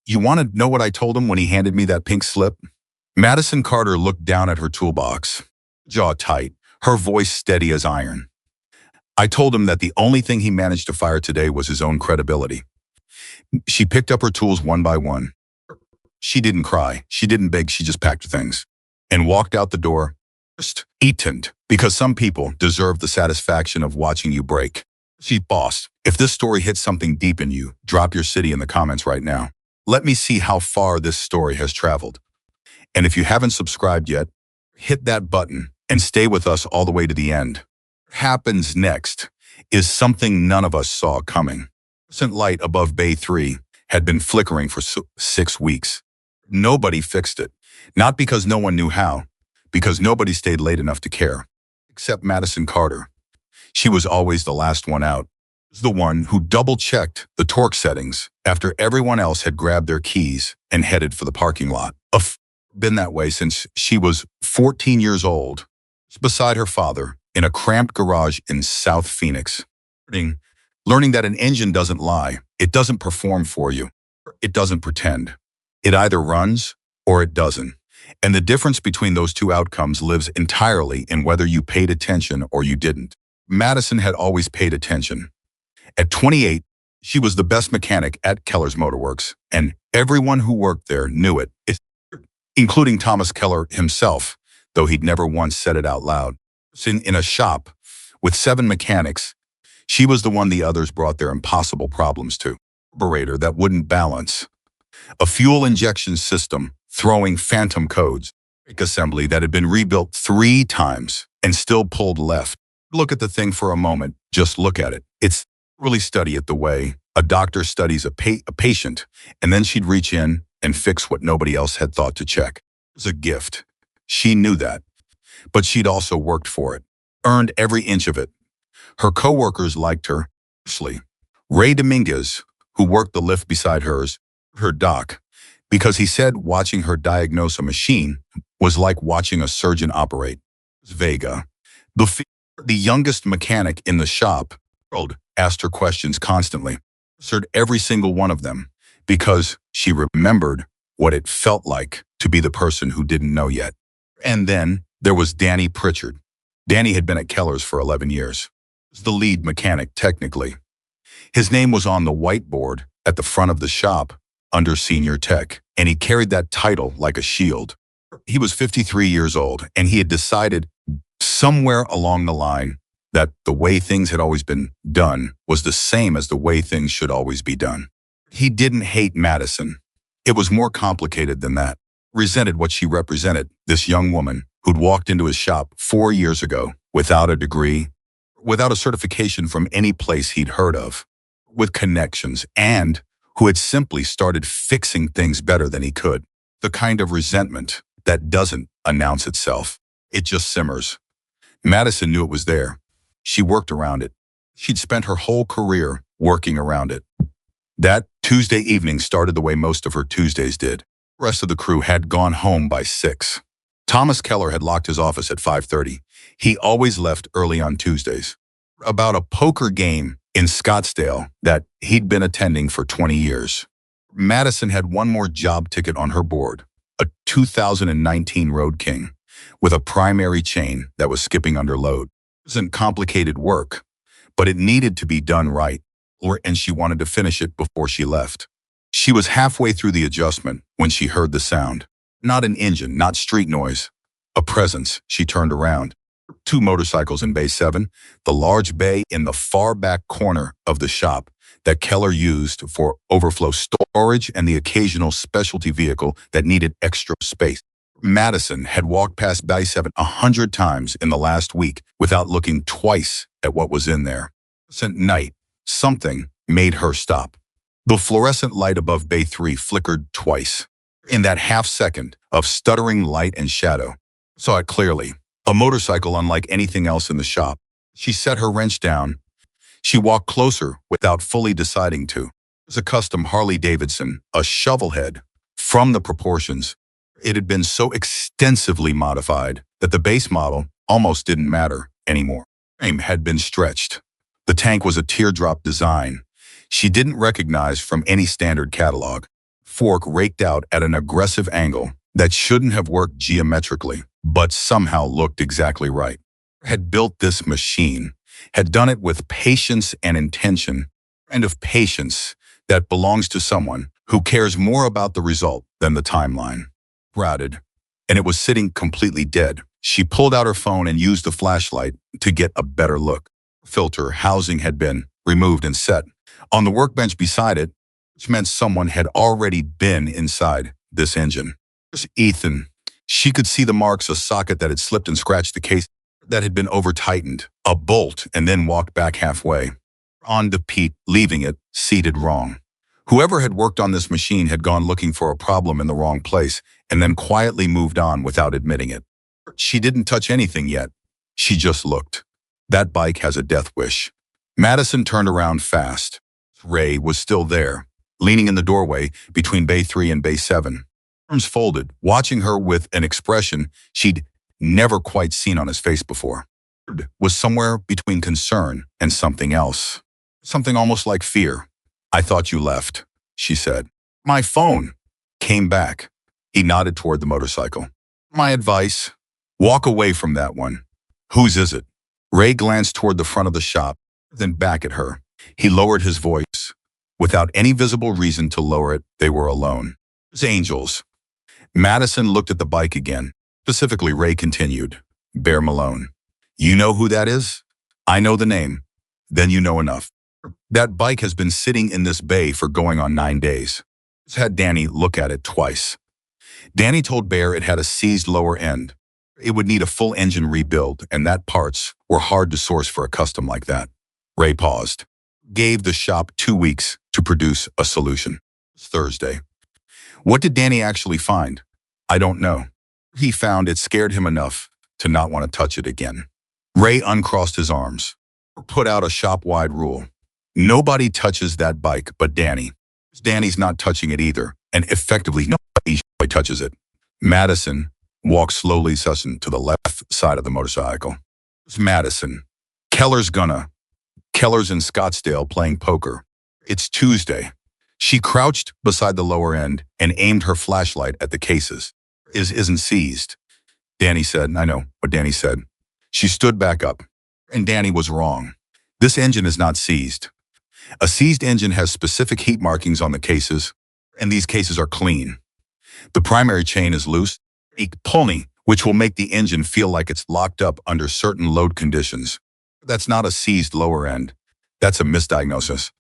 You want to know what I told him when he handed me that pink slip? Madison Carter looked down at her toolbox, jaw tight, her voice steady as iron. I told him that the only thing he managed to fire today was his own credibility. She picked up her tools one by one. She didn't cry. She didn't beg. She just packed her things and walked out the door. First, eaten, because some people deserve the satisfaction of watching you break. She bossed. If this story hits something deep in you, drop your city in the comments right now. Let me see how far this story has traveled. And if you haven't subscribed yet, hit that button and stay with us all the way to the end. What happens next is something none of us saw coming. Fluorescent light above Bay 3 had been flickering for 6 weeks. Nobody fixed it. Not because no one knew how, because nobody stayed late enough to care. Except Madison Carter. She was always the last one out. The one who double-checked the torque settings after everyone else had grabbed their keys and headed for the parking lot. Been that way since she was 14 years old, beside her father in a cramped garage in South Phoenix. Learning that an engine doesn't lie, it doesn't perform for you, it doesn't pretend. It either runs or it doesn't. And the difference between those two outcomes lives entirely in whether you paid attention or you didn't. Madison had always paid attention. At 28, she was the best mechanic at Keller's Motorworks, and everyone who worked there knew it, including Thomas Keller himself, though he'd never once said it out loud. In a shop with 7 mechanics, she was the one the others brought their impossible problems to. A carburetor that wouldn't balance, a fuel injection system throwing phantom codes, brake assembly that had been rebuilt 3 times and still pulled left. Look at the thing for a moment. Just look at it. It's really study it the way a doctor studies a patient, and then she'd reach in and fix what nobody else had thought to check. It was a gift. She knew that. But she'd also worked for it, earned every inch of it. Her coworkers liked her. Ray Dominguez, who worked the lift beside hers, her doc, because he said watching her diagnose a machine was like watching a surgeon operate. Vega, the youngest mechanic in the shop, asked her questions constantly, answered every single one of them, because she remembered what it felt like to be the person who didn't know yet. And then there was Danny Pritchard. Danny had been at Keller's for 11 years. He was the lead mechanic, technically. His name was on the whiteboard at the front of the shop under senior tech, and he carried that title like a shield. He was 53 years old, and he had decided somewhere along the line that the way things had always been done was the same as the way things should always be done. He didn't hate Madison. It was more complicated than that. Resented what she represented, this young woman who'd walked into his shop 4 years ago without a degree, without a certification from any place he'd heard of, with connections, and who had simply started fixing things better than he could. The kind of resentment that doesn't announce itself. It just simmers. Madison knew it was there. She worked around it. She'd spent her whole career working around it. That Tuesday evening started the way most of her Tuesdays did. The rest of the crew had gone home by 6. Thomas Keller had locked his office at 5:30. He always left early on Tuesdays. About a poker game in Scottsdale that he'd been attending for 20 years. Madison had one more job ticket on her board, a 2019 Road King, with a primary chain that was skipping under load. It wasn't complicated work, but it needed to be done right, and she wanted to finish it before she left. She was halfway through the adjustment when she heard the sound. Not an engine, not street noise. A presence. She turned around. 2 motorcycles in Bay 7, the large bay in the far back corner of the shop that Keller used for overflow storage and the occasional specialty vehicle that needed extra space. Madison had walked past Bay 7 100 times in the last week without looking twice at what was in there. At night, something made her stop. The fluorescent light above Bay 3 flickered twice. In that half second of stuttering light and shadow, saw it clearly. A motorcycle unlike anything else in the shop. She set her wrench down. She walked closer without fully deciding to. It was a custom Harley-Davidson, a shovelhead. From the proportions, it had been so extensively modified that the base model almost didn't matter anymore. The frame had been stretched. The tank was a teardrop design she didn't recognize from any standard catalog. fork raked out at an aggressive angle that shouldn't have worked geometrically, but somehow looked exactly right. Had built this machine, had done it with patience and intention, and of patience that belongs to someone who cares more about the result than the timeline. Routed, and it was sitting completely dead. She pulled out her phone and used the flashlight to get a better look. Filter housing had been removed and set on the workbench beside it, which meant someone had already been inside this engine. There's Ethan. She could see the marks, a socket that had slipped and scratched the case that had been over-tightened, a bolt, and then walked back halfway. On to Pete, leaving it seated wrong. Whoever had worked on this machine had gone looking for a problem in the wrong place and then quietly moved on without admitting it. She didn't touch anything yet. She just looked. That bike has a death wish. Madison turned around fast. Ray was still there, leaning in the doorway between Bay 3 and Bay 7. Arms folded, watching her with an expression she'd never quite seen on his face before. It was somewhere between concern and something else. Something almost like fear. "I thought you left," she said. "My phone came back." He nodded toward the motorcycle. "My advice, walk away from that one." "Whose is it?" Ray glanced toward the front of the shop, then back at her. He lowered his voice. Without any visible reason to lower it, they were alone. "It's Angel's." Madison looked at the bike again. Specifically, Ray continued. "Bear Malone. You know who that is?" "I know the name." "Then you know enough. That bike has been sitting in this bay for going on 9 days. Just had Danny look at it twice. Danny told Bear it had a seized lower end. It would need a full engine rebuild, and that parts were hard to source for a custom like that." Ray paused. "Gave the shop 2 weeks to produce a solution." It's Thursday. "What did Danny actually find?" "I don't know. He found it scared him enough to not want to touch it again." Ray uncrossed his arms. "Put out a shop-wide rule. Nobody touches that bike but Danny. Danny's not touching it either, and effectively nobody touches it." Madison walked slowly to the left side of the motorcycle. It's Madison. Keller's in Scottsdale playing poker. It's Tuesday. She crouched beside the lower end and aimed her flashlight at the cases. Isn't seized." Danny said. "I know what Danny said." She stood back up. And Danny was wrong. This engine is not seized. A seized engine has specific heat markings on the cases, and these cases are clean. The primary chain is loose, pulling, which will make the engine feel like it's locked up under certain load conditions. That's not a seized lower end. That's a misdiagnosis.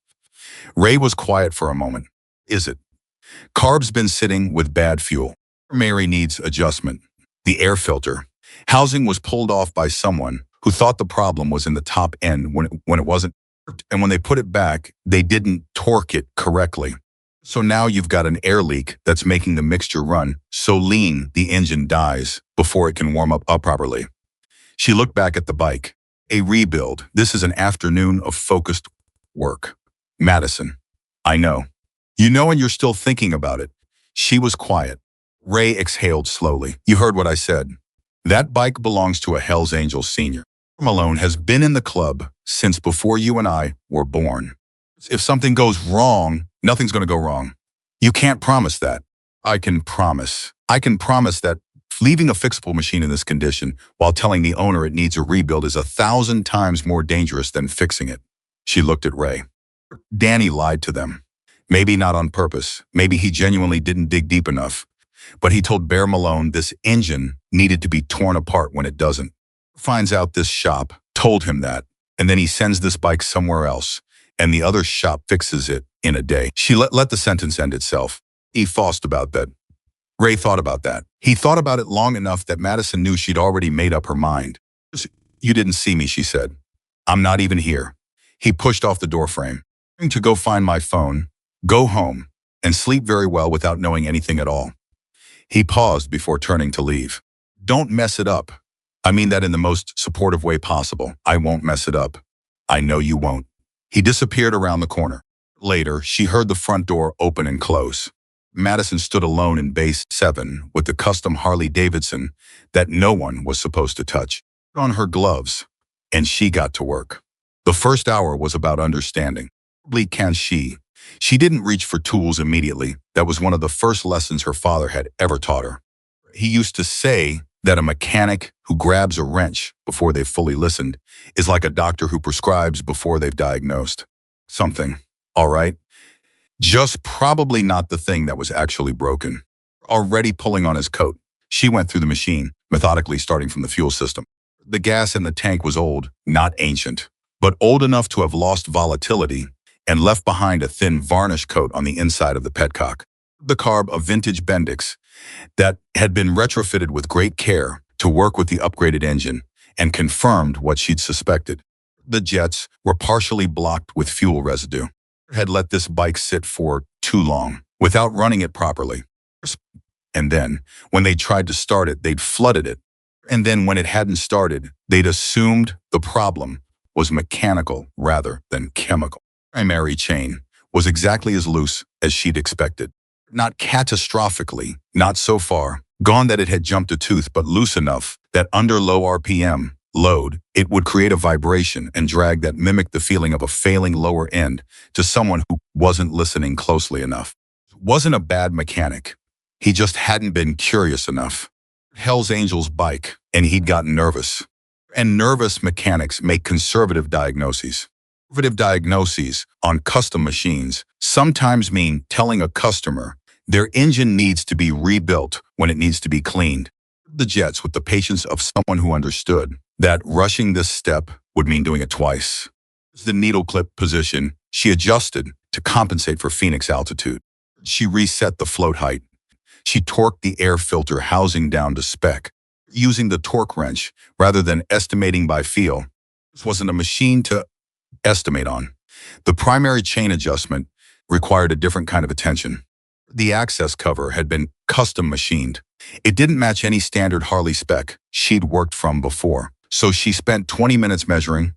Ray was quiet for a moment. "Is it?" "Carb's been sitting with bad fuel. Mary needs adjustment. The air filter housing was pulled off by someone who thought the problem was in the top end when it wasn't. And when they put it back, they didn't torque it correctly. So now you've got an air leak that's making the mixture run so lean the engine dies before it can warm up properly." She looked back at the bike. "A rebuild. This is an afternoon of focused work." Madison. "I know. You know, and you're still thinking about it." She was quiet. Ray exhaled slowly. "You heard what I said. That bike belongs to a Hells Angels senior. Malone has been in the club since before you and I were born. If something goes wrong, nothing's going to go wrong. You can't promise that." I can promise that leaving a fixable machine in this condition while telling the owner it needs a rebuild is 1,000 times more dangerous than fixing it." She looked at Ray. "Danny lied to them. Maybe not on purpose. Maybe he genuinely didn't dig deep enough. But he told Bear Malone this engine needed to be torn apart when it doesn't. Finds out this shop told him that, and then he sends this bike somewhere else, and the other shop fixes it in a day." She let the sentence end itself. He fussed about that. Ray thought about that. He thought about it long enough that Madison knew she'd already made up her mind. "You didn't see me," she said. "I'm not even here." He pushed off the doorframe. "I'm going to go find my phone, go home, and sleep very well without knowing anything at all." He paused before turning to leave. "Don't mess it up. I mean that in the most supportive way possible. I won't mess it up. I know you won't." He disappeared around the corner. Later, she heard the front door open and close. Madison stood alone in Base 7 with the custom Harley-Davidson that no one was supposed to touch. On her gloves, and she got to work. The first hour was about understanding. Probably can she, She didn't reach for tools immediately. That was one of the first lessons her father had ever taught her. He used to say that a mechanic who grabs a wrench before they've fully listened is like a doctor who prescribes before they've diagnosed something. All right? Just probably not the thing that was actually broken. Already pulling on his coat, she went through the machine, methodically starting from the fuel system. The gas in the tank was old, not ancient, but old enough to have lost volatility and left behind a thin varnish coat on the inside of the petcock. The carb, a vintage Bendix, that had been retrofitted with great care to work with the upgraded engine and confirmed what she'd suspected. The jets were partially blocked with fuel residue. Had let this bike sit for too long without running it properly. And then, when they tried to start it, they'd flooded it. And then when it hadn't started, they'd assumed the problem was mechanical rather than chemical. Primary chain was exactly as loose as she'd expected. Not catastrophically, not so far gone that it had jumped a tooth, but loose enough that under low RPM load, it would create a vibration and drag that mimicked the feeling of a failing lower end to someone who wasn't listening closely enough. Wasn't a bad mechanic. He just hadn't been curious enough. Hell's Angel's bike, and he'd gotten nervous. And nervous mechanics make conservative diagnoses. Conservative diagnoses on custom machines sometimes mean telling a customer their engine needs to be rebuilt when it needs to be cleaned. The jets with the patience of someone who understood that rushing this step would mean doing it twice. The needle clip position she adjusted to compensate for Phoenix altitude. She reset the float height. She torqued the air filter housing down to spec, using the torque wrench rather than estimating by feel. This wasn't a machine to estimate on. The primary chain adjustment required a different kind of attention. The access cover had been custom machined. It didn't match any standard Harley spec she'd worked from before. So she spent 20 minutes measuring,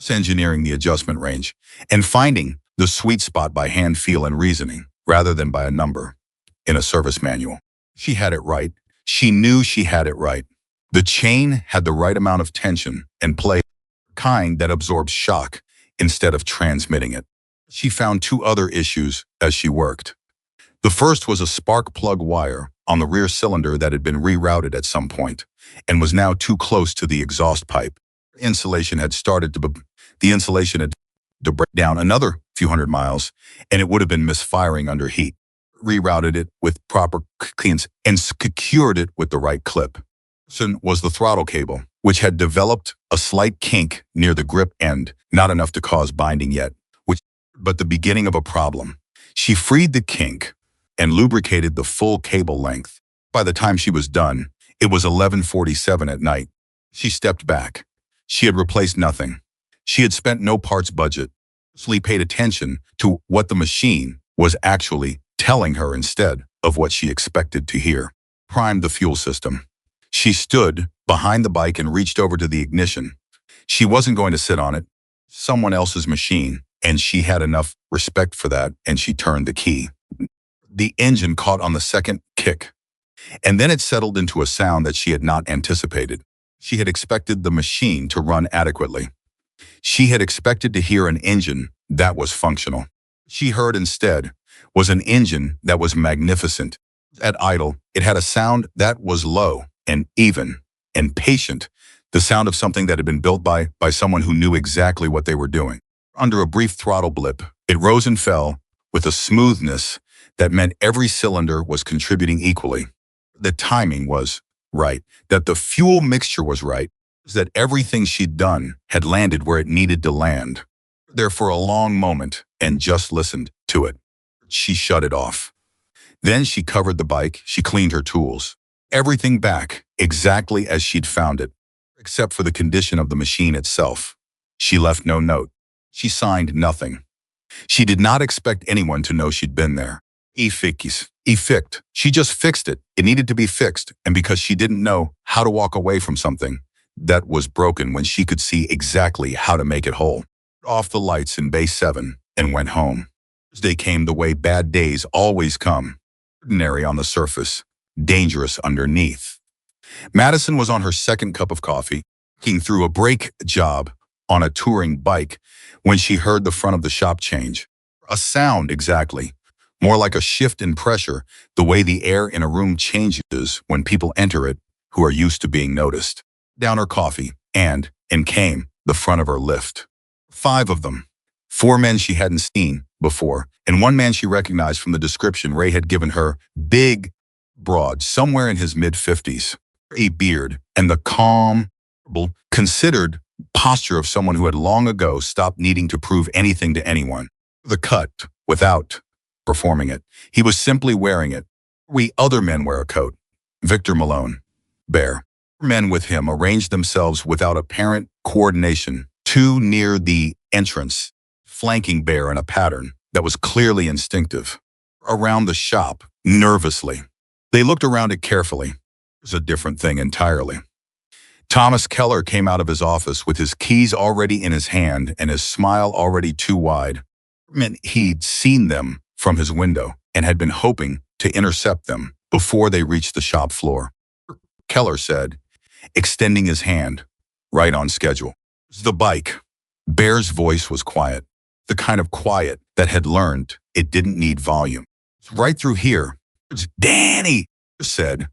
engineering the adjustment range, and finding the sweet spot by hand feel and reasoning, rather than by a number in a service manual. She had it right. She knew she had it right. The chain had the right amount of tension and play, kind that absorbs shock instead of transmitting it. She found two other issues as she worked. The first was a spark plug wire on the rear cylinder that had been rerouted at some point and was now too close to the exhaust pipe. The insulation had to break down another few hundred miles, and it would have been misfiring under heat. Rerouted it with proper cleans and secured it with the right clip. Was the throttle cable, which had developed a slight kink near the grip end, not enough to cause binding yet, but the beginning of a problem. She freed the kink and lubricated the full cable length. By the time she was done, it was 11:47 at night. She stepped back. She had replaced nothing. She had spent no parts budget. She paid attention to what the machine was actually telling her instead of what she expected to hear. Primed the fuel system. She stood behind the bike and reached over to the ignition. She wasn't going to sit on it. Someone else's machine, and she had enough respect for that, and she turned the key. The engine caught on the second kick, and then it settled into a sound that she had not anticipated. She had expected the machine to run adequately. She had expected to hear an engine that was functional. She heard instead was an engine that was magnificent. At idle, it had a sound that was low and even and patient, the sound of something that had been built by someone who knew exactly what they were doing. Under a brief throttle blip, it rose and fell with a smoothness that meant every cylinder was contributing equally. The timing was right, that the fuel mixture was right, that everything she'd done had landed where it needed to land. There for a long moment and just listened to it. She shut it off. Then she covered the bike, she cleaned her tools. Everything back exactly as she'd found it, except for the condition of the machine itself. She left no note. She signed nothing. She did not expect anyone to know she'd been there. Fixed. She just fixed it. It needed to be fixed, and because she didn't know how to walk away from something that was broken when she could see exactly how to make it whole. Off the lights in Bay 7 and went home. They came the way bad days always come. Ordinary on the surface, dangerous underneath. Madison was on her second cup of coffee, working through a brake job on a touring bike when she heard the front of the shop change. Her A sound, exactly. More like a shift in pressure, the way the air in a room changes when people enter it who are used to being noticed. Down her coffee, and in came the front of her lift. 5 of them. 4 men she hadn't seen before, and 1 man she recognized from the description Ray had given her, big, broad, somewhere in his mid-50s, a beard, and the calm, considered posture of someone who had long ago stopped needing to prove anything to anyone. The cut, without performing it. He was simply wearing it. We other men wear a coat. Victor Malone. Bear. Men with him arranged themselves without apparent coordination, 2 near the entrance, flanking Bear in a pattern that was clearly instinctive. Around the shop, nervously. They looked around it carefully. It was a different thing entirely. Thomas Keller came out of his office with his keys already in his hand and his smile already too wide. It meant he'd seen them from his window and had been hoping to intercept them before they reached the shop floor. Keller said, extending his hand, right on schedule. The bike. Bear's voice was quiet, the kind of quiet that had learned it didn't need volume. It's right through here. It's Danny, said.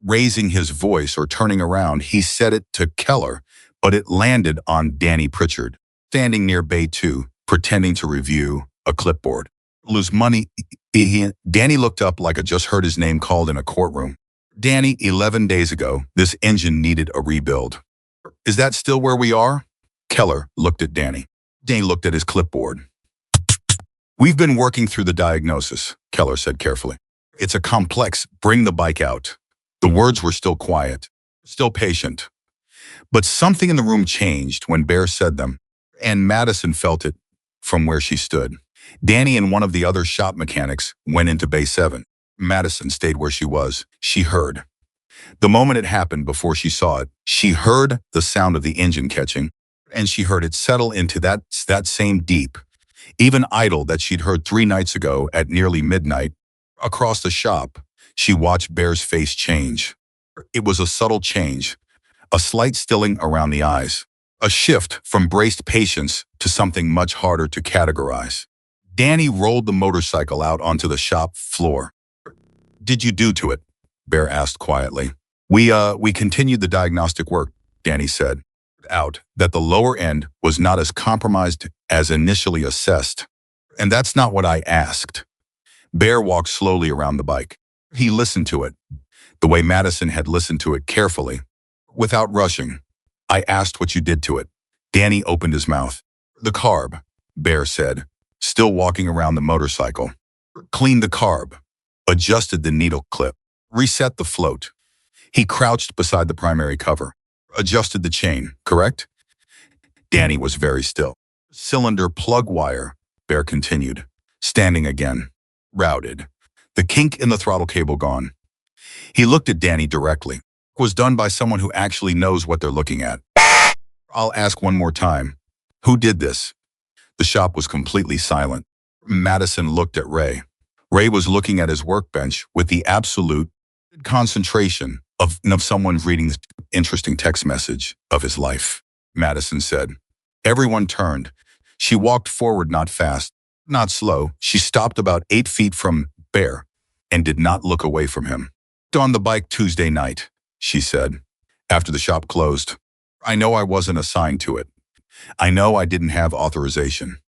Raising his voice or turning around, he said it to Keller, but it landed on Danny Pritchard, standing near Bay 2, pretending to review a clipboard. Lose money. Danny looked up like I just heard his name called in a courtroom. Danny, 11 days ago, this engine needed a rebuild. Is that still where we are? Keller looked at Danny. Danny looked at his clipboard. We've been working through the diagnosis, Keller said carefully. It's a complex, bring the bike out. The words were still quiet, still patient. But something in the room changed when Bear said them, and Madison felt it from where she stood. Danny and one of the other shop mechanics went into Bay 7. Madison stayed where she was. She heard. The moment it happened before she saw it, she heard the sound of the engine catching, and she heard it settle into that same deep, even idle that she'd heard 3 nights ago at nearly midnight. Across the shop, she watched Bear's face change. It was a subtle change, a slight stilling around the eyes, a shift from braced patience to something much harder to categorize. Danny rolled the motorcycle out onto the shop floor. Did you do to it? Bear asked quietly. We continued the diagnostic work, Danny said, out that the lower end was not as compromised as initially assessed. And that's not what I asked. Bear walked slowly around the bike. He listened to it, the way Madison had listened to it carefully, without rushing. I asked what you did to it. Danny opened his mouth. The carb, Bear said, still walking around the motorcycle. Cleaned the carb, adjusted the needle clip, reset the float. He crouched beside the primary cover, adjusted the chain, correct? Danny was very still. Cylinder plug wire, Bear continued, standing again, routed. The kink in the throttle cable gone. He looked at Danny directly. It was done by someone who actually knows what they're looking at. I'll ask one more time. Who did this? The shop was completely silent. Madison looked at Ray. Ray was looking at his workbench with the absolute concentration of someone reading the interesting text message of his life. Madison said. Everyone turned. She walked forward, not fast, not slow. She stopped about 8 feet from Bear and did not look away from him. On the bike Tuesday night, she said, after the shop closed. I know I wasn't assigned to it. I know I didn't have authorization.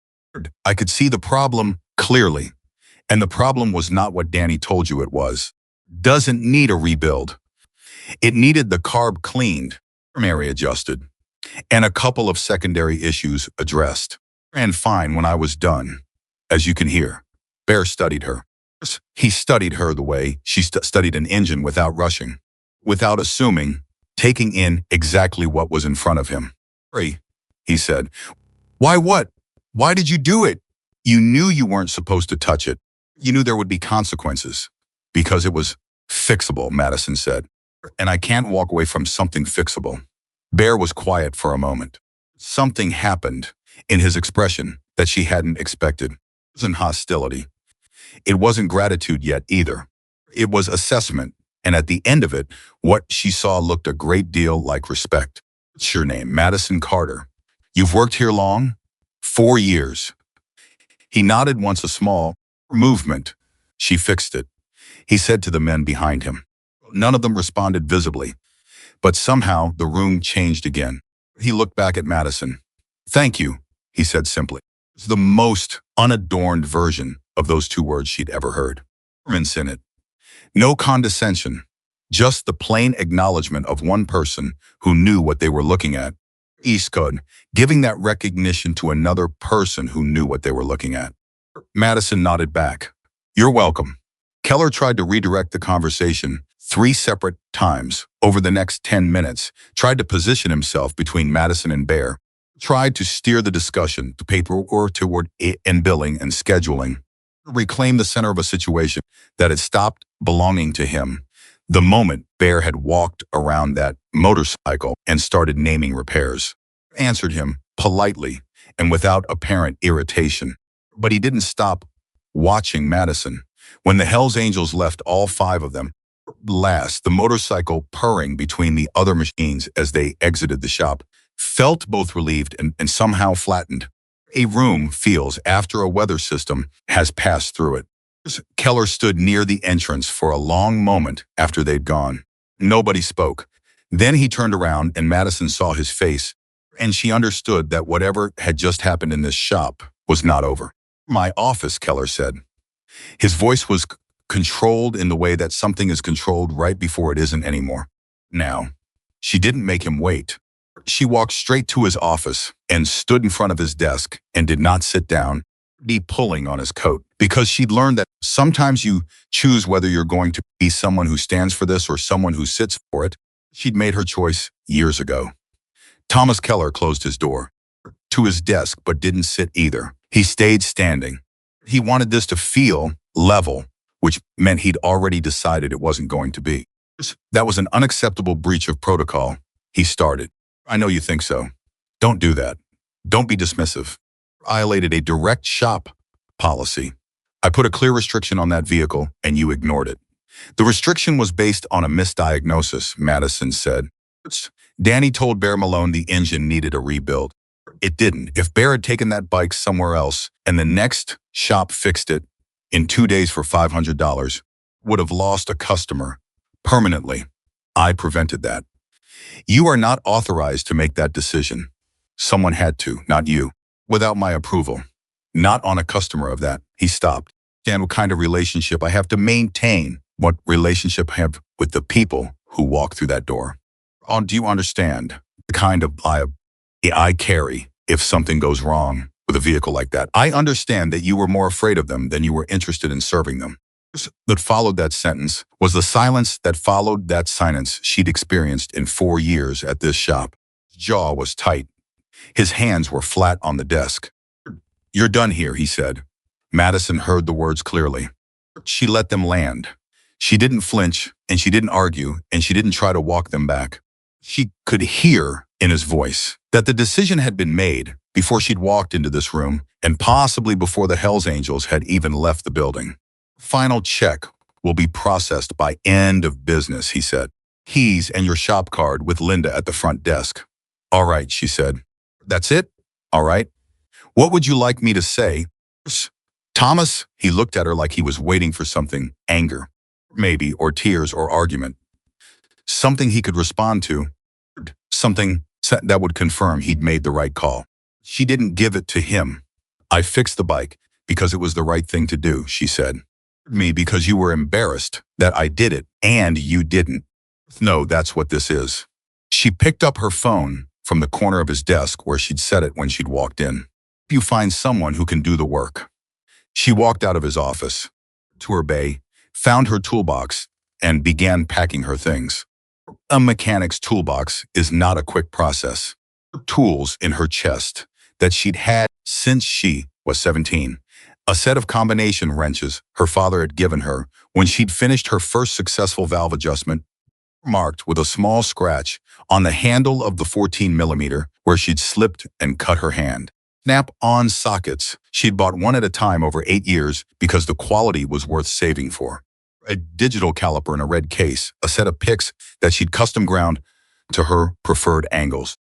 I could see the problem clearly, and the problem was not what Danny told you it was. Doesn't need a rebuild. It needed the carb cleaned, primary adjusted, and a couple of secondary issues addressed. And fine when I was done. As you can hear, Bear studied her. He studied her the way she studied an engine without rushing, without assuming, taking in exactly what was in front of him. Hurry, he said. Why what? Why did you do it? You knew you weren't supposed to touch it. You knew there would be consequences. Because it was fixable, Madison said. And I can't walk away from something fixable. Bear was quiet for a moment. Something happened in his expression that she hadn't expected. It wasn't hostility. It wasn't gratitude yet either. It was assessment, and at the end of it, what she saw looked a great deal like respect. What's your name? Madison Carter. You've worked here long? 4 years. He nodded once, a small movement. She fixed it, he said to the men behind him. None of them responded visibly, but somehow the room changed again. He looked back at Madison. Thank you, he said simply. It's the most unadorned version of those two words she'd ever heard. In it. No condescension, just the plain acknowledgement of one person who knew what they were looking at. East Code, giving that recognition to another person who knew what they were looking at. Madison nodded back. You're welcome. Keller tried to redirect the conversation 3 separate times over the next 10 minutes, tried to position himself between Madison and Bear, tried to steer the discussion to paperwork toward it and billing and scheduling, reclaim the center of a situation that had stopped belonging to him the moment Bear had walked around that motorcycle and started naming repairs. Answered him politely and without apparent irritation. But he didn't stop watching Madison. When the Hells Angels left, all 5 of them, last, the motorcycle purring between the other machines as they exited the shop, felt both relieved and somehow flattened. A room feels after a weather system has passed through it. Keller stood near the entrance for a long moment after they'd gone. Nobody spoke. Then he turned around and Madison saw his face, and she understood that whatever had just happened in this shop was not over. My office, Keller said. His voice was controlled in the way that something is controlled right before it isn't anymore. Now, she didn't make him wait. She walked straight to his office and stood in front of his desk and did not sit down, be pulling on his coat, because she'd learned that sometimes you choose whether you're going to be someone who stands for this or someone who sits for it. She'd made her choice years ago. Thomas Keller closed his door to his desk but didn't sit either. He stayed standing. He wanted this to feel level, which meant he'd already decided it wasn't going to be. That was an unacceptable breach of protocol. He started. I know you think so. Don't do that. Don't be dismissive. Violated a direct shop policy. I put a clear restriction on that vehicle and you ignored it. The restriction was based on a misdiagnosis, Madison said. Danny told Bear Malone the engine needed a rebuild. It didn't. If Bear had taken that bike somewhere else and the next shop fixed it in 2 days for $500, would have lost a customer permanently. I prevented that. You are not authorized to make that decision. Someone had to, not you, without my approval. Not on a customer of that. He stopped. And what kind of relationship I have to maintain? What relationship I have with the people who walk through that door? Do you understand the kind of I carry if something goes wrong with a vehicle like that? I understand that you were more afraid of them than you were interested in serving them. That followed that sentence was the silence that followed that silence she'd experienced in 4 years at this shop. His jaw was tight. His hands were flat on the desk. You're done here, he said. Madison heard the words clearly. She let them land. She didn't flinch, and she didn't argue, and she didn't try to walk them back. She could hear in his voice that the decision had been made before she'd walked into this room and possibly before the Hells Angels had even left the building. Final check will be processed by end of business, he said. Keys and your shop card with Linda at the front desk. All right, she said. That's it? All right. What would you like me to say? Thomas, he looked at her like he was waiting for something, anger, maybe, or tears or argument. Something he could respond to, something that would confirm he'd made the right call. She didn't give it to him. I fixed the bike because it was the right thing to do, she said. Me because you were embarrassed that I did it and you didn't. No, that's what this is. She picked up her phone from the corner of his desk where she'd set it when she'd walked in. You find someone who can do the work. She walked out of his office to her bay, found her toolbox, and began packing her things. A mechanic's toolbox is not a quick process. Tools in her chest that she'd had since she was 17. A set of combination wrenches her father had given her when she'd finished her first successful valve adjustment, marked with a small scratch on the handle of the 14mm where she'd slipped and cut her hand. Snap-on sockets she'd bought one at a time over 8 years because the quality was worth saving for. A digital caliper in a red case, a set of picks that she'd custom ground to her preferred angles.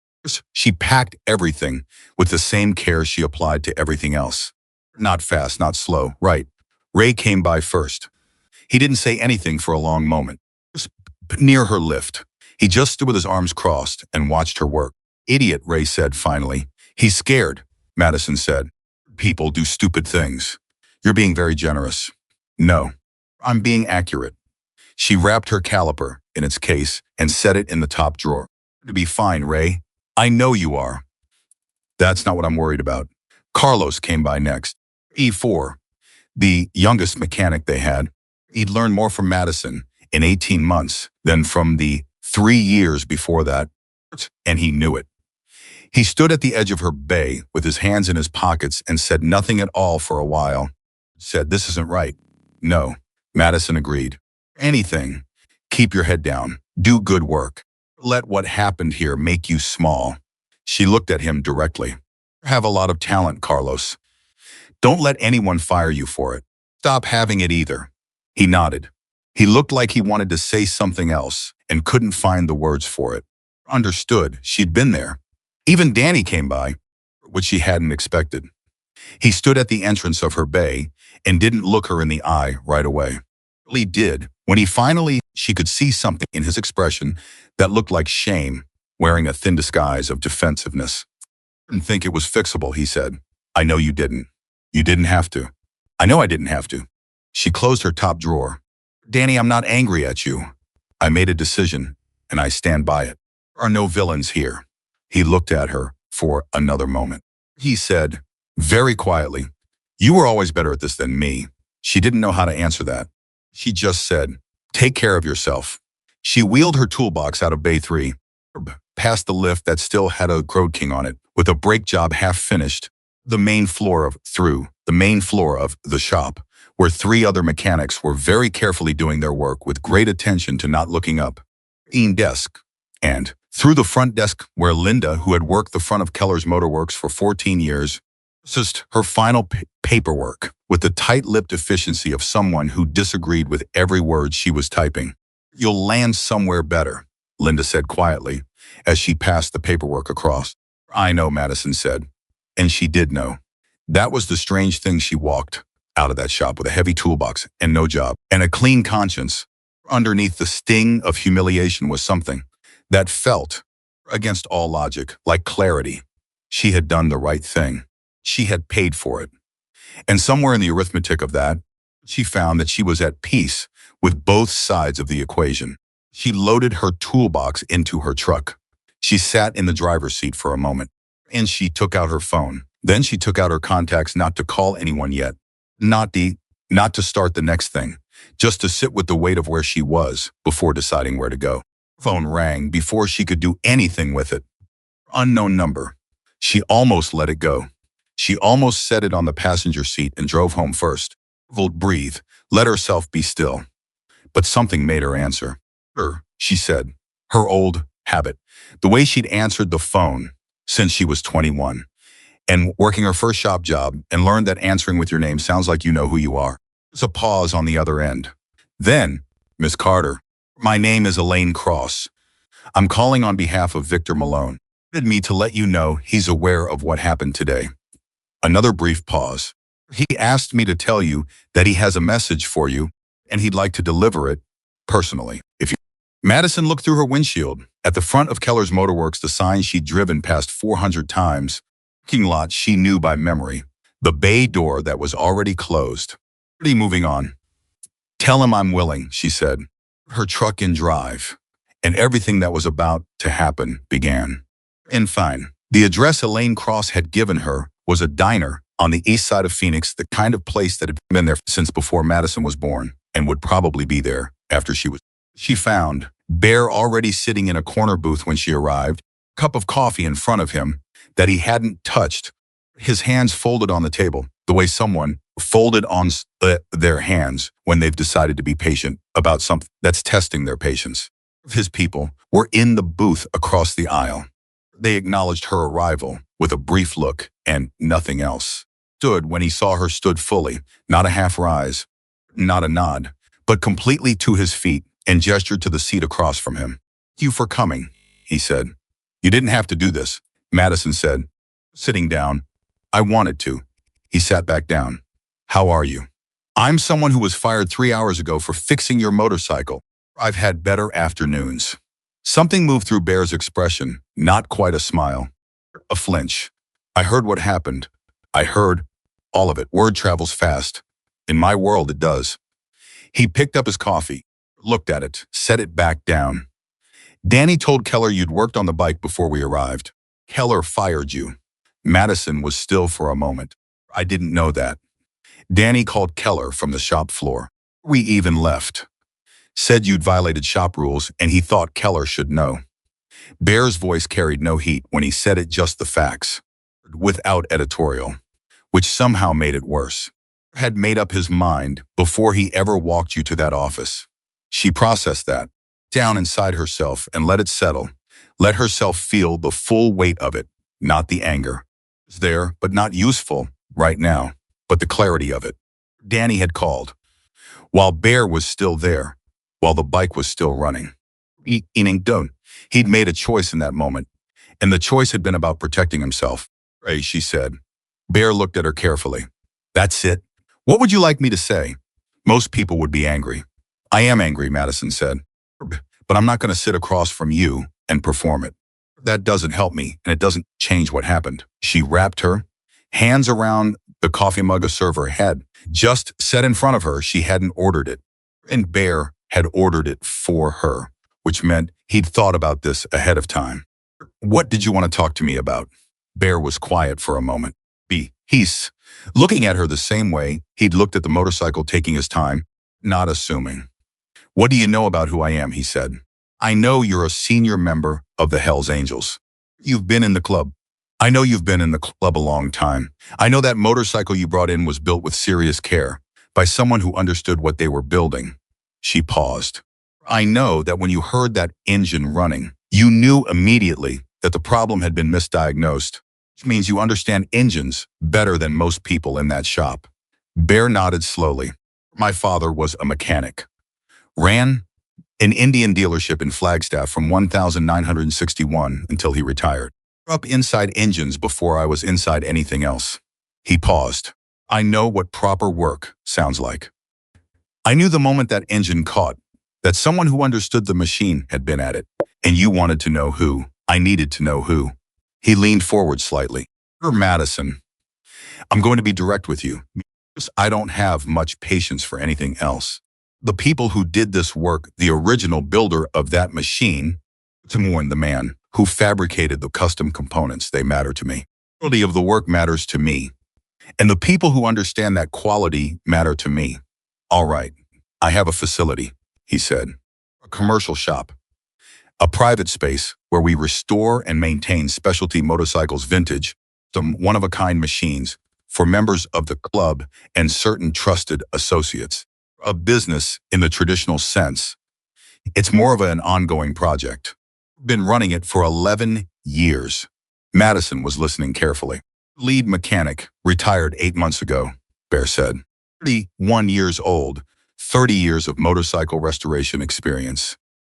She packed everything with the same care she applied to everything else. Not fast, not slow, right. Ray came by first. He didn't say anything for a long moment. Just near her lift. He just stood with his arms crossed and watched her work. Idiot, Ray said finally. He's scared, Madison said. People do stupid things. You're being very generous. No, I'm being accurate. She wrapped her caliper in its case and set it in the top drawer. To be fine, Ray. I know you are. That's not what I'm worried about. Carlos came by next. E4, the youngest mechanic they had. He'd learned more from Madison in 18 months than from the 3 years before that, and he knew it. He stood at the edge of her bay with his hands in his pockets and said nothing at all for a while. Said, this isn't right. No, Madison agreed. Anything. Keep your head down. Do good work. Let what happened here make you small. She looked at him directly. You have a lot of talent, Carlos. Don't let anyone fire you for it. Stop having it either. He nodded. He looked like he wanted to say something else and couldn't find the words for it. Understood, she'd been there. Even Danny came by, which she hadn't expected. He stood at the entrance of her bay and didn't look her in the eye right away. He did. When she could see something in his expression that looked like shame, wearing a thin disguise of defensiveness. I didn't think it was fixable, he said. I know you didn't. You didn't have to. I know I didn't have to. She closed her top drawer. Danny, I'm not angry at you. I made a decision, and I stand by it. There are no villains here. He looked at her for another moment. He said, very quietly, you were always better at this than me. She didn't know how to answer that. She just said, take care of yourself. She wheeled her toolbox out of Bay 3, past the lift that still had a Road King on it, with a brake job half finished, the main floor of the shop, where 3 other mechanics were very carefully doing their work with great attention to not looking up. Desk. And through the front desk where Linda, who had worked the front of Keller's Motorworks for 14 years, processed her final paperwork with the tight-lipped efficiency of someone who disagreed with every word she was typing. You'll land somewhere better, Linda said quietly as she passed the paperwork across. I know, Madison said. And she did know. That was the strange thing. She walked out of that shop with a heavy toolbox and no job and a clean conscience. Underneath the sting of humiliation was something that felt, against all logic, like clarity. She had done the right thing. She had paid for it. And somewhere in the arithmetic of that, she found that she was at peace with both sides of the equation. She loaded her toolbox into her truck. She sat in the driver's seat for a moment, and she took out her phone. Then she took out her contacts, not to call anyone yet, not to start the next thing, just to sit with the weight of where she was before deciding where to go. Phone rang before she could do anything with it. Unknown number. She almost let it go. She almost set it on the passenger seat and drove home first. Breathe, let herself be still. But something made her answer. She said, her old habit, the way she'd answered the phone since she was 21, and working her first shop job, and learned that answering with your name sounds like you know who you are. There's a pause on the other end. Then, Miss Carter, my name is Elaine Cross. I'm calling on behalf of Victor Malone. He wanted me to let you know he's aware of what happened today. Another brief pause. He asked me to tell you that he has a message for you, and he'd like to deliver it personally. Madison looked through her windshield. At the front of Keller's Motorworks, the sign she'd driven past 400 times, parking lot she knew by memory, the bay door that was already closed. Moving on. Tell him I'm willing, she said. Her truck in drive, and everything that was about to happen began. And fine. The address Elaine Cross had given her was a diner on the east side of Phoenix, the kind of place that had been there since before Madison was born, and would probably be there after she was. She found Bear already sitting in a corner booth when she arrived, a cup of coffee in front of him that he hadn't touched, his hands folded on the table, the way someone folded on their hands when they've decided to be patient about something that's testing their patience. His people were in the booth across the aisle. They acknowledged her arrival with a brief look and nothing else. Stood when he saw her, stood fully, not a half rise, not a nod, but completely to his feet, and gestured to the seat across from him. Thank you for coming, he said. You didn't have to do this, Madison said, sitting down. I wanted to. He sat back down. How are you? I'm someone who was fired 3 hours ago for fixing your motorcycle. I've had better afternoons. Something moved through Bear's expression, not quite a smile. A flinch. I heard what happened. I heard all of it. Word travels fast. In my world, it does. He picked up his coffee, looked at it, set it back down. Danny told Keller you'd worked on the bike before we arrived. Keller fired you. Madison was still for a moment. I didn't know that. Danny called Keller from the shop floor. We even left. Said you'd violated shop rules and he thought Keller should know. Bear's voice carried no heat when he said it, just the facts, without editorial, which somehow made it worse. Had made up his mind before he ever walked you to that office. She processed that down inside herself and let it settle. Let herself feel the full weight of it, not the anger. It's there, but not useful right now, but the clarity of it. Danny had called, while Bear was still there, while the bike was still running. He'd made a choice in that moment, and the choice had been about protecting himself. Ray, she said. Bear looked at her carefully. That's it. What would you like me to say? Most people would be angry. I am angry, Madison said, but I'm not going to sit across from you and perform it. That doesn't help me, and it doesn't change what happened. She wrapped her hands around the coffee mug a server had just set in front of her. She hadn't ordered it, and Bear had ordered it for her, which meant he'd thought about this ahead of time. What did you want to talk to me about? Bear was quiet for a moment. He's looking at her the same way he'd looked at the motorcycle, taking his time, not assuming. What do you know about who I am, he said. I know you're a senior member of the Hells Angels. You've been in the club. I know you've been in the club a long time. I know that motorcycle you brought in was built with serious care by someone who understood what they were building. She paused. I know that when you heard that engine running, you knew immediately that the problem had been misdiagnosed, which means you understand engines better than most people in that shop. Bear nodded slowly. My father was a mechanic. Ran an Indian dealership in Flagstaff from 1961 until he retired. Up inside engines before I was inside anything else. He paused. I know what proper work sounds like. I knew the moment that engine caught, that someone who understood the machine had been at it, and you wanted to know who. I needed to know who. He leaned forward slightly. You're Madison. I'm going to be direct with you. I don't have much patience for anything else. The people who did this work, the original builder of that machine, to mourn the man who fabricated the custom components, they matter to me. The quality of the work matters to me. And the people who understand that quality matter to me. All right, I have a facility, he said. A commercial shop. A private space where we restore and maintain specialty motorcycles, vintage, some one-of-a-kind machines for members of the club and certain trusted associates. A business in the traditional sense. It's more of an ongoing project. Been running it for 11 years. Madison was listening carefully. Lead mechanic, retired 8 months ago, Bear said. 31 years old, 30 years of motorcycle restoration experience.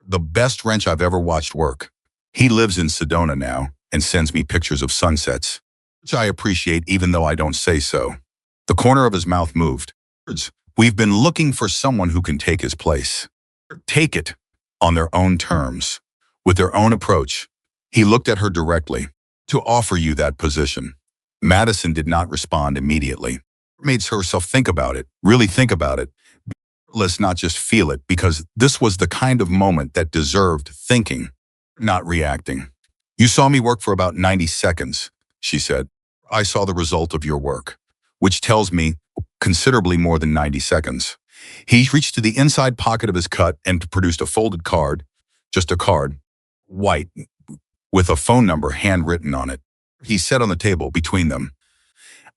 The best wrench I've ever watched work. He lives in Sedona now and sends me pictures of sunsets, which I appreciate even though I don't say so. The corner of his mouth moved. We've been looking for someone who can take his place. Take it on their own terms, with their own approach. He looked at her directly. To offer you that position. Madison did not respond immediately. Made herself think about it, really think about it. Let's not just feel it, because this was the kind of moment that deserved thinking, not reacting. You saw me work for about 90 seconds, she said. I saw the result of your work, which tells me considerably more than 90 seconds. He reached to the inside pocket of his coat and produced a folded card, just a card, white, with a phone number handwritten on it. He set on the table between them.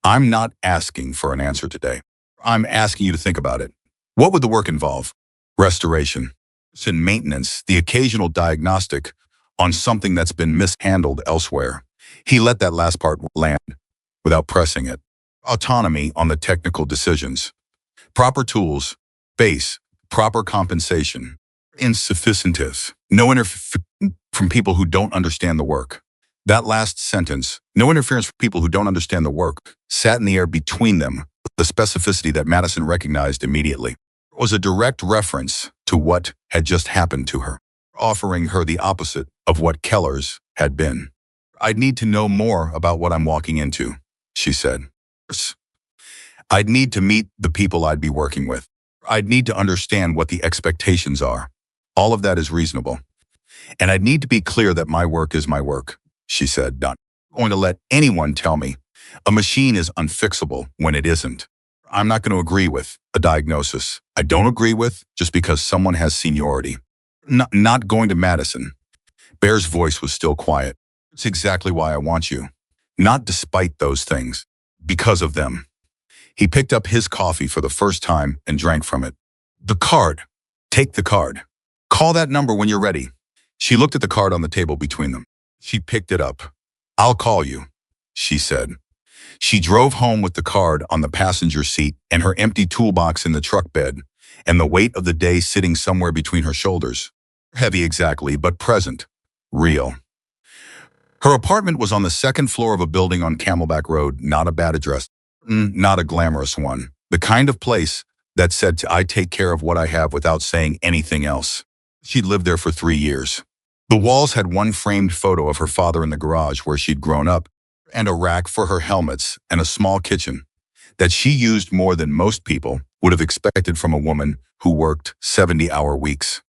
I'm not asking for an answer today. I'm asking you to think about it. What would the work involve? Restoration, and maintenance, the occasional diagnostic on something that's been mishandled elsewhere. He let that last part land without pressing it. Autonomy on the technical decisions. Proper tools, base, proper compensation. Insufficient. No interference from people who don't understand the work. That last sentence, no interference from people who don't understand the work, sat in the air between them, the specificity that Madison recognized immediately. It was a direct reference to what had just happened to her, offering her the opposite of what Keller's had been. "I'd need to know more about what I'm walking into," she said. "I'd need to meet the people I'd be working with. I'd need to understand what the expectations are. All of that is reasonable. And I'd need to be clear that my work is my work," she said. "Not going to let anyone tell me a machine is unfixable when it isn't. I'm not going to agree with a diagnosis I don't agree with just because someone has seniority. Not going to Madison." Bear's voice was still quiet. "It's exactly why I want you. Not despite those things. Because of them." He picked up his coffee for the first time and drank from it. "The card. Take the card. Call that number when you're ready." She looked at the card on the table between them. She picked it up. "I'll call you," she said. She drove home with the card on the passenger seat and her empty toolbox in the truck bed, and the weight of the day sitting somewhere between her shoulders. Heavy exactly, but present. Real. Her apartment was on the second floor of a building on Camelback Road, not a bad address. Not a glamorous one. The kind of place that said I take care of what I have without saying anything else. She'd lived there for 3 years. The walls had one framed photo of her father in the garage where she'd grown up, and a rack for her helmets and a small kitchen that she used more than most people would have expected from a woman who worked 70-hour weeks.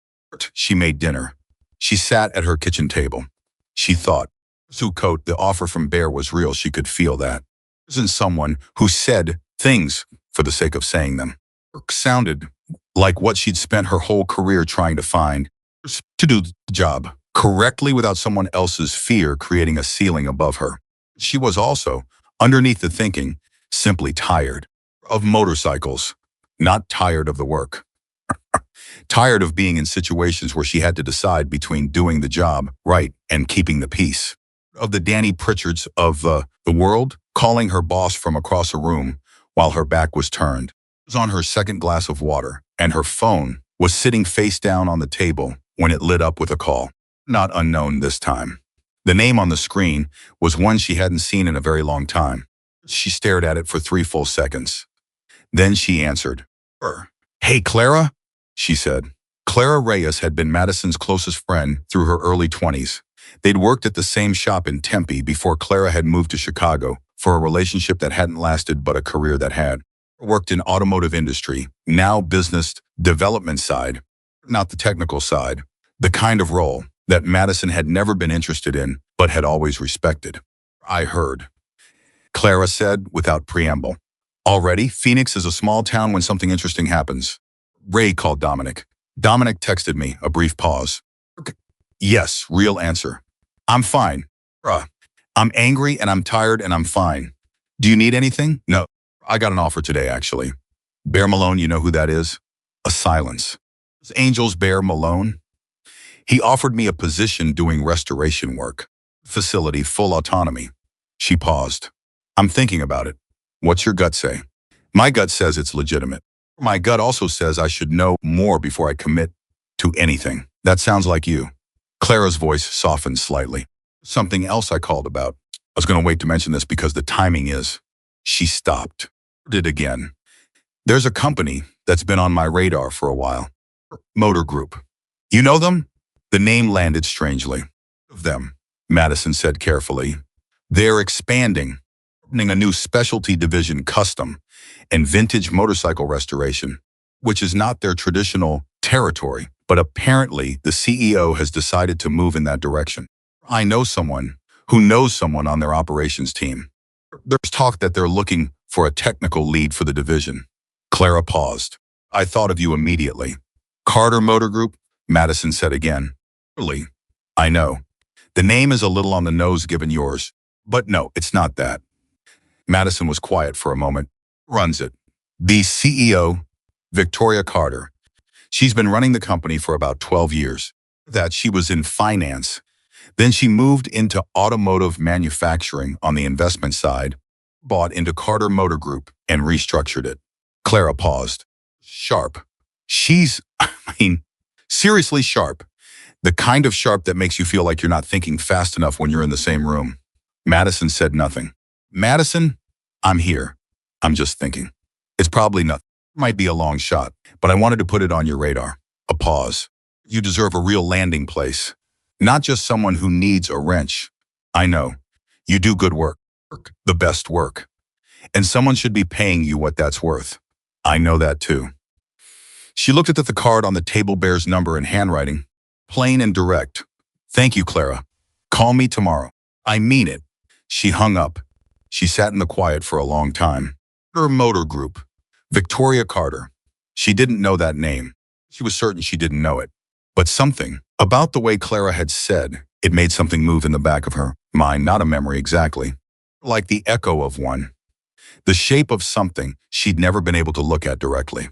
She made dinner. She sat at her kitchen table. She thought, Sukkot, the offer from Bear was real. She could feel that. Isn't someone who said things for the sake of saying them. Work sounded like what she'd spent her whole career trying to find, to do the job correctly without someone else's fear creating a ceiling above her. She was also, underneath the thinking, simply tired of motorcycles, not tired of the work. Tired of being in situations where she had to decide between doing the job right and keeping the peace. Of the Danny Pritchards of the world, calling her boss from across a room while her back was turned. She was on her second glass of water, and her phone was sitting face down on the table when it lit up with a call. Not unknown this time. The name on the screen was one she hadn't seen in a very long time. She stared at it for 3 full seconds. Then she answered. "Hey, Clara," she said. Clara Reyes had been Madison's closest friend through her early 20s. They'd worked at the same shop in Tempe before Clara had moved to Chicago for a relationship that hadn't lasted but a career that had. Worked in automotive industry, now business development side, not the technical side, the kind of role that Madison had never been interested in but had always respected. "I heard," Clara said without preamble. "Already, Phoenix is a small town when something interesting happens." Ray called Dominic. Dominic texted me, a brief pause. "Yes, real answer. I'm fine. I'm angry and I'm tired and I'm fine. Do you need anything?" "No. I got an offer today, actually." "Bear Malone, you know who that is?" A silence. "Angels Bear Malone?" "He offered me a position doing restoration work. Facility, full autonomy." She paused. "I'm thinking about it. What's your gut say?" "My gut says it's legitimate. My gut also says I should know more before I commit to anything." "That sounds like you." Clara's voice softened slightly. "Something else I called about. I was going to wait to mention this because the timing is." She stopped. Did again. "There's a company that's been on my radar for a while. Motor Group. You know them?" The name landed strangely. "Of them," Madison said carefully. "They're expanding, opening a new specialty division, custom and vintage motorcycle restoration, which is not their traditional territory, but apparently the CEO has decided to move in that direction. I know someone who knows someone on their operations team. There's talk that they're looking for a technical lead for the division." Clara paused. "I thought of you immediately." "Carter Motor Group?" Madison said again. "Really? I know. The name is a little on the nose given yours, but no, it's not that." Madison was quiet for a moment. "Runs it. The CEO, Victoria Carter. She's been running the company for about 12 years. That she was in finance. Then she moved into automotive manufacturing on the investment side, bought into Carter Motor Group, and restructured it." Clara paused. "Sharp. She's, seriously sharp. The kind of sharp that makes you feel like you're not thinking fast enough when you're in the same room." Madison said nothing. "Madison, I'm here. I'm just thinking. It's probably nothing. Might be a long shot, but I wanted to put it on your radar. A pause. You deserve a real landing place, not just someone who needs a wrench. I know. You do good work, the best work, and someone should be paying you what that's worth. I know that too. She looked at the card on the table, bears number in handwriting, plain and direct. Thank you, Clara. Call me tomorrow. I mean it. She hung up. She sat in the quiet for a long time. Her motor group, Victoria Carter. She didn't know that name. She was certain she didn't know it. But something about the way Clara had said, it made something move in the back of her mind, not a memory exactly, like the echo of one, the shape of something she'd never been able to look at directly.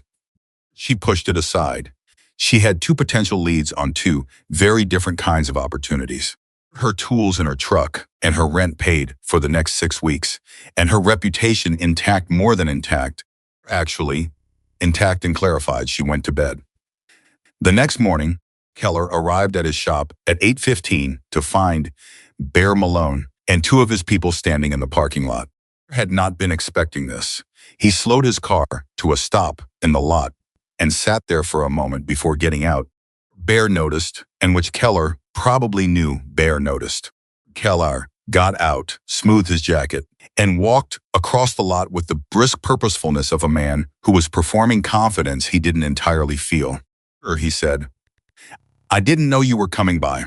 She pushed it aside. She had two potential leads on two very different kinds of opportunities. Her tools in her truck and her rent paid for the next 6 weeks, and her reputation intact, more than intact. Actually, intact and clarified. She went to bed. The next morning, Keller arrived at his shop at 8:15 to find Bear Malone and two of his people standing in the parking lot. Had not been expecting this. He slowed his car to a stop in the lot and sat there for a moment before getting out. Bear noticed, and which Keller probably knew Bear noticed. Keller got out, smoothed his jacket, and walked across the lot with the brisk purposefulness of a man who was performing confidence he didn't entirely feel. He said, I didn't know you were coming by.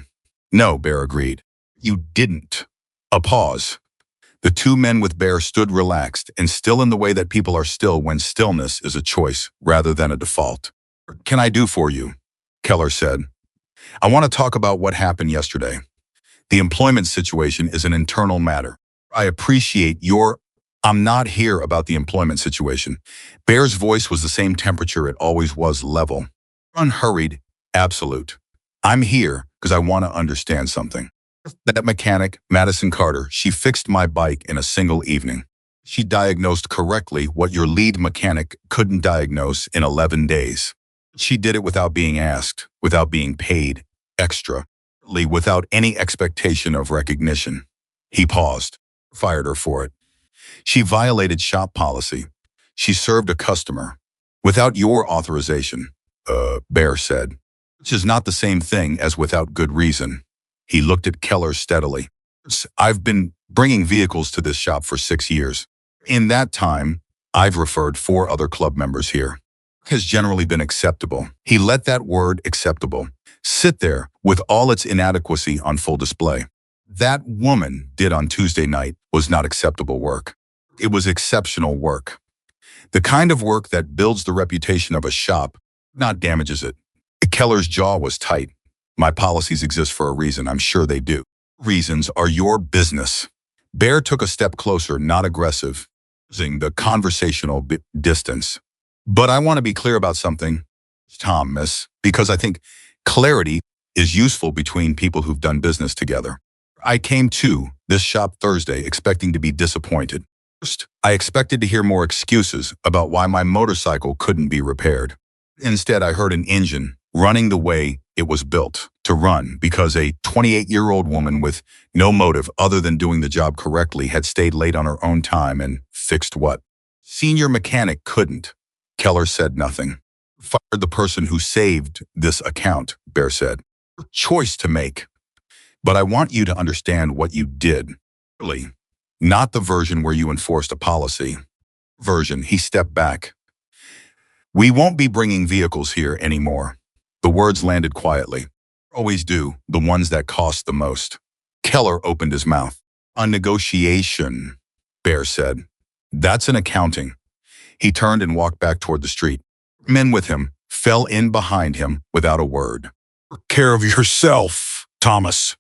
No, Bear agreed. You didn't. A pause. The two men with Bear stood relaxed and still in the way that people are still when stillness is a choice rather than a default. Can I do for you? Keller said. I want to talk about what happened yesterday. The employment situation is an internal matter. I appreciate your... I'm not here about the employment situation. Bear's voice was the same temperature it always was, level. Unhurried, absolute. I'm here because I want to understand something. That mechanic, Madison Carter, she fixed my bike in a single evening. She diagnosed correctly what your lead mechanic couldn't diagnose in 11 days. She did it without being asked, without being paid extra, without any expectation of recognition. He paused, fired her for it. She violated shop policy. She served a customer without your authorization, Bear said, which is not the same thing as without good reason. He looked at Keller steadily. I've been bringing vehicles to this shop for 6 years. In that time, I've referred 4 other club members here. Has generally been acceptable. He let that word acceptable sit there with all its inadequacy on full display. That woman did on Tuesday night was not acceptable work. It was exceptional work. The kind of work that builds the reputation of a shop, not damages it. Keller's jaw was tight. My policies exist for a reason. I'm sure they do. Reasons are your business. Bear took a step closer, not aggressive, using the conversational distance. But I want to be clear about something, Tom, miss, because I think clarity is useful between people who've done business together. I came to this shop Thursday expecting to be disappointed. First, I expected to hear more excuses about why my motorcycle couldn't be repaired. Instead, I heard an engine running the way it was built to run because a 28-year-old woman with no motive other than doing the job correctly had stayed late on her own time and fixed what? Senior mechanic couldn't. Keller said nothing. Fired the person who saved this account, Bear said. Choice to make. But I want you to understand what you did. Really, not the version where you enforced a policy. Version, he stepped back. We won't be bringing vehicles here anymore. The words landed quietly. Always do, the ones that cost the most. Keller opened his mouth. A negotiation, Bear said. That's an accounting. He turned and walked back toward the street. Men with him fell in behind him without a word. Take care of yourself, Thomas.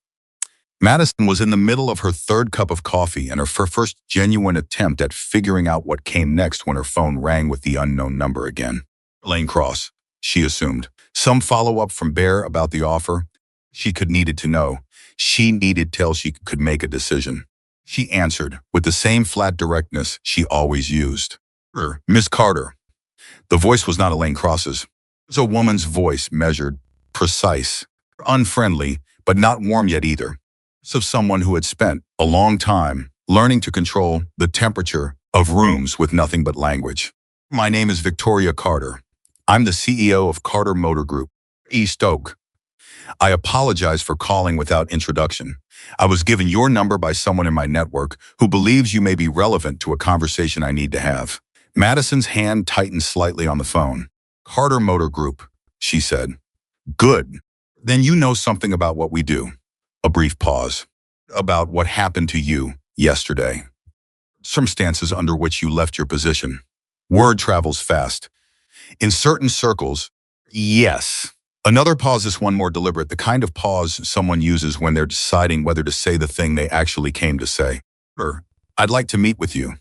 Madison was in the middle of her 3rd cup of coffee and her first genuine attempt at figuring out what came next when her phone rang with the unknown number again. Lane Cross, she assumed. Some follow-up from Bear about the offer. She needed to know. She needed till she could make a decision. She answered with the same flat directness she always used. Miss Carter. The voice was not Elaine Cross's. It was a woman's voice, measured, precise, unfriendly, but not warm yet either. Of someone who had spent a long time learning to control the temperature of rooms with nothing but language. My name is Victoria Carter. I'm the CEO of Carter Motor Group, East Oak. I apologize for calling without introduction. I was given your number by someone in my network who believes you may be relevant to a conversation I need to have. Madison's hand tightened slightly on the phone. Carter Motor Group, she said. Good. Then you know something about what we do. A brief pause. About what happened to you yesterday. Circumstances under which you left your position. Word travels fast. In certain circles, yes. Another pause is one more deliberate, the kind of pause someone uses when they're deciding whether to say the thing they actually came to say. I'd like to meet with you.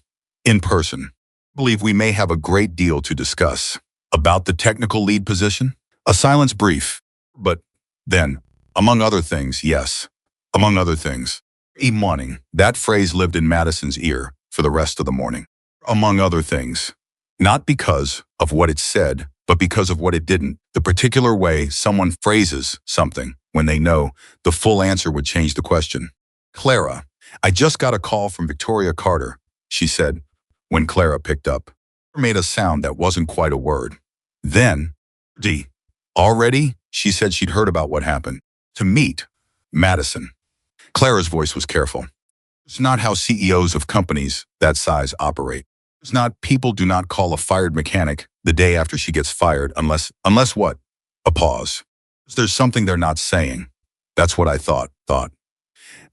In person. I believe we may have a great deal to discuss. About the technical lead position? A silence brief. But then, among other things, yes. Among other things. Morning. That phrase lived in Madison's ear for the rest of the morning. Among other things. Not because of what it said, but because of what it didn't. The particular way someone phrases something when they know the full answer would change the question. Clara, I just got a call from Victoria Carter, she said, when Clara picked up. Made a sound that wasn't quite a word. Then, already? She said she'd heard about what happened. To meet Madison. Clara's voice was careful. It's not how CEOs of companies that size operate. It's not people do not call a fired mechanic the day after she gets fired unless what? A pause. There's something they're not saying. That's what I thought.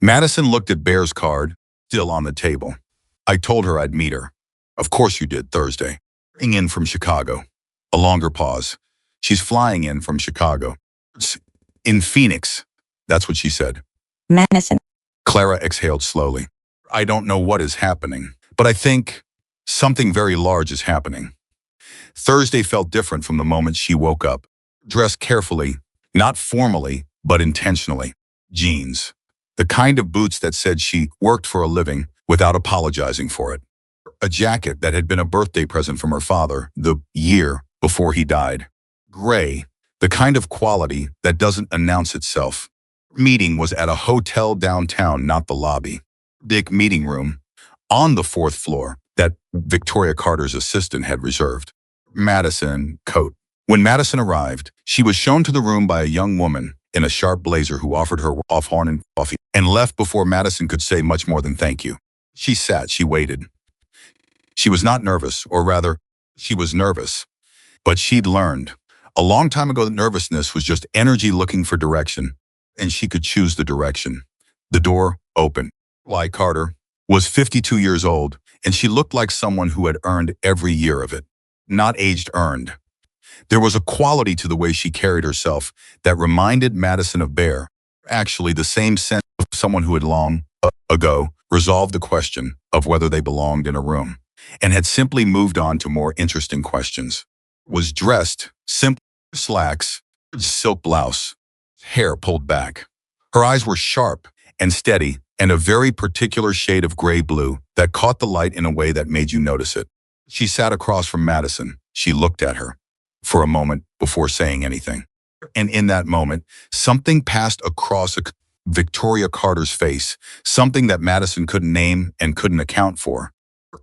Madison looked at Bear's card, still on the table. I told her I'd meet her. Of course you did, Thursday. Flying in from Chicago. A longer pause. She's flying in from Chicago. It's in Phoenix. That's what she said. Madison. Clara exhaled slowly. I don't know what is happening, but I think something very large is happening. Thursday felt different from the moment she woke up. Dressed carefully, not formally, but intentionally. Jeans. The kind of boots that said she worked for a living without apologizing for it. A jacket that had been a birthday present from her father the year before he died. Gray. The kind of quality that doesn't announce itself. Meeting was at a hotel downtown, not the lobby. Big meeting room on the 4th floor that Victoria Carter's assistant had reserved. Madison, coat. When Madison arrived, she was shown to the room by a young woman in a sharp blazer who offered her off-horn and coffee and left before Madison could say much more than thank you. She sat, she waited. She was not nervous, or rather, she was nervous. But she'd learned a long time ago that nervousness was just energy looking for direction, and she could choose the direction. The door opened. Why Carter was 52 years old, and she looked like someone who had earned every year of it. Not aged earned. There was a quality to the way she carried herself that reminded Madison of Bear, actually the same sense of someone who had long ago resolved the question of whether they belonged in a room, and had simply moved on to more interesting questions. Was dressed, simple slacks, silk blouse, hair pulled back. Her eyes were sharp and steady, and a very particular shade of gray-blue that caught the light in a way that made you notice it. She sat across from Madison. She looked at her for a moment before saying anything. And in that moment, something passed across Victoria Carter's face, something that Madison couldn't name and couldn't account for.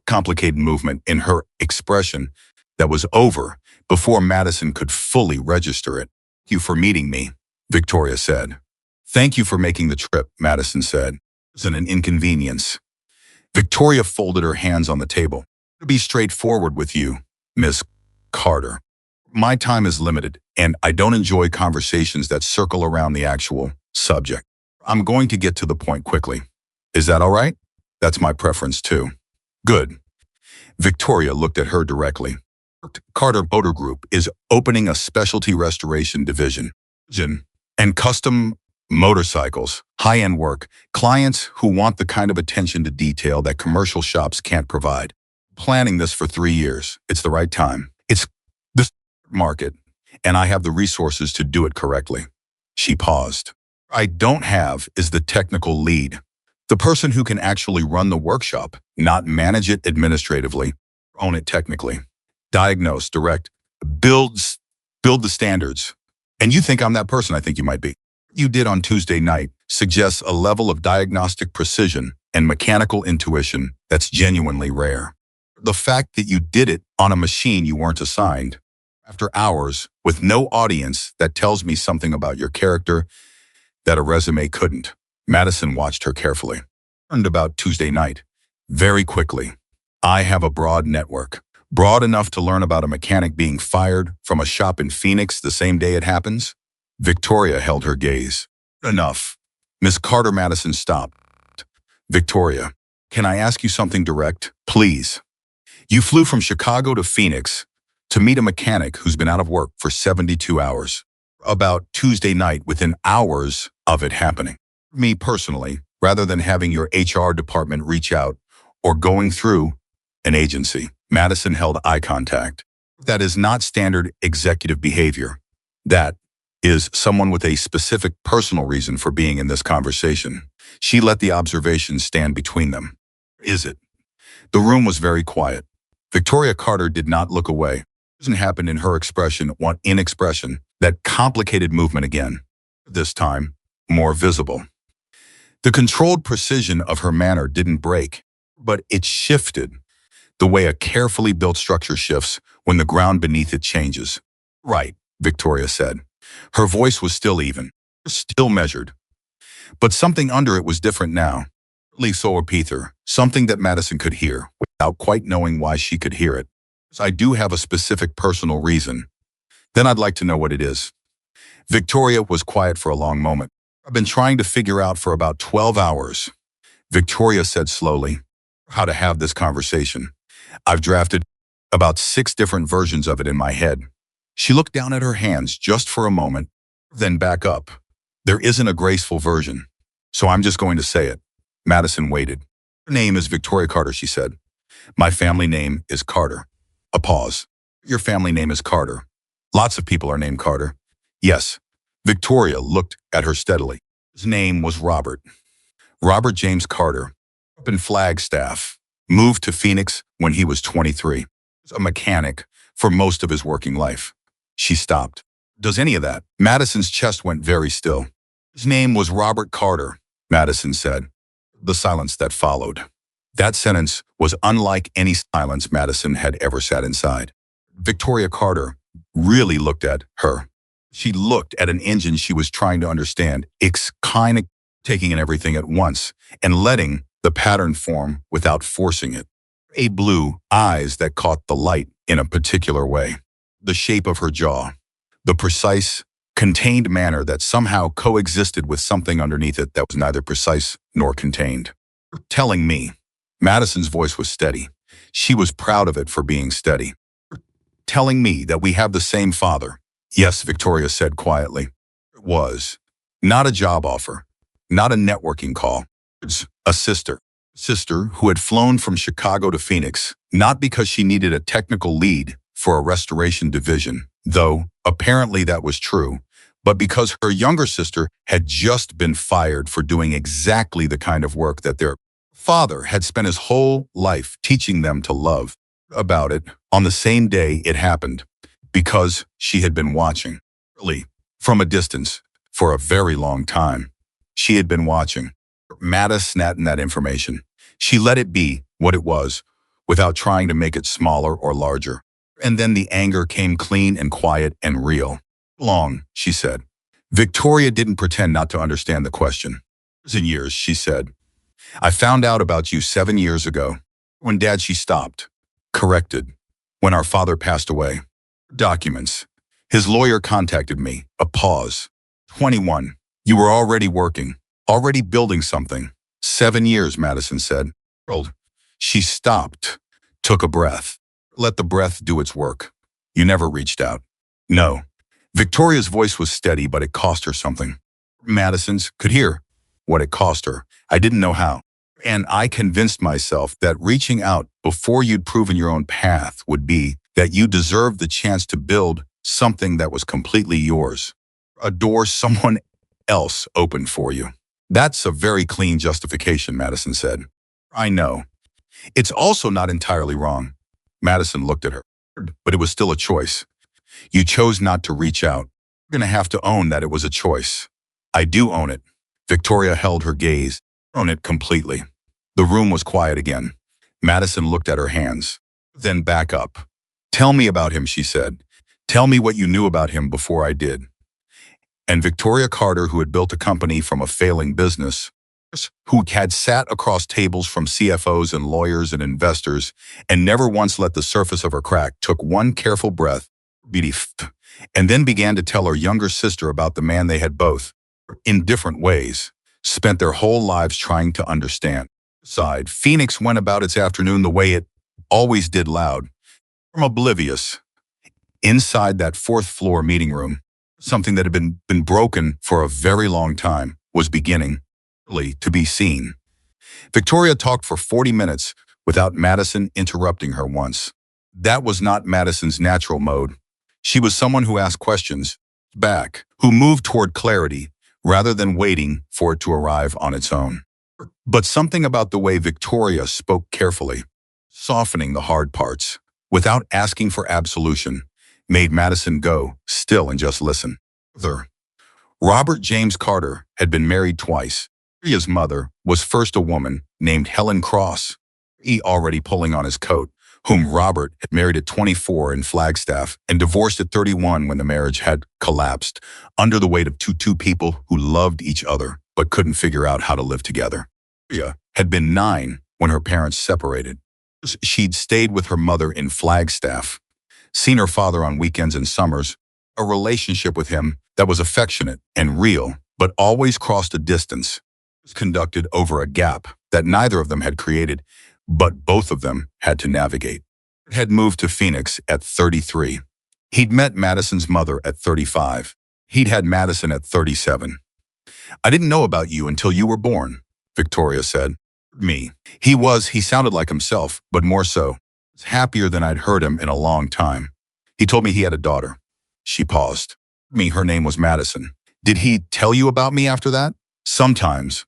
Complicated movement in her expression that was over before Madison could fully register it. Thank you for meeting me, Victoria said. Thank you for making the trip, Madison said. It wasn't an inconvenience. Victoria folded her hands on the table. To be straightforward with you, Miss Carter. My time is limited, and I don't enjoy conversations that circle around the actual subject. I'm going to get to the point quickly. Is that all right? That's my preference too. Good. Victoria looked at her directly. Carter Motor Group is opening a specialty restoration division and custom motorcycles, high-end work, clients who want the kind of attention to detail that commercial shops can't provide. Planning this for 3 years. It's the right time. It's the market, and I have the resources to do it correctly. She paused. I don't have is the technical lead. The person who can actually run the workshop, not manage it administratively, own it technically. Diagnose, direct, build the standards. And you think I'm that person. I think you might be. You did on Tuesday night suggests a level of diagnostic precision and mechanical intuition that's genuinely rare. The fact that you did it on a machine you weren't assigned. After hours, with no audience, that tells me something about your character that a resume couldn't. Madison watched her carefully. Learned about Tuesday night. Very quickly. I have a broad network. Broad enough to learn about a mechanic being fired from a shop in Phoenix the same day it happens? Victoria held her gaze. Enough. Miss Carter. Madison stopped. Victoria, can I ask you something direct? Please. You flew from Chicago to Phoenix to meet a mechanic who's been out of work for 72 hours. About Tuesday night, within hours of it happening. Me personally, rather than having your HR department reach out or going through an agency. Madison held eye contact. That is not standard executive behavior. That is someone with a specific personal reason for being in this conversation. She let the observation stand between them. Is it? The room was very quiet. Victoria Carter did not look away. It doesn't happen in her expression, that complicated movement again. This time, more visible. The controlled precision of her manner didn't break, but it shifted, the way a carefully built structure shifts when the ground beneath it changes. Right, Victoria said. Her voice was still even, still measured. But something under it was different now. At least so Peter, something that Madison could hear, without quite knowing why she could hear it. I do have a specific personal reason. Then I'd like to know what it is. Victoria was quiet for a long moment. I've been trying to figure out for about 12 hours. Victoria said slowly, how to have this conversation. I've drafted about 6 different versions of it in my head. She looked down at her hands just for a moment, then back up. There isn't a graceful version, so I'm just going to say it. Madison waited. Her name is Victoria Carter, she said. My family name is Carter. A pause. Your family name is Carter. Lots of people are named Carter. Yes. Victoria looked at her steadily. His name was Robert. Robert James Carter. Up in Flagstaff. Moved to Phoenix when he was 23. He was a mechanic for most of his working life. She stopped. Does any of that? Madison's chest went very still. His name was Robert Carter, Madison said. The silence that followed. That sentence was unlike any silence Madison had ever sat inside. Victoria Carter really looked at her. She looked at an engine she was trying to understand, kind of taking in everything at once and letting the pattern form without forcing it. A blue eyes that caught the light in a particular way. The shape of her jaw. The precise, contained manner that somehow coexisted with something underneath it that was neither precise nor contained. Telling me. Madison's voice was steady. She was proud of it for being steady. Telling me that we have the same father. Yes, Victoria said quietly. It was. Not a job offer. Not a networking call. It's a sister. Sister who had flown from Chicago to Phoenix, not because she needed a technical lead for a restoration division, though apparently that was true, but because her younger sister had just been fired for doing exactly the kind of work that their father had spent his whole life teaching them to love. About it on the same day it happened, because she had been watching, really, from a distance, for a very long time. She had been watching. Madda snatched that information. She let it be what it was, without trying to make it smaller or larger. And then the anger came clean and quiet and real. Long, she said. Victoria didn't pretend not to understand the question. In years, she said. I found out about you 7 years ago. When Dad, she stopped. Corrected. When our father passed away. Documents. His lawyer contacted me. A pause. 21. You were already working. Already building something. 7 years, Madison said. She stopped. Took a breath. Let the breath do its work. You never reached out. No. Victoria's voice was steady, but it cost her something. Madison's could hear what it cost her. I didn't know how. And I convinced myself that reaching out before you'd proven your own path would be that you deserved the chance to build something that was completely yours. A door someone else opened for you. That's a very clean justification, Madison said. I know. It's also not entirely wrong. Madison looked at her, but it was still a choice. You chose not to reach out. You're going to have to own that it was a choice. I do own it. Victoria held her gaze, own it completely. The room was quiet again. Madison looked at her hands. Then back up. Tell me about him, she said. Tell me what you knew about him before I did. And Victoria Carter, who had built a company from a failing business, who had sat across tables from CFOs and lawyers and investors and never once let the surface of her crack, took one careful breath, and then began to tell her younger sister about the man they had both, in different ways, spent their whole lives trying to understand. Phoenix went about its afternoon the way it always did, loud, from oblivious. Inside that fourth floor meeting room, something that had been broken for a very long time was beginning to be seen. Victoria talked for 40 minutes without Madison interrupting her once. That was not Madison's natural mode. She was someone who asked questions back, who moved toward clarity rather than waiting for it to arrive on its own. But something about the way Victoria spoke carefully, softening the hard parts, without asking for absolution, made Madison go still and just listen. Robert James Carter had been married twice. Victoria's mother was first a woman named Helen Cross, already pulling on his coat, whom Robert had married at 24 in Flagstaff and divorced at 31 when the marriage had collapsed, under the weight of two people who loved each other but couldn't figure out how to live together. Victoria had been 9 when her parents separated. She'd stayed with her mother in Flagstaff, seen her father on weekends and summers, a relationship with him that was affectionate and real, but always crossed a distance, conducted over a gap that neither of them had created, but both of them had to navigate. Had moved to Phoenix at 33. He'd met Madison's mother at 35. He'd had Madison at 37. I didn't know about you until you were born, Victoria said. Me. He sounded like himself, but more so. Happier than I'd heard him in a long time. He told me he had a daughter. She paused. Her name was Madison. Did he tell you about me after that? Sometimes.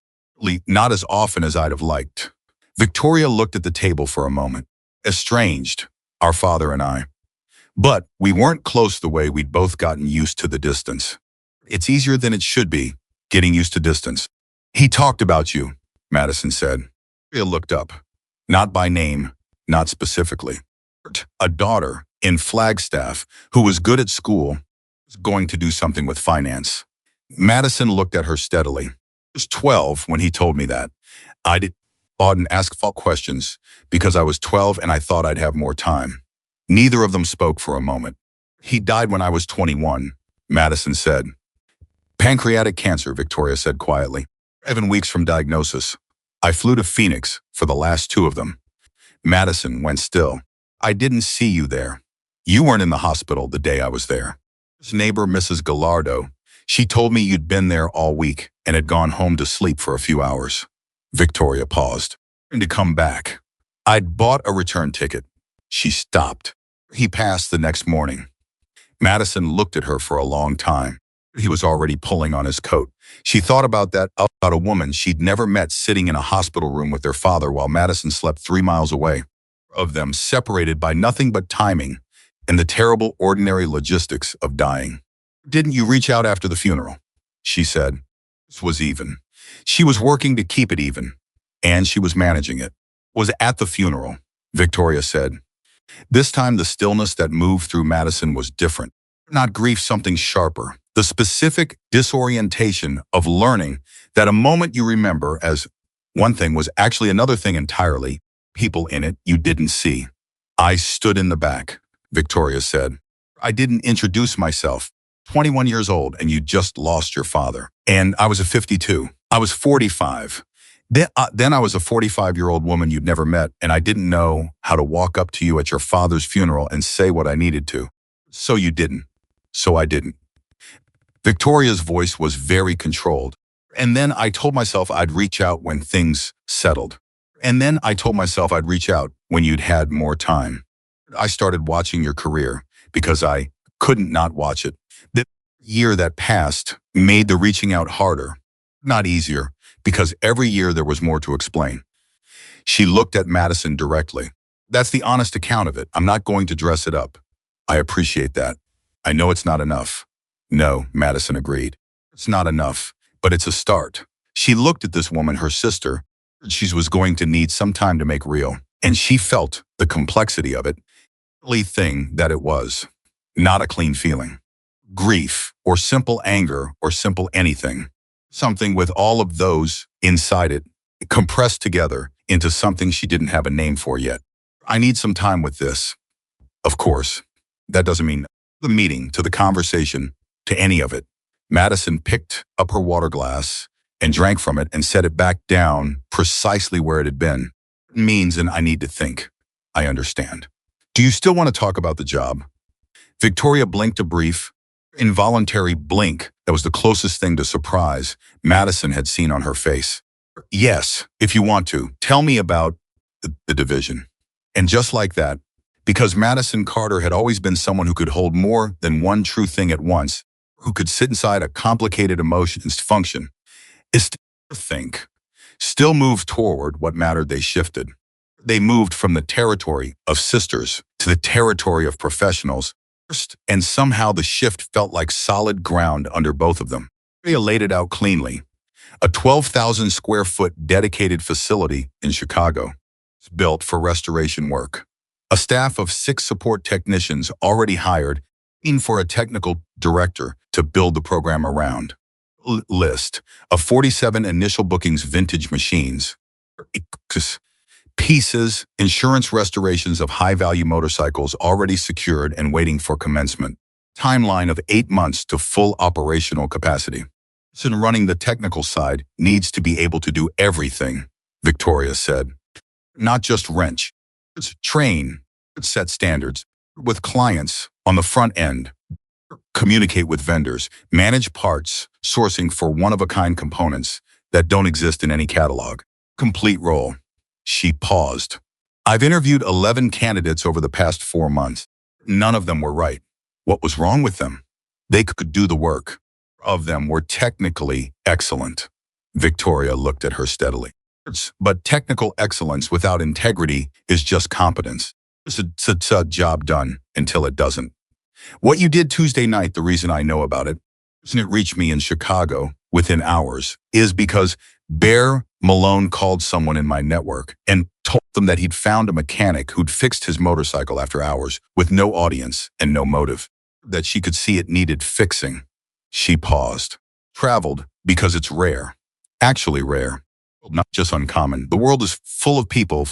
Not as often as I'd have liked. Victoria looked at the table for a moment. Estranged, our father and I. But we weren't close the way we'd both gotten used to the distance. It's easier than it should be, getting used to distance. He talked about you, Madison said. Victoria looked up. Not by name, not specifically. A daughter in Flagstaff who was good at school, was going to do something with finance. Madison looked at her steadily. I was 12 when he told me that. I did and ask follow-up questions because I was 12 and I thought I'd have more time. Neither of them spoke for a moment. He died when I was 21, Madison said. Pancreatic cancer, Victoria said quietly. 7 weeks from diagnosis. I flew to Phoenix for the last 2 of them. Madison went still. I didn't see you there. You weren't in the hospital the day I was there. His neighbor, Mrs. Gallardo, she told me you'd been there all week and had gone home to sleep for a few hours. Victoria paused. And to come back. I'd bought a return ticket. She stopped. He passed the next morning. Madison looked at her for a long time. He was already pulling on his coat. She thought about a woman she'd never met sitting in a hospital room with their father while Madison slept 3 miles away. Of them separated by nothing but timing and the terrible ordinary logistics of dying. Didn't you reach out after the funeral? She said. This was even. She was working to keep it even, and she was managing it. Was at the funeral, Victoria said. This time the stillness that moved through Madison was different. Not grief, something sharper. The specific disorientation of learning that a moment you remember as one thing was actually another thing entirely, people in it you didn't see. I stood in the back, Victoria said. I didn't introduce myself. 21 years old and you just lost your father. And I was a 52. I was 45. Then I was a 45-year-old woman you'd never met, and I didn't know how to walk up to you at your father's funeral and say what I needed to. So you didn't. So I didn't. Victoria's voice was very controlled. And then I told myself I'd reach out when things settled. And then I told myself I'd reach out when you'd had more time. I started watching your career because I couldn't not watch it. The year that passed made the reaching out harder, not easier, because every year there was more to explain. She looked at Madison directly. That's the honest account of it. I'm not going to dress it up. I appreciate that. I know it's not enough. No, Madison agreed. It's not enough, but it's a start. She looked at this woman, her sister. She was going to need some time to make real. and she felt the complexity of it, the thing that it was, not a clean feeling. Grief, or simple anger, or simple anything. Something with all of those inside it, compressed together into something she didn't have a name for yet. I need some time with this. Of course, that doesn't mean the meeting, to the conversation, to any of it. Madison picked up her water glass and drank from it and set it back down precisely where it had been. It means, and I need to think. I understand. Do you still want to talk about the job? Victoria blinked a brief, involuntary blink that was the closest thing to surprise Madison had seen on her face. Yes, if you want to. Tell me about the division. And just like that, because Madison Carter had always been someone who could hold more than one true thing at once, who could sit inside a complicated emotions function, is to think, still move toward what mattered. They shifted. They moved from the territory of sisters to the territory of professionals, and somehow the shift felt like solid ground under both of them. They laid it out cleanly. A 12,000 square foot dedicated facility in Chicago, built for restoration work. A staff of 6 support technicians already hired, in for a technical director to build the program around. List of 47 initial bookings, vintage machines, pieces, insurance restorations of high-value motorcycles already secured and waiting for commencement. Timeline of 8 months to full operational capacity. And running the technical side needs to be able to do everything, Victoria said. Not just wrench, train, set standards with clients on the front end, communicate with vendors, manage parts, sourcing for one-of-a-kind components that don't exist in any catalog. Complete role. She paused. I've interviewed 11 candidates over the past 4 months. None of them were right. What was wrong with them? They could do the work. Of them were technically excellent. Victoria looked at her steadily. But technical excellence without integrity is just competence. It's a job done until it doesn't. What you did Tuesday night, the reason I know about it, and it reached me in Chicago within hours, is because Bear Malone called someone in my network and told them that he'd found a mechanic who'd fixed his motorcycle after hours with no audience and no motive, that she could see it needed fixing. She paused. Traveled because it's rare. Actually rare. Not just uncommon. The world is full of people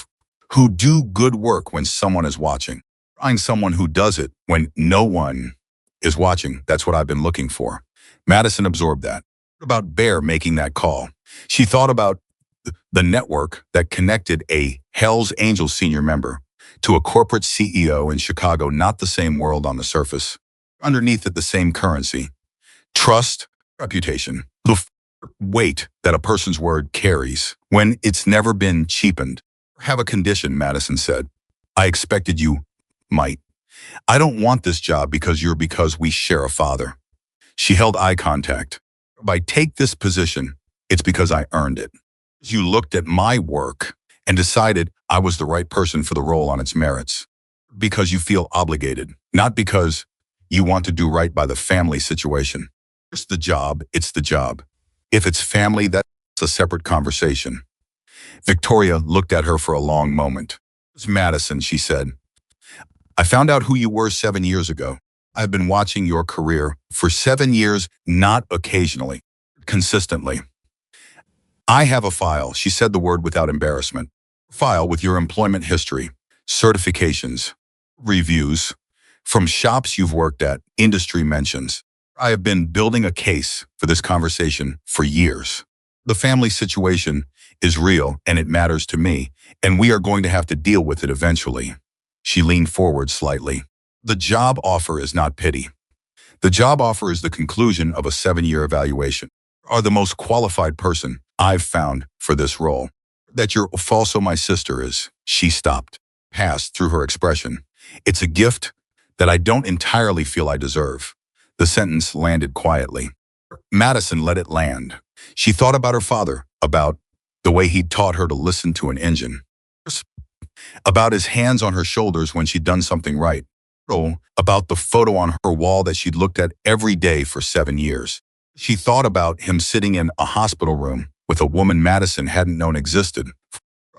who do good work when someone is watching. Find someone who does it when no one is watching. That's what I've been looking for. Madison absorbed that. About Bear making that call. She thought about the network that connected a Hell's Angels senior member to a corporate CEO in Chicago, not the same world on the surface. Underneath it, the same currency. Trust, reputation, the weight that a person's word carries when it's never been cheapened. Have a condition, Madison said. I expected you might. I don't want this job because we share a father. She held eye contact. If I take this position, it's because I earned it. You looked at my work and decided I was the right person for the role on its merits. Because you feel obligated, not because you want to do right by the family situation. It's the job, it's the job. If it's family, that's a separate conversation. Victoria looked at her for a long moment. It's Madison, she said. I found out who you were 7 years ago. I've been watching your career for 7 years, not occasionally, consistently. I have a file, she said the word without embarrassment. File with your employment history, certifications, reviews, from shops you've worked at, industry mentions. I have been building a case for this conversation for years. The family situation is real and it matters to me, and we are going to have to deal with it eventually. She leaned forward slightly. The job offer is not pity. The job offer is the conclusion of a 7-year evaluation. You are the most qualified person I've found for this role. That you're also my sister is. She stopped, passed through her expression. It's a gift that I don't entirely feel I deserve. The sentence landed quietly. Madison let it land. She thought about her father, about the way he'd taught her to listen to an engine, about his hands on her shoulders when she'd done something right, about the photo on her wall that she'd looked at every day for 7 years. She thought about him sitting in a hospital room with a woman Madison hadn't known existed,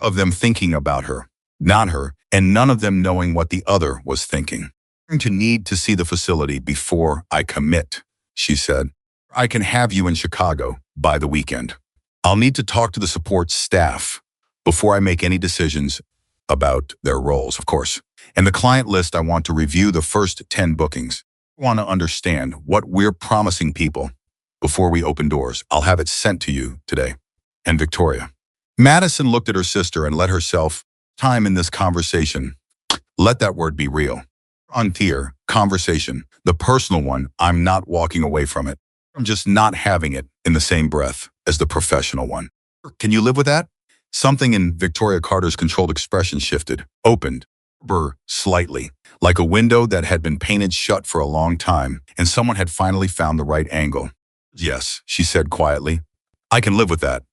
of them thinking about her, not her, and none of them knowing what the other was thinking. "I'm going to need to see the facility before I commit," she said. "I can have you in Chicago by the weekend. I'll need to talk to the support staff before I make any decisions about their roles, of course. And the client list, I want to review the first 10 bookings. I want to understand what we're promising people before we open doors. I'll have it sent to you today." And Victoria. Madison looked at her sister and let herself time in this conversation. Let that word be real. Unclear conversation, the personal one. I'm not walking away from it. I'm just not having it in the same breath as the professional one. Can you live with that? Something in Victoria Carter's controlled expression shifted, opened, slightly, like a window that had been painted shut for a long time, and someone had finally found the right angle. "Yes," she said quietly. "I can live with that."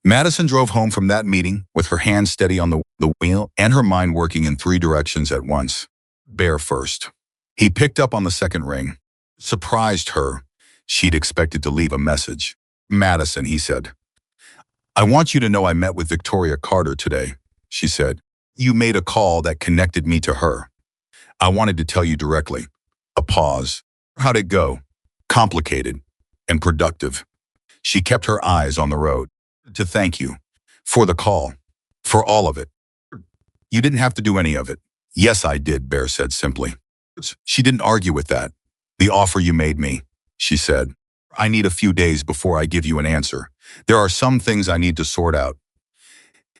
Madison drove home from that meeting with her hands steady on the wheel and her mind working in 3 directions at once. Bear first. He picked up on the second ring. Surprised her. She'd expected to leave a message. "Madison," he said. "I want you to know I met with Victoria Carter today," she said. "You made a call that connected me to her. I wanted to tell you directly." A pause. "How'd it go?" "Complicated and productive." She kept her eyes on the road. "To thank you for the call, for all of it." "You didn't have to do any of it." "Yes, I did," Bear said simply. She didn't argue with that. "The offer you made me," she said. "I need a few days before I give you an answer. There are some things I need to sort out.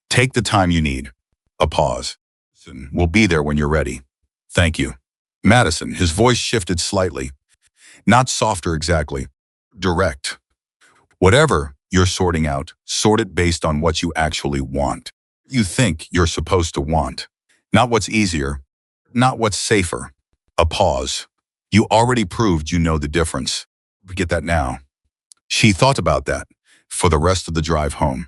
Take the time you need." A pause. "We'll be there when you're ready." "Thank you." Madison, his voice shifted slightly. Not softer exactly. Direct. "Whatever you're sorting out, sort it based on what you actually want. You think you're supposed to want. Not what's easier, not what's safer." A pause. "You already proved you know the difference. Get that now." She thought about that for the rest of the drive home.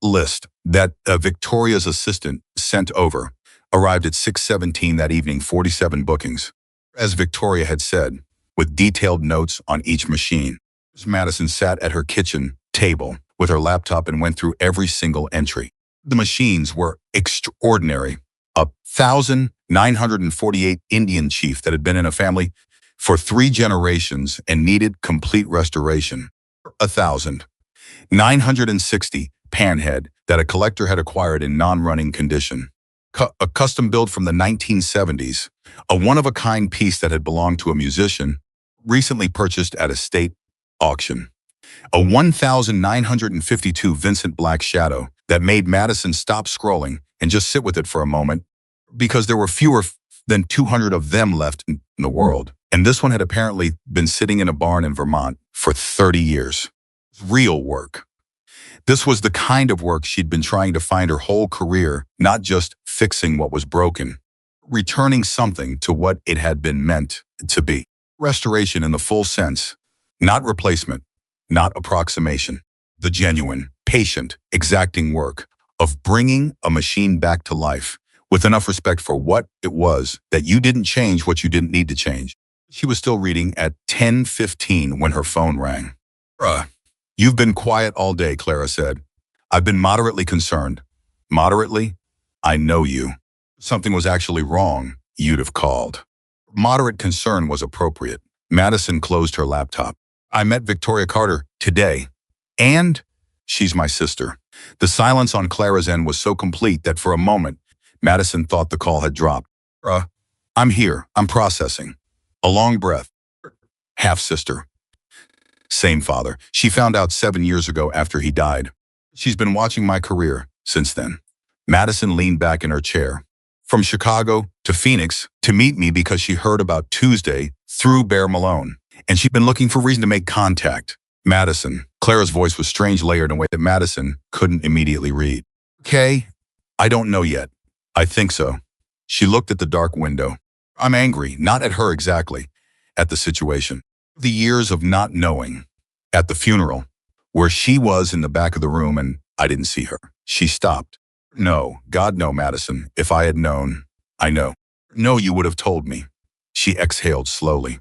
List that Victoria's assistant sent over arrived at 6:17 that evening, 47 bookings. As Victoria had said, with detailed notes on each machine. Madison sat at her kitchen table with her laptop and went through every single entry. The machines were extraordinary. 1,948 Indian chief that had been in a family for 3 generations and needed complete restoration. 1,960 panhead that a collector had acquired in non-running condition. A custom build from the 1970s, a one-of-a-kind piece that had belonged to a musician, recently purchased at a state auction. A 1,952 Vincent Black Shadow that made Madison stop scrolling and just sit with it for a moment, because there were fewer than 200 of them left in the world. And this one had apparently been sitting in a barn in Vermont for 30 years. Real work. This was the kind of work she'd been trying to find her whole career, not just fixing what was broken, returning something to what it had been meant to be. Restoration in the full sense, not replacement, not approximation. The genuine, patient, exacting work of bringing a machine back to life with enough respect for what it was that you didn't change what you didn't need to change. She was still reading at 10:15 when her phone rang. "You've been quiet all day," Clara said. "I've been moderately concerned." "Moderately? I know you. Something was actually wrong, you'd have called." Moderate concern was appropriate. Madison closed her laptop. "I met Victoria Carter today. And she's my sister." The silence on Clara's end was so complete that for a moment, Madison thought the call had dropped. "I'm here. I'm processing." A long breath. "Half-sister. Same father. She found out 7 years ago after he died. She's been watching my career since then." Madison leaned back in her chair. "From Chicago to Phoenix to meet me because she heard about Tuesday through Bear Malone. And she'd been looking for reason to make contact." Madison. Clara's voice was strange, layered in a way that Madison couldn't immediately read. "Okay, I don't know yet. I think so." She looked at the dark window. "I'm angry, not at her exactly, at the situation. The years of not knowing. At the funeral, where she was in the back of the room and I didn't see her." She stopped. "No, God no, Madison. If I had known, I know." "No, you would have told me." She exhaled slowly.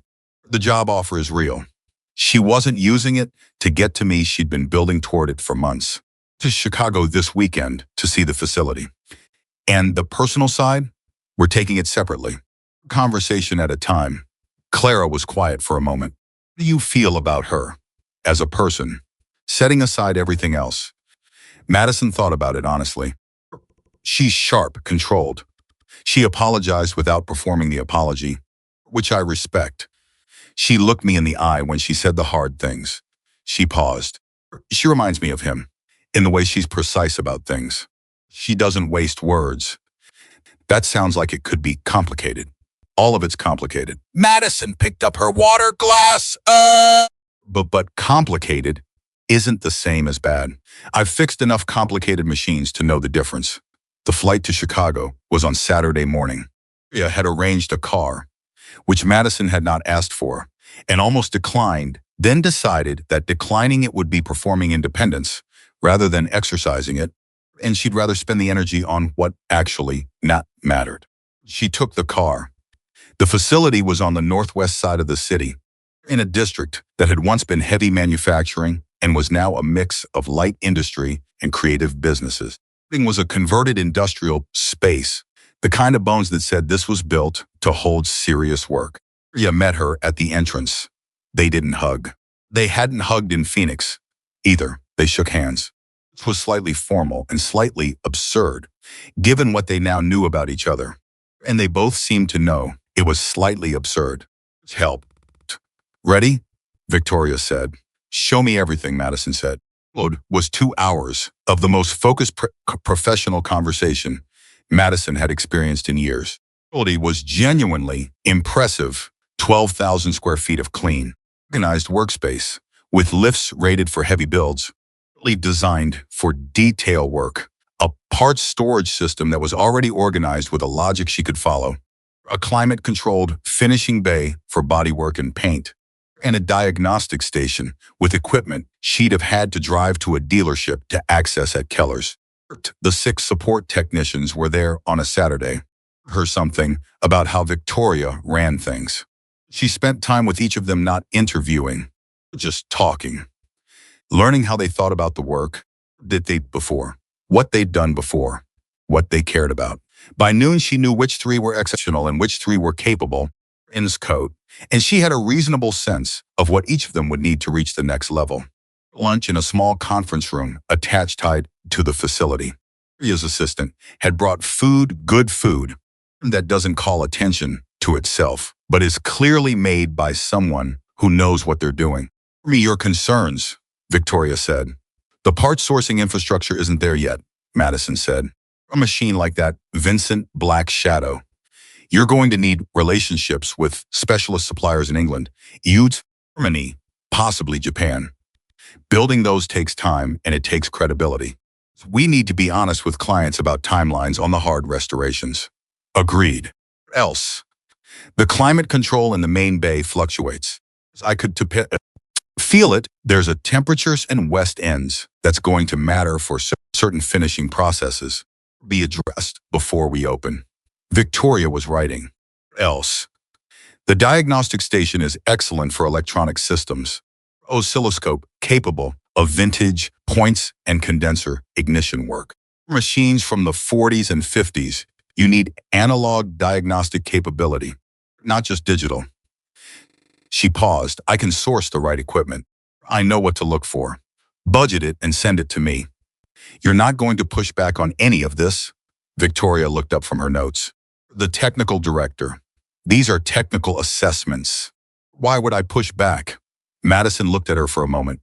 "The job offer is real. She wasn't using it to get to me. She'd been building toward it for months. To Chicago this weekend to see the facility. And the personal side, we're taking it separately. Conversation at a time. Clara was quiet for a moment. What do you feel about her as a person, setting aside everything else? Madison thought about it honestly. She's sharp, controlled. She apologized without performing the apology, which I respect. She looked me in the eye when she said the hard things. She paused. She reminds me of him, in the way she's precise about things. She doesn't waste words. That sounds like it could be complicated. All of it's complicated. Madison picked up her water glass. But complicated isn't the same as bad. I've fixed enough complicated machines to know the difference. The flight to Chicago was on Saturday morning. Maria had arranged a car, which Madison had not asked for, and almost declined, then decided that declining it would be performing independence rather than exercising it, and she'd rather spend the energy on what actually not mattered. She took the car. The facility was on the northwest side of the city, in a district that had once been heavy manufacturing and was now a mix of light industry and creative businesses. It was a converted industrial space, the kind of bones that said this was built to hold serious work. Maria met her at the entrance. They didn't hug. They hadn't hugged in Phoenix either. They shook hands. It was slightly formal and slightly absurd, given what they now knew about each other. And they both seemed to know it was slightly absurd. Help. Ready? Victoria said. Show me everything, Madison said. Followed was 2 hours of the most focused professional conversation Madison had experienced in years. It was genuinely impressive. 12,000 square feet of clean, organized workspace with lifts rated for heavy builds, designed for detail work, a parts storage system that was already organized with a logic she could follow, a climate-controlled finishing bay for bodywork and paint, and a diagnostic station with equipment she'd have had to drive to a dealership to access at Keller's. The 6 support technicians were there on a Saturday. Heard something about how Victoria ran things. She spent time with each of them, not interviewing, just talking, learning how they thought about the work that they'd before, what they'd done before, what they cared about. By noon, she knew which 3 were exceptional and which 3 were capable, ins code, and she had a reasonable sense of what each of them would need to reach the next level. Lunch in a small conference room attached tied to the facility. Maria's assistant had brought food, good food, that doesn't call attention to itself, but is clearly made by someone who knows what they're doing. Me your concerns, Victoria said. The parts sourcing infrastructure isn't there yet, Madison said. A machine like that, Vincent Black Shadow. You're going to need relationships with specialist suppliers in England, Germany, possibly Japan. Building those takes time and it takes credibility. We need to be honest with clients about timelines on the hard restorations. Agreed. Else, the climate control in the main bay fluctuates. I could feel it. There's a temperatures and west ends that's going to matter for certain finishing processes. Be addressed before we open. Victoria was writing. Else, the diagnostic station is excellent for electronic systems. Oscilloscope capable of vintage points and condenser ignition work. Machines from the 40s and 50s, you need analog diagnostic capability, not just digital. She paused. I can source the right equipment. I know what to look for. Budget it and send it to me. You're not going to push back on any of this? Victoria looked up from her notes. The technical director. These are technical assessments. Why would I push back? Madison looked at her for a moment.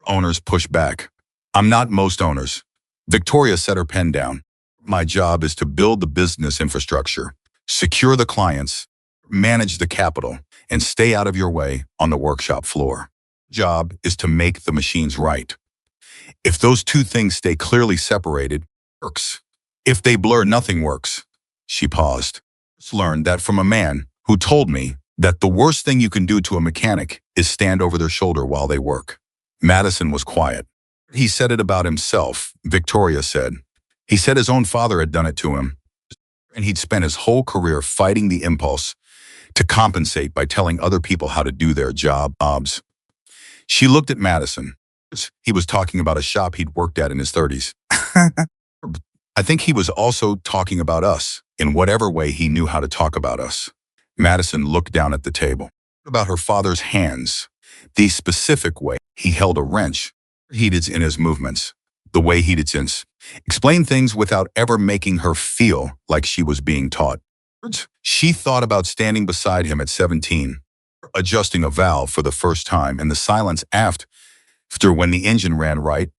Owners push back. I'm not most owners. Victoria set her pen down. My job is to build the business infrastructure, secure the clients, manage the capital, and stay out of your way on the workshop floor. Job is to make the machines right. If those 2 things stay clearly separated, works. If they blur, nothing works. She paused. Learned that from a man who told me that the worst thing you can do to a mechanic is stand over their shoulder while they work. Madison was quiet. He said it about himself, Victoria said. He said his own father had done it to him, and he'd spent his whole career fighting the impulse to compensate by telling other people how to do their jobs. She looked at Madison. He was talking about a shop he'd worked at in his 30s. I think he was also talking about us, in whatever way he knew how to talk about us. Madison looked down at the table. About her father's hands, the specific way he held a wrench, heated in his movements, the way heated since, explained things without ever making her feel like she was being taught. She thought about standing beside him at 17, adjusting a valve for the first time, and the silence after when the engine ran right,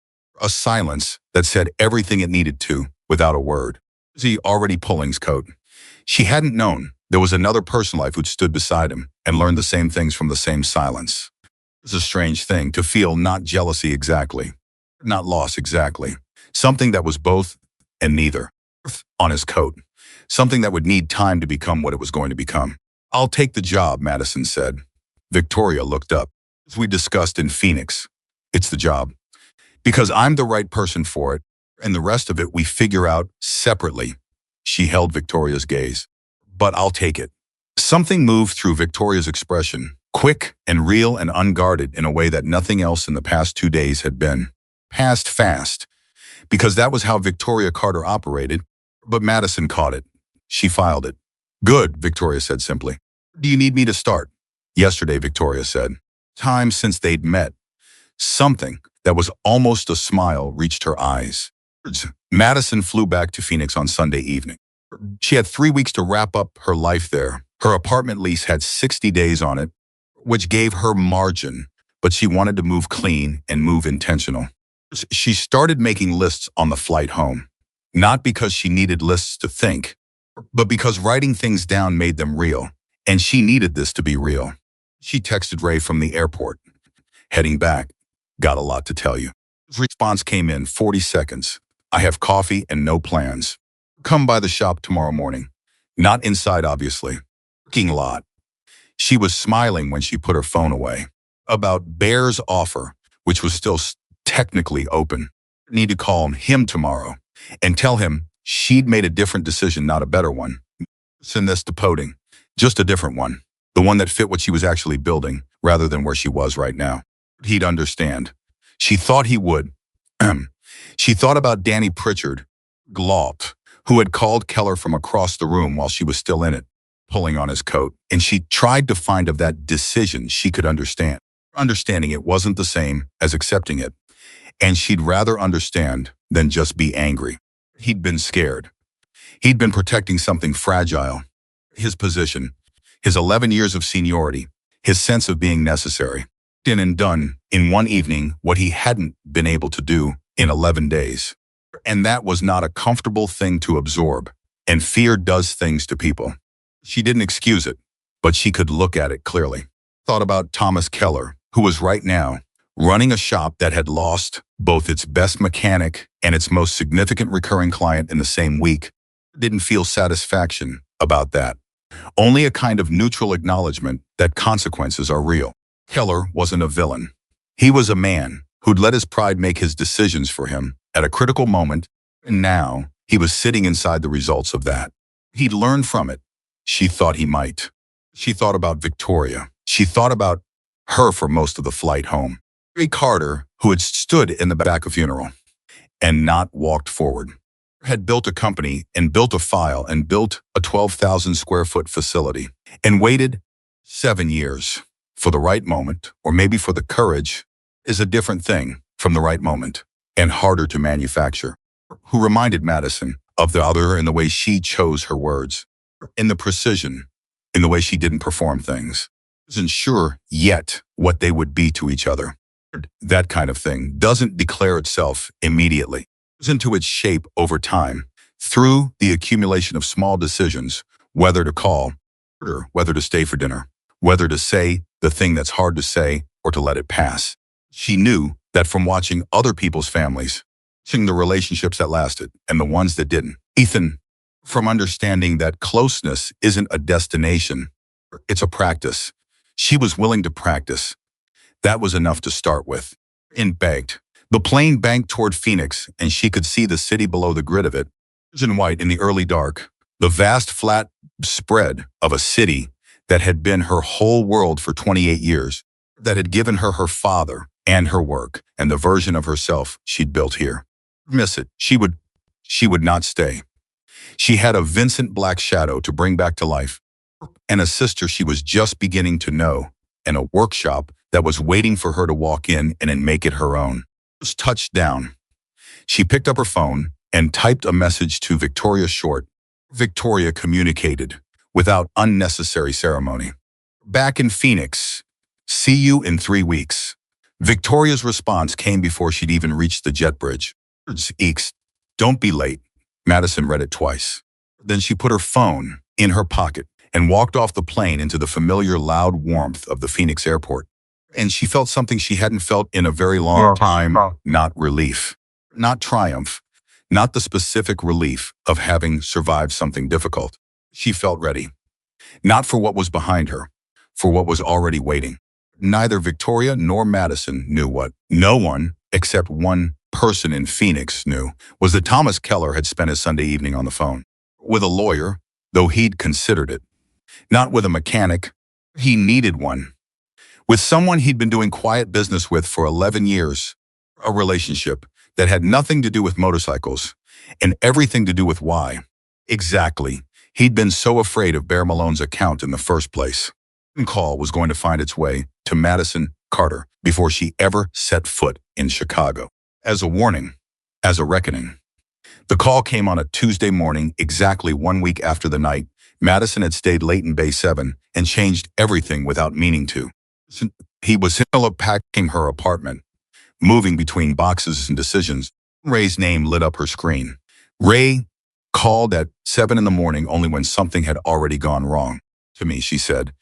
a silence that said everything it needed to without a word. Was he already pulling his coat? She hadn't known there was another person life who'd stood beside him and learned the same things from the same silence. It was a strange thing to feel, not jealousy exactly, not loss exactly, something that was both and neither on his coat, something that would need time to become what it was going to become. I'll take the job, Madison said. Victoria looked up. As we discussed in Phoenix, it's the job. Because I'm the right person for it, and the rest of it we figure out separately. She held Victoria's gaze. But I'll take it. Something moved through Victoria's expression, quick and real and unguarded in a way that nothing else in the past 2 days had been. Passed fast, because that was how Victoria Carter operated, but Madison caught it. She filed it. Good, Victoria said simply. Do you need me to start? Yesterday, Victoria said. Time since they'd met. Something that was almost a smile reached her eyes. Madison flew back to Phoenix on Sunday evening. She had 3 weeks to wrap up her life there. Her apartment lease had 60 days on it, which gave her margin, but she wanted to move clean and move intentional. She started making lists on the flight home, not because she needed lists to think, but because writing things down made them real, and she needed this to be real. She texted Ray from the airport. Heading back, got a lot to tell you. His response came in 40 seconds. I have coffee and no plans. Come by the shop tomorrow morning. Not inside, obviously. Parking lot. She was smiling when she put her phone away. About Bear's offer, which was still technically open. Need to call him tomorrow and tell him she'd made a different decision, not a better one. Send this to Poding. Just a different one. The one that fit what she was actually building rather than where she was right now. He'd understand. She thought he would. She thought about Danny Pritchard, Glop, who had called Keller from across the room while she was still in it, pulling on his coat, and she tried to find of that decision she could understand. Understanding it wasn't the same as accepting it, and she'd rather understand than just be angry. He'd been scared. He'd been protecting something fragile. His position, his 11 years of seniority, his sense of being necessary. In and done in one evening what he hadn't been able to do in 11 days. And that was not a comfortable thing to absorb. And fear does things to people. She didn't excuse it, but she could look at it clearly. Thought about Thomas Keller, who was right now running a shop that had lost both its best mechanic and its most significant recurring client in the same week. Didn't feel satisfaction about that. Only a kind of neutral acknowledgement that consequences are real. Keller wasn't a villain. He was a man who'd let his pride make his decisions for him at a critical moment, and now he was sitting inside the results of that. He'd learned from it. She thought he might. She thought about Victoria. She thought about her for most of the flight home. Ray Carter, who had stood in the back of funeral and not walked forward, had built a company and built a file and built a 12,000 square foot facility and waited 7 years for the right moment, or maybe for the courage, is a different thing from the right moment and harder to manufacture. Who reminded Madison of the other in the way she chose her words, in the precision, in the way she didn't perform things. Isn't sure yet what they would be to each other. That kind of thing doesn't declare itself immediately. It goes into its shape over time, through the accumulation of small decisions, whether to call, or whether to stay for dinner, whether to say the thing that's hard to say or to let it pass. She knew that from watching other people's families, watching the relationships that lasted and the ones that didn't. Ethan, from understanding that closeness isn't a destination, it's a practice. She was willing to practice. That was enough to start with. And begged. The plane banked toward Phoenix, and she could see the city below the grid of it, in white in the early dark, the vast flat spread of a city that had been her whole world for 28 years, that had given her her father and her work and the version of herself she'd built here. Miss it. She She would not stay. She had a Vincent Black shadow to bring back to life, and a sister she was just beginning to know, and a workshop that was waiting for her to walk in and then make it her own. Just touched down. She picked up her phone and typed a message to Victoria Short. Victoria communicated without unnecessary ceremony. Back in Phoenix. See you in 3 weeks. Victoria's response came before she'd even reached the jet bridge. Eeks. Don't be late. Madison read it twice. Then she put her phone in her pocket and walked off the plane into the familiar loud warmth of the Phoenix airport. And she felt something she hadn't felt in a very long time. Not relief, not triumph, not the specific relief of having survived something difficult. She felt ready, not for what was behind her, for what was already waiting. Neither Victoria nor Madison knew what. No one, except one person in Phoenix, knew, was that Thomas Keller had spent his Sunday evening on the phone. With a lawyer, though he'd considered it. Not with a mechanic. He needed one. With someone he'd been doing quiet business with for 11 years. A relationship that had nothing to do with motorcycles and everything to do with why. Exactly. He'd been so afraid of Bear Malone's account in the first place. The call was going to find its way to Madison Carter before she ever set foot in Chicago. As a warning, as a reckoning. The call came on a Tuesday morning, exactly 1 week after the night Madison had stayed late in Bay 7 and changed everything without meaning to. He was still packing her apartment, moving between boxes and decisions. Ray's name lit up her screen. Ray called at 7 in the morning only when something had already gone wrong. To me, she said,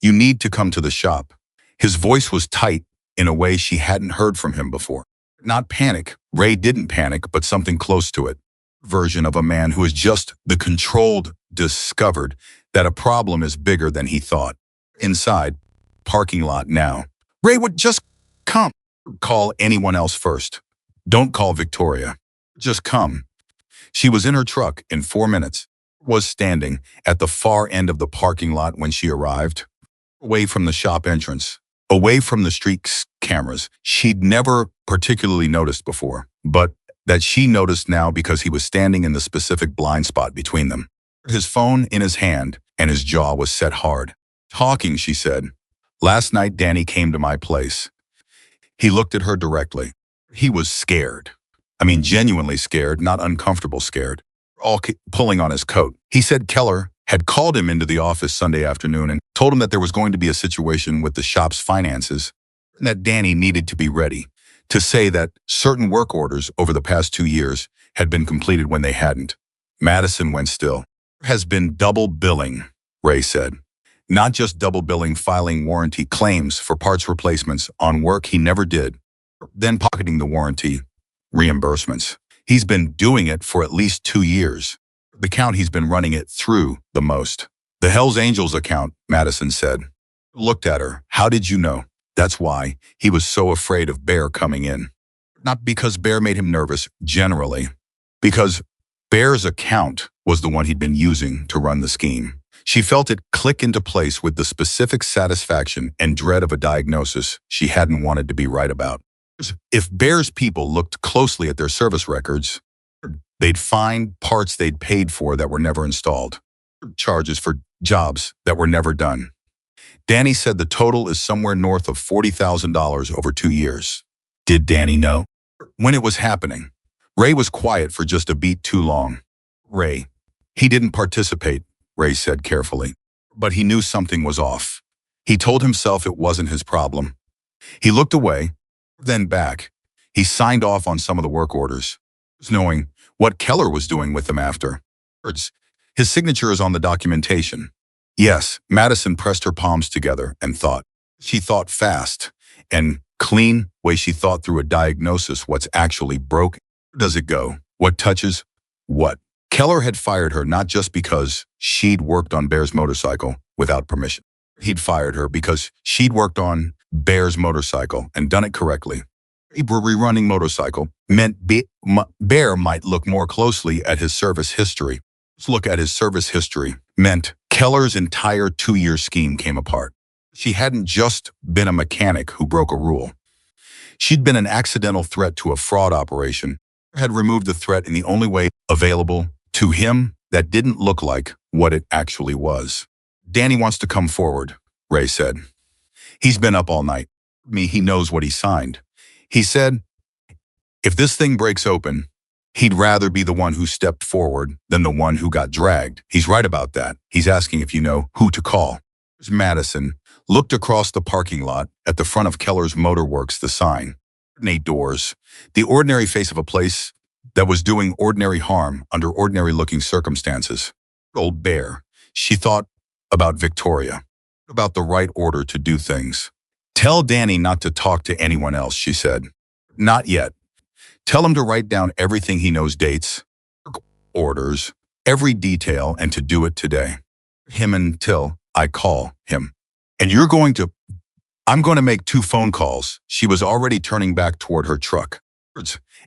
"You need to come to the shop." His voice was tight in a way she hadn't heard from him before. Not panic. Ray didn't panic, but something close to it. Version of a man who has just the controlled discovered that a problem is bigger than he thought. Inside, parking lot now. Ray would just come. Call anyone else first. Don't call Victoria. Just come. She was in her truck in 4 minutes. Was standing at the far end of the parking lot when she arrived. Away from the shop entrance. Away from the street cameras she'd never particularly noticed before, but that she noticed now because he was standing in the specific blind spot between them. His phone in his hand, and his jaw was set hard. Talking, she said. Last night, Danny came to my place. He looked at her directly. He was scared. I mean, genuinely scared, not uncomfortable scared. All pulling on his coat. He said Keller had called him into the office Sunday afternoon and told him that there was going to be a situation with the shop's finances, and that Danny needed to be ready to say that certain work orders over the past 2 years had been completed when they hadn't. Madison went still. Has been double billing, Ray said. Not just double billing, filing warranty claims for parts replacements on work he never did, then pocketing the warranty reimbursements. He's been doing it for at least 2 years. The count he's been running it through the most. The Hells Angels account, Madison said. Looked at her. How did you know? That's why he was so afraid of Bear coming in. Not because Bear made him nervous, generally. Because Bear's account was the one he'd been using to run the scheme. She felt it click into place with the specific satisfaction and dread of a diagnosis she hadn't wanted to be right about. If Bear's people looked closely at their service records, they'd find parts they'd paid for that were never installed, charges for jobs that were never done. Danny said the total is somewhere north of $40,000 over 2 years. Did Danny know? When it was happening, Ray was quiet for just a beat too long. Ray, he didn't participate, Ray said carefully, but he knew something was off. He told himself it wasn't his problem. He looked away, then back. He signed off on some of the work orders, knowing what Keller was doing with them after. His signature is on the documentation. Yes, Madison pressed her palms together and thought. She thought fast and clean way she thought through a diagnosis what's actually broken. Where does it go? What touches? What? Keller had fired her not just because she'd worked on Bear's motorcycle without permission. He'd fired her because she'd worked on Bear's motorcycle and done it correctly. Rerunning motorcycle meant Bear might look more closely at his service history. Look at his service history meant Keller's entire 2-year scheme came apart. She hadn't just been a mechanic who broke a rule. She'd been an accidental threat to a fraud operation Had removed the threat in the only way available to him that didn't look like what it actually was. Danny wants to come forward, Ray said. He's been up all night. He knows what he signed. He said, if this thing breaks open, he'd rather be the one who stepped forward than the one who got dragged. He's right about that. He's asking if you know who to call. Madison looked across the parking lot at the front of Keller's Motorworks, the sign. 8 doors, the ordinary face of a place that was doing ordinary harm under ordinary-looking circumstances. Old Bear. She thought about Victoria, about the right order to do things. Tell Danny not to talk to anyone else, she said. Not yet. Tell him to write down everything he knows, dates, orders, every detail, and to do it today. Him until I call him. And I'm going to make 2 phone calls. She was already turning back toward her truck.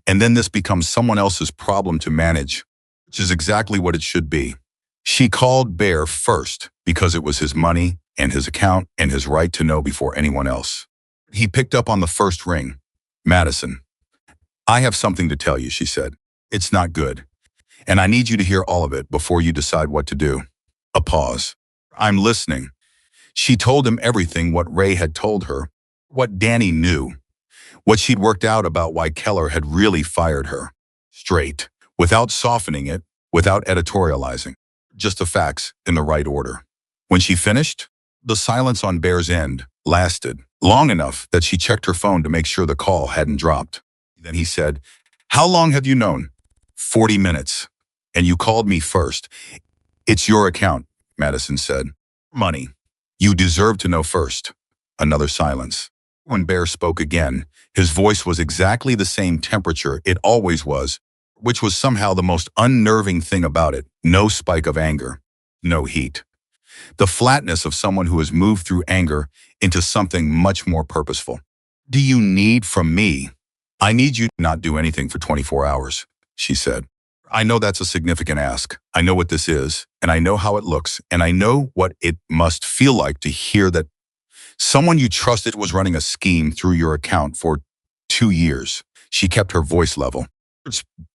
And then this becomes someone else's problem to manage, which is exactly what it should be. She called Bear first because it was his money and his account and his right to know before anyone else. He picked up on the first ring. Madison. I have something to tell you, she said. It's not good. And I need you to hear all of it before you decide what to do. A pause. I'm listening. She told him everything what Ray had told her, what Danny knew, what she'd worked out about why Keller had really fired her. Straight, without softening it, without editorializing. Just the facts in the right order. When she finished, the silence on Bear's end lasted long enough that she checked her phone to make sure the call hadn't dropped. Then he said, how long have you known? 40 minutes. And you called me first. It's your account, Madison said. Money. You deserve to know first. Another silence. When Bear spoke again, his voice was exactly the same temperature it always was, which was somehow the most unnerving thing about it. No spike of anger. No heat. The flatness of someone who has moved through anger into something much more purposeful. Do you need from me? I need you to not do anything for 24 hours, she said. I know that's a significant ask. I know what this is, and I know how it looks, and I know what it must feel like to hear that someone you trusted was running a scheme through your account for 2 years. She kept her voice level.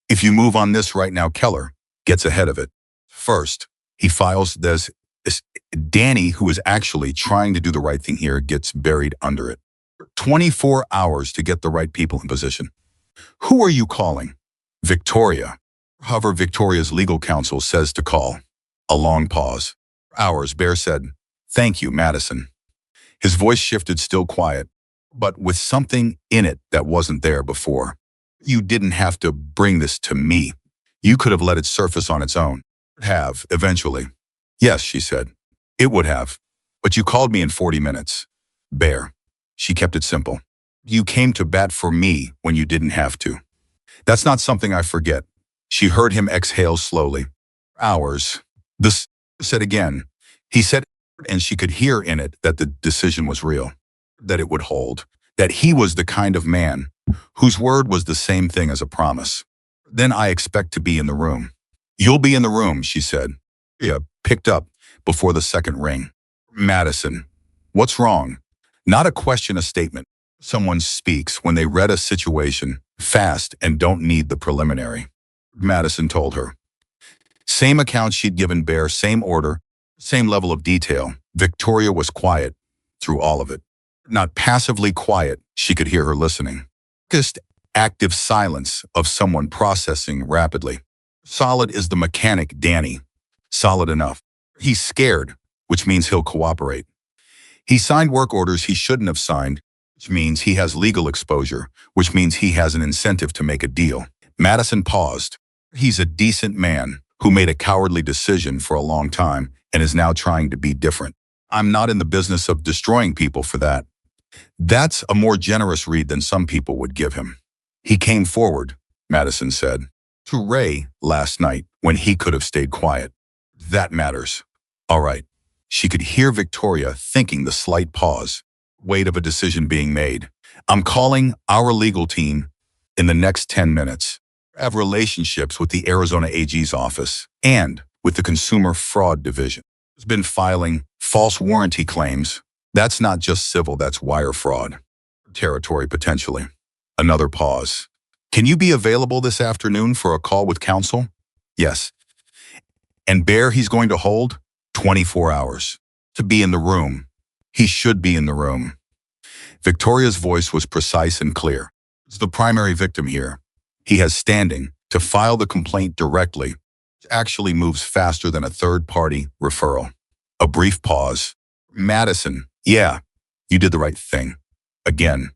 If you move on this right now, Keller gets ahead of it. First, he files this. Danny, who is actually trying to do the right thing here, gets buried under it. 24 hours to get the right people in position. Who are you calling? Victoria. However, Victoria's legal counsel says to call. A long pause. Hours, Bear said. Thank you, Madison. His voice shifted, still quiet, but with something in it that wasn't there before. You didn't have to bring this to me. You could have let it surface on its own. Have, eventually. Yes, she said. It would have. But you called me in 40 minutes. Bear. She kept it simple. You came to bat for me when you didn't have to. That's not something I forget. She heard him exhale slowly. Hours. This said again. He said, and she could hear in it that the decision was real, that it would hold, that he was the kind of man whose word was the same thing as a promise. Then I expect to be in the room. You'll be in the room, she said. Yeah, picked up before the second ring. Madison. What's wrong? Not a question, a statement. Someone speaks when they read a situation fast and don't need the preliminary. Madison told her. Same account she'd given Bear, same order, same level of detail. Victoria was quiet through all of it. Not passively quiet, she could hear her listening. Just active silence of someone processing rapidly. Solid is the mechanic, Danny. Solid enough. He's scared, which means he'll cooperate. He signed work orders he shouldn't have signed, which means he has legal exposure, which means he has an incentive to make a deal. Madison paused. He's a decent man who made a cowardly decision for a long time and is now trying to be different. I'm not in the business of destroying people for that. That's a more generous read than some people would give him. He came forward, Madison said, to Ray last night when he could have stayed quiet. That matters. All right. She could hear Victoria thinking, the slight pause, weight of a decision being made. I'm calling our legal team in the next 10 minutes. I have relationships with the Arizona AG's office and with the Consumer Fraud Division. Has been filing false warranty claims. That's not just civil, that's wire fraud. Territory potentially. Another pause. Can you be available this afternoon for a call with counsel? Yes. And Bear he's going to hold? 24 hours. To be in the room. He should be in the room. Victoria's voice was precise and clear. It's the primary victim here. He has standing to file the complaint directly. It actually moves faster than a third-party referral. A brief pause. Madison, yeah, you did the right thing. Again.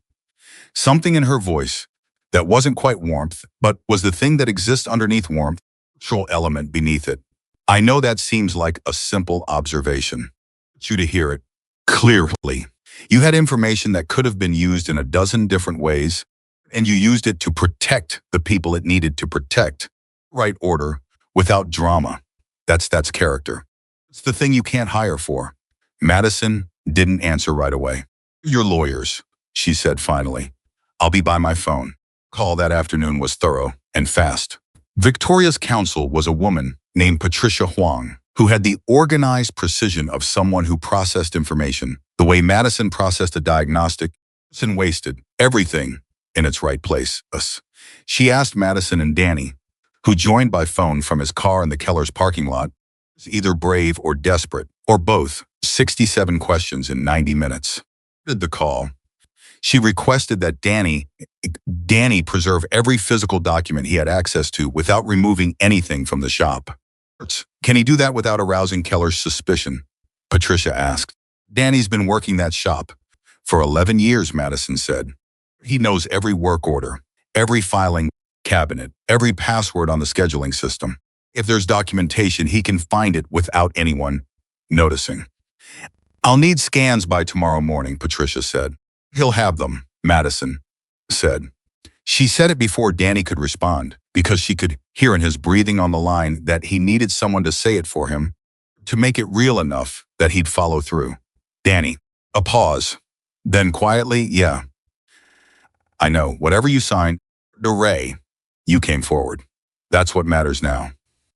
Something in her voice that wasn't quite warmth, but was the thing that exists underneath warmth, structural element beneath it. I know that seems like a simple observation. I want you to hear it clearly. You had information that could have been used in a dozen different ways, and you used it to protect the people it needed to protect. Right order, without drama. That's character. It's the thing you can't hire for. Madison didn't answer right away. Your lawyers, she said finally. I'll be by my phone. Call that afternoon was thorough and fast. Victoria's counsel was a woman named Patricia Huang, who had the organized precision of someone who processed information, the way Madison processed a diagnostic, and wasted everything in its right place. She asked Madison and Danny, who joined by phone from his car in the Keller's parking lot, either brave or desperate, or both, 67 questions in 90 minutes. Did the call. She requested that Danny preserve every physical document he had access to without removing anything from the shop. Can he do that without arousing Keller's suspicion? Patricia asked. Danny's been working that shop for 11 years, Madison said. He knows every work order, every filing cabinet, every password on the scheduling system. If there's documentation, he can find it without anyone noticing. I'll need scans by tomorrow morning, Patricia said. He'll have them, Madison said. She said it before Danny could respond, because she could hear in his breathing on the line that he needed someone to say it for him, to make it real enough that he'd follow through. Danny, a pause. Then quietly, yeah. I know, whatever you signed, Ray, you came forward. That's what matters now.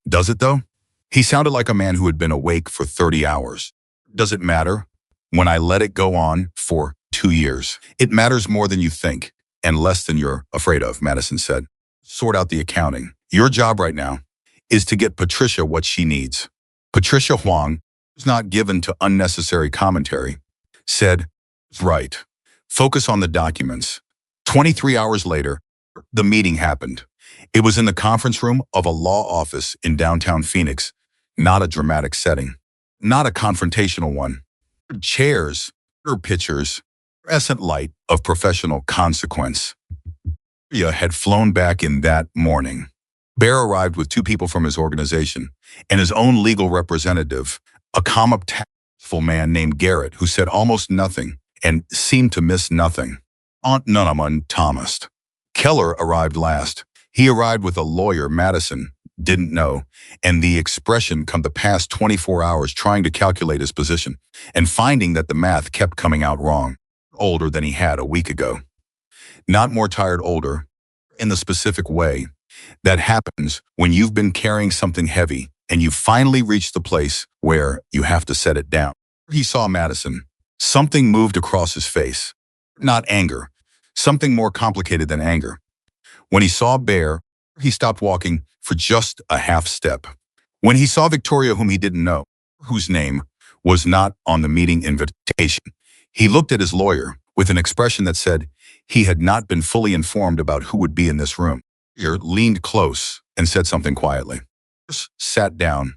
Does it though? He sounded like a man who had been awake for 30 hours. Does it matter? When I let it go on for 2 years. It matters more than you think, and less than you're afraid of, Madison said. Sort out the accounting. Your job right now is to get Patricia what she needs. Patricia Huang, who's not given to unnecessary commentary, said, right. Focus on the documents. 23 hours later, the meeting happened. It was in the conference room of a law office in downtown Phoenix, not a dramatic setting, not a confrontational one. Chairs, or pictures, crescent light of professional consequence. Victoria had flown back in that morning. Bear arrived with 2 people from his organization and his own legal representative, a calm, tactful man named Garrett, who said almost nothing and seemed to miss nothing. Aunt Nunaman Thomas. Keller arrived last. He arrived with a lawyer Madison didn't know, and the expression come the past 24 hours trying to calculate his position and finding that the math kept coming out wrong. Older than he had a week ago. Not more tired, older, in the specific way that happens when you've been carrying something heavy and you finally reach the place where you have to set it down. He saw Madison. Something moved across his face. Not anger. Something more complicated than anger. When he saw Bear, he stopped walking for just a half step. When he saw Victoria, whom he didn't know, whose name was not on the meeting invitation, he looked at his lawyer with an expression that said he had not been fully informed about who would be in this room. He leaned close and said something quietly. Sat down.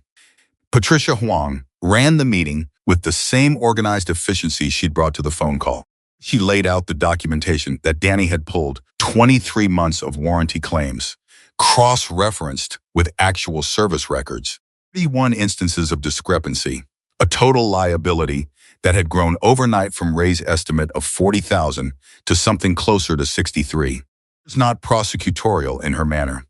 Patricia Huang ran the meeting with the same organized efficiency she'd brought to the phone call. She laid out the documentation that Danny had pulled 23 months of warranty claims, cross-referenced with actual service records, 31 instances of discrepancy, a total liability that had grown overnight from Ray's estimate of $40,000 to something closer to 63. It was not prosecutorial in her manner.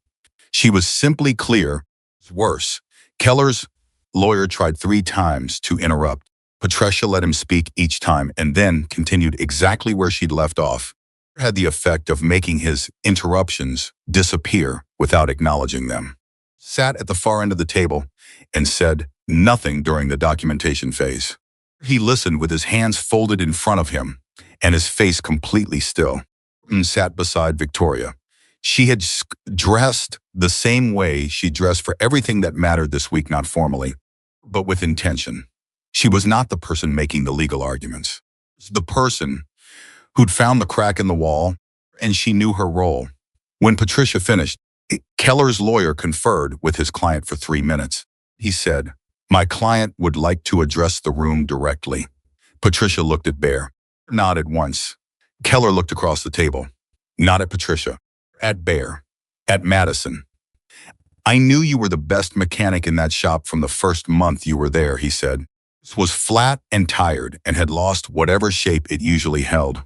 She was simply clear. Worse, Keller's lawyer tried 3 times to interrupt. Patricia let him speak each time and then continued exactly where she'd left off. It had the effect of making his interruptions disappear without acknowledging them. Sat at the far end of the table and said nothing during the documentation phase. He listened with his hands folded in front of him and his face completely still. And sat beside Victoria. She had dressed the same way she dressed for everything that mattered this week, not formally, but with intention. She was not the person making the legal arguments. The person who'd found the crack in the wall, and she knew her role. When Patricia finished, Keller's lawyer conferred with his client for 3 minutes. He said, "My client would like to address the room directly." Patricia looked at Bear, nodded once. Keller looked across the table, not at Patricia, at Bear, at Madison. "I knew you were the best mechanic in that shop from the first month you were there," he said. It was flat and tired and had lost whatever shape it usually held.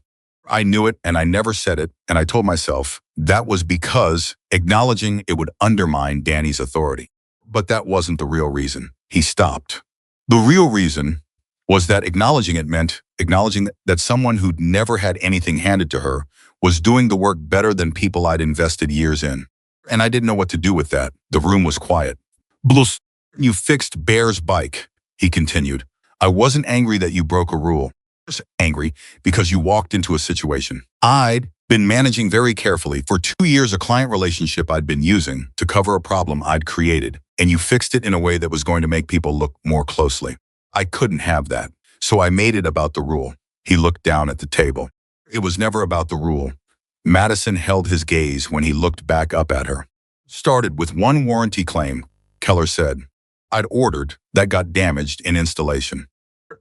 I knew it and I never said it, and I told myself that was because acknowledging it would undermine Danny's authority. But that wasn't the real reason. He stopped. The real reason was that acknowledging it meant acknowledging that someone who'd never had anything handed to her was doing the work better than people I'd invested years in. And I didn't know what to do with that. The room was quiet. "Blus, you fixed Bear's bike," he continued. "I wasn't angry that you broke a rule. I was angry because you walked into a situation I'd been managing very carefully for 2 years, a client relationship I'd been using to cover a problem I'd created, and you fixed it in a way that was going to make people look more closely. I couldn't have that, so I made it about the rule." He looked down at the table. "It was never about the rule." Madison held his gaze when he looked back up at her. "Started with one warranty claim," Keller said. "I'd ordered that got damaged in installation.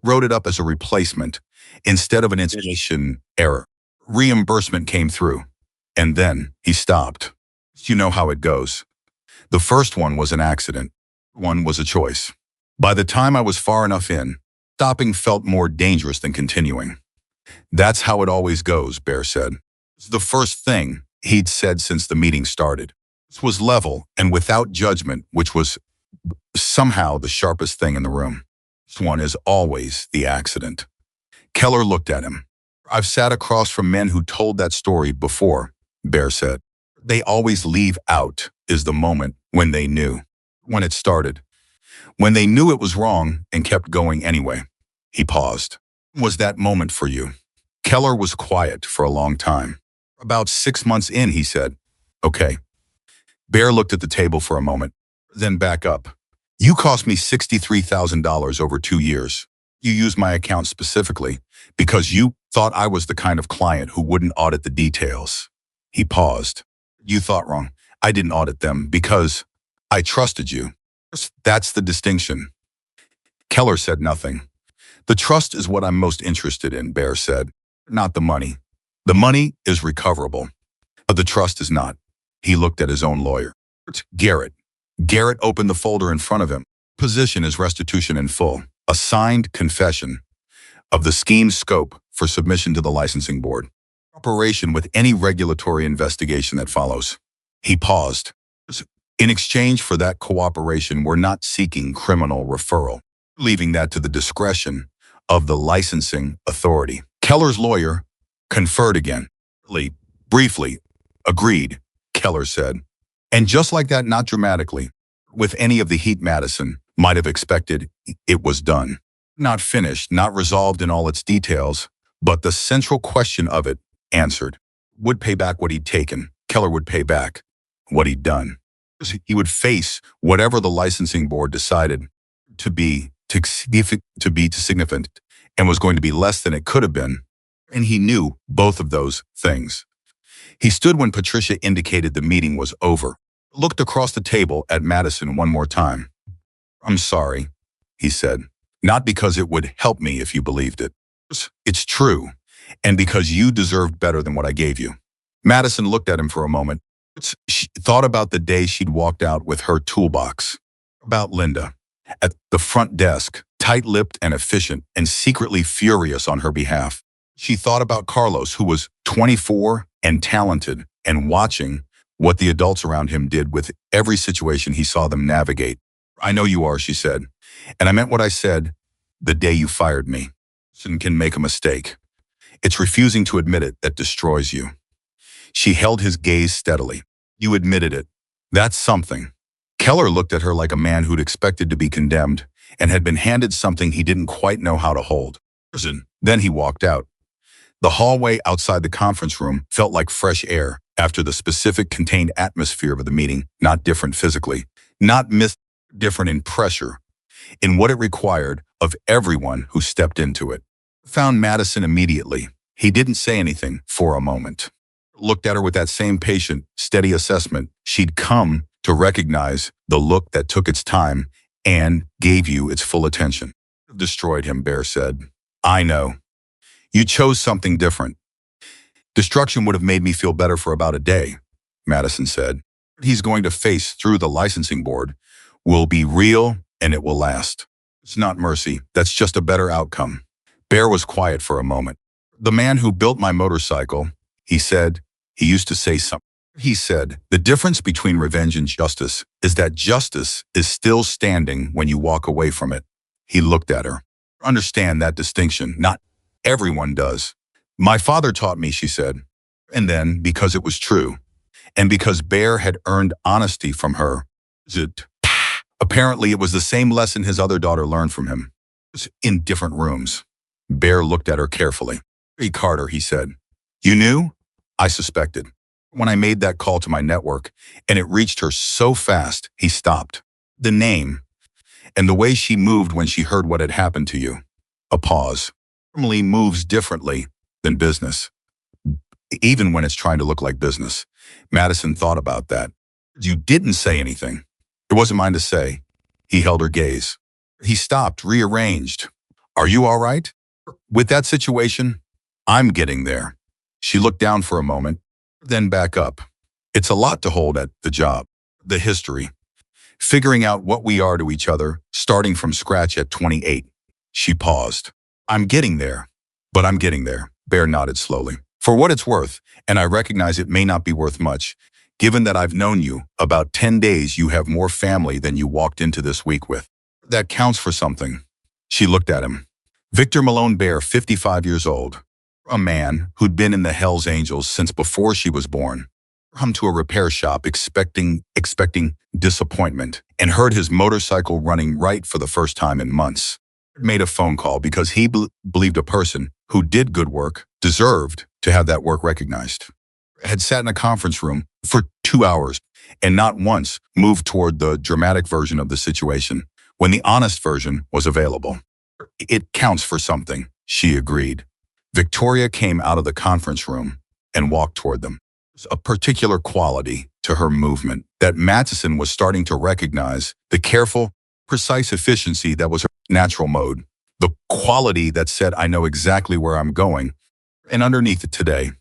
Wrote it up as a replacement instead of an installation error. Reimbursement came through. And then he stopped. You know how it goes. The first one was an accident. One was a choice. By the time I was far enough in, stopping felt more dangerous than continuing." "That's how it always goes," Bear said. It's the first thing he'd said since the meeting started. This was level and without judgment, which was somehow the sharpest thing in the room. This one is always the accident. Keller looked at him. "I've sat across from men who told that story before," Bear said. "They always leave out is the moment when they knew, when it started, when they knew it was wrong and kept going anyway." He paused. "Was that moment for you?" Keller was quiet for a long time. "About 6 months in," he said. "Okay." Bear looked at the table for a moment, then back up. "You cost me $63,000 over 2 years. You used my account specifically because you thought I was the kind of client who wouldn't audit the details." He paused. "You thought wrong. I didn't audit them because I trusted you. That's the distinction." Keller said nothing. "The trust is what I'm most interested in," Bear said. "Not the money. The money is recoverable, but the trust is not." He looked at his own lawyer. Garrett. Garrett opened the folder in front of him. Position is restitution in full. A signed confession of the scheme's scope for submission to the licensing board. Cooperation with any regulatory investigation that follows. He paused. "In exchange for that cooperation, we're not seeking criminal referral, leaving that to the discretion of the licensing authority." Keller's lawyer conferred again. Briefly, agreed, Keller said. And just like that, not dramatically, with any of the heat Madison might have expected, it was done. Not finished, not resolved in all its details, but the central question of it answered. Would pay back what he'd taken. Keller would pay back what he'd done. He would face whatever the licensing board decided to be significant and was going to be less than it could have been. And he knew both of those things. He stood when Patricia indicated the meeting was over, looked across the table at Madison one more time. "I'm sorry," he said. "Not because it would help me if you believed it. It's true, and because you deserved better than what I gave you." Madison looked at him for a moment. She thought about the day she'd walked out with her toolbox, about Linda, at the front desk, tight-lipped and efficient and secretly furious on her behalf. She thought about Carlos, who was 24 and talented, and watching what the adults around him did with every situation he saw them navigate. "I know you are," she said, "and I meant what I said the day you fired me. Person can make a mistake. It's refusing to admit it that destroys you." She held his gaze steadily. "You admitted it. That's something." Keller looked at her like a man who'd expected to be condemned and had been handed something he didn't quite know how to hold. Then he walked out. The hallway outside the conference room felt like fresh air after the specific contained atmosphere of the meeting, not different physically, not different in pressure, in what it required of everyone who stepped into it. Found Madison immediately. He didn't say anything for a moment. Looked at her with that same patient, steady assessment she'd come to recognize, the look that took its time and gave you its full attention. Destroyed him, Bear said. I know. You chose something different. Destruction would have made me feel better for about a day, Madison said. He's going to face through the licensing board will be real and it will last. It's not mercy. That's just a better outcome. Bear was quiet for a moment. The man who built my motorcycle, he said, he used to say something. He said, the difference between revenge and justice is that justice is still standing when you walk away from it. He looked at her. Understand that distinction. Not everyone does. My father taught me, she said. And then, because it was true, and because Bear had earned honesty from her, apparently it was the same lesson his other daughter learned from him. In different rooms. Bear looked at her carefully. Hey, Carter, he said. You knew? I suspected. When I made that call to my network, and it reached her so fast, he stopped. The name, and the way she moved when she heard what had happened to you. A pause. Normally moves differently than business. Even when it's trying to look like business. Madison thought about that. You didn't say anything. It wasn't mine to say. He held her gaze. He stopped, rearranged. Are you all right? With that situation, I'm getting there. She looked down for a moment, then back up. It's a lot to hold at the job, the history, figuring out what we are to each other, starting from scratch at 28. She paused. I'm getting there, but I'm getting there. Bear nodded slowly. For what it's worth, and I recognize it may not be worth much, given that I've known you about 10 days, you have more family than you walked into this week with. That counts for something. She looked at him. Victor Malone Bear, 55 years old. A man who'd been in the Hells Angels since before she was born. Come to a repair shop expecting disappointment and heard his motorcycle running right for the first time in months. Made a phone call because he believed a person who did good work deserved to have that work recognized. Had sat in a conference room for 2 hours and not once moved toward the dramatic version of the situation when the honest version was available. It counts for something, she agreed. Victoria came out of the conference room and walked toward them. A particular quality to her movement that Madison was starting to recognize, the careful, precise efficiency that was her natural mode, the quality that said, I know exactly where I'm going, and underneath it today,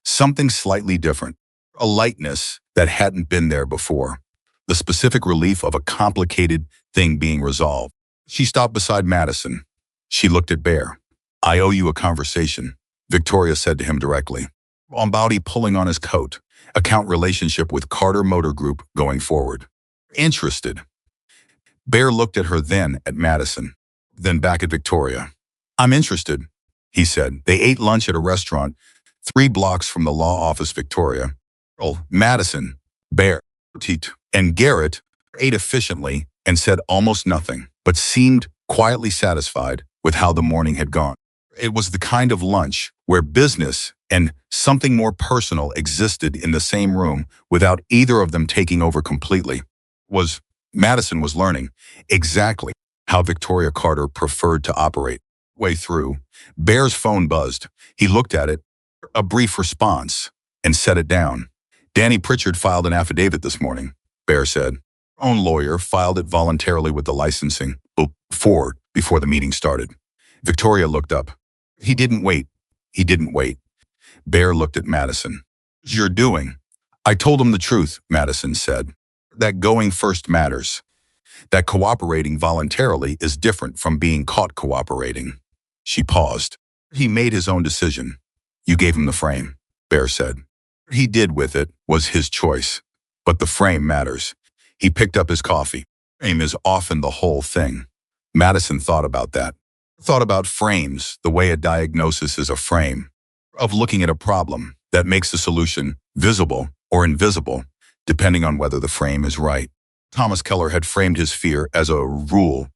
something slightly different, a lightness that hadn't been there before, the specific relief of a complicated thing being resolved. She stopped beside Madison. She looked at Bear. I owe you a conversation, Victoria said to him directly. On body pulling on his coat, account relationship with Carter Motor Group going forward. Interested. Bear looked at her, then at Madison, then back at Victoria. I'm interested, he said. They ate lunch at a restaurant 3 blocks from the law office, Victoria. Madison, Bear, and Garrett ate efficiently and said almost nothing, but seemed quietly satisfied with how the morning had gone. It was the kind of lunch where business and something more personal existed in the same room without either of them taking over completely. Madison was learning exactly how Victoria Carter preferred to operate. Way through, Bear's phone buzzed. He looked at it, a brief response, and set it down. Danny Pritchard filed an affidavit this morning, Bear said. Own lawyer filed it voluntarily with the licensing before the meeting started. Victoria looked up. He didn't wait. Bear looked at Madison. You're doing. I told him the truth, Madison said. That going first matters. That cooperating voluntarily is different from being caught cooperating. She paused. He made his own decision. You gave him the frame, Bear said. What he did with it was his choice. But the frame matters. He picked up his coffee. Frame is often the whole thing. Madison thought about that. Thought about frames, the way a diagnosis is a frame, of looking at a problem that makes the solution visible or invisible, depending on whether the frame is right. Thomas Keller had framed his fear as a rule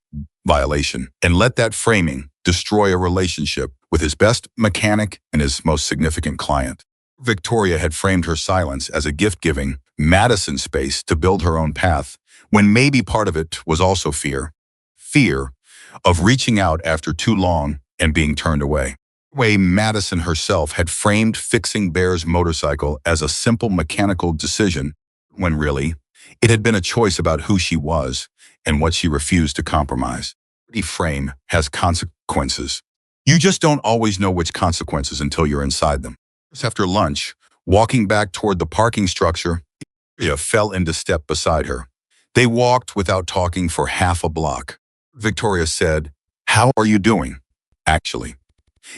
violation and let that framing destroy a relationship with his best mechanic and his most significant client. Victoria had framed her silence as a gift giving Madison space to build her own path, when maybe part of it was also fear. Fear of reaching out after too long and being turned away. Way Madison herself had framed fixing Bear's motorcycle as a simple mechanical decision, when really, it had been a choice about who she was and what she refused to compromise. The frame has consequences. You just don't always know which consequences until you're inside them. After lunch, walking back toward the parking structure, Victoria fell into step beside her. They walked without talking for half a block. Victoria said, "How are you doing?" Actually,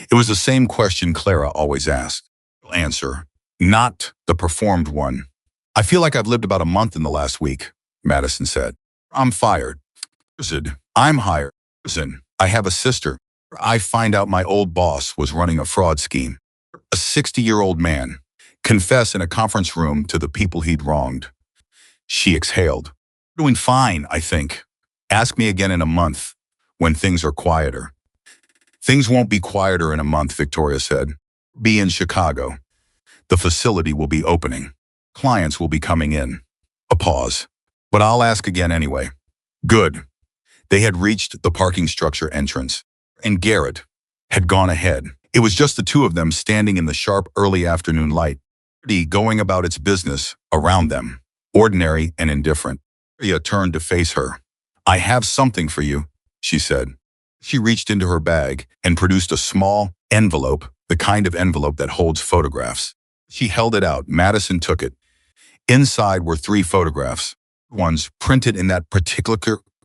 it was the same question Clara always asked. Answer, not the performed one. "I feel like I've lived about a month in the last week," Madison said. "I'm fired." Said, "I'm hired." Said, "I have a sister. I find out my old boss was running a fraud scheme." A 60-year-old man confess in a conference room to the people he'd wronged. She exhaled. "Doing fine, I think. Ask me again in a month, when things are quieter." "Things won't be quieter in a month," Victoria said. "Be in Chicago. The facility will be opening. Clients will be coming in." A pause. "But I'll ask again anyway." "Good." They had reached the parking structure entrance, and Garrett had gone ahead. It was just the two of them standing in the sharp early afternoon light, going about its business around them, ordinary and indifferent. Victoria turned to face her. "I have something for you," she said. She reached into her bag and produced a small envelope, the kind of envelope that holds photographs. She held it out. Madison took it. Inside were 3 photographs, ones printed in that particular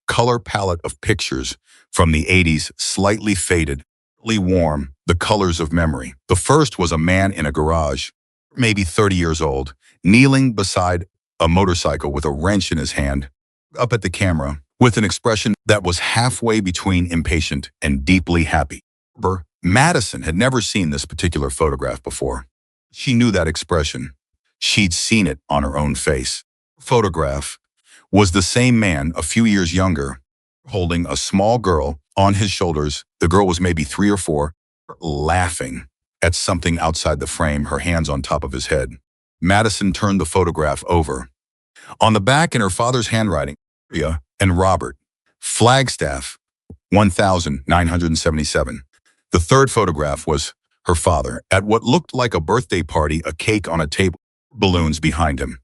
color palette of pictures from the 80s, slightly faded, warm, the colors of memory. The first was a man in a garage, maybe 30 years old, kneeling beside a motorcycle with a wrench in his hand, up at the camera, with an expression that was halfway between impatient and deeply happy. Madison had never seen this particular photograph before. She knew that expression. She'd seen it on her own face. Photograph was the same man, a few years younger, holding a small girl on his shoulders. The girl was maybe 3 or 4, laughing at something outside the frame, her hands on top of his head. Madison turned the photograph over. On the back, in her father's handwriting, "Victoria and Robert, Flagstaff, 1977. The third photograph was her father at what looked like a birthday party, a cake on a table, balloons behind him.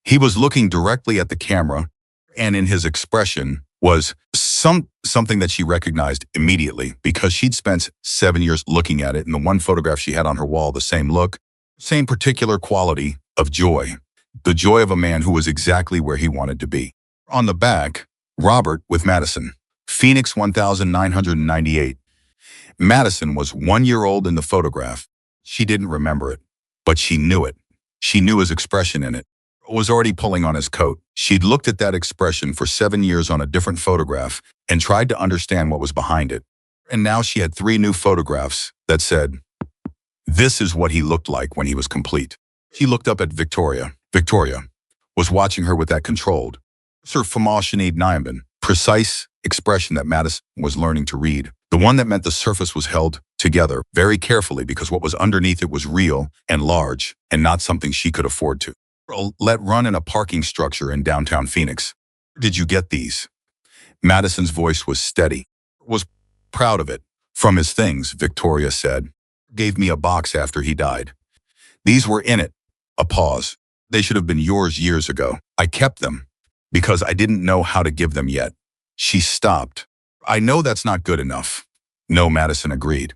He was looking directly at the camera, and in his expression was something that she recognized immediately, because she'd spent 7 years looking at it. In the one photograph she had on her wall, the same look, same particular quality of joy, the joy of a man who was exactly where he wanted to be. On the back, Robert with Madison, Phoenix 1998. Madison was 1 year old in the photograph. She didn't remember it, but she knew it. She knew his expression in it. It was already pulling on his coat. She'd looked at that expression for 7 years on a different photograph and tried to understand what was behind it. And now she had 3 new photographs that said, "This is what he looked like when he was complete." She looked up at Victoria. Victoria was watching her with that controlled, precise expression that Madison was learning to read. The one that meant the surface was held together very carefully, because what was underneath it was real and large and not something she could afford to let run in a parking structure in downtown Phoenix. "Did you get these?" Madison's voice was steady. "Was proud of it. From his things," Victoria said. "Gave me a box after he died. These were in it." A pause. "They should have been yours years ago. I kept them because I didn't know how to give them yet." She stopped. "I know that's not good enough." "No," Madison agreed.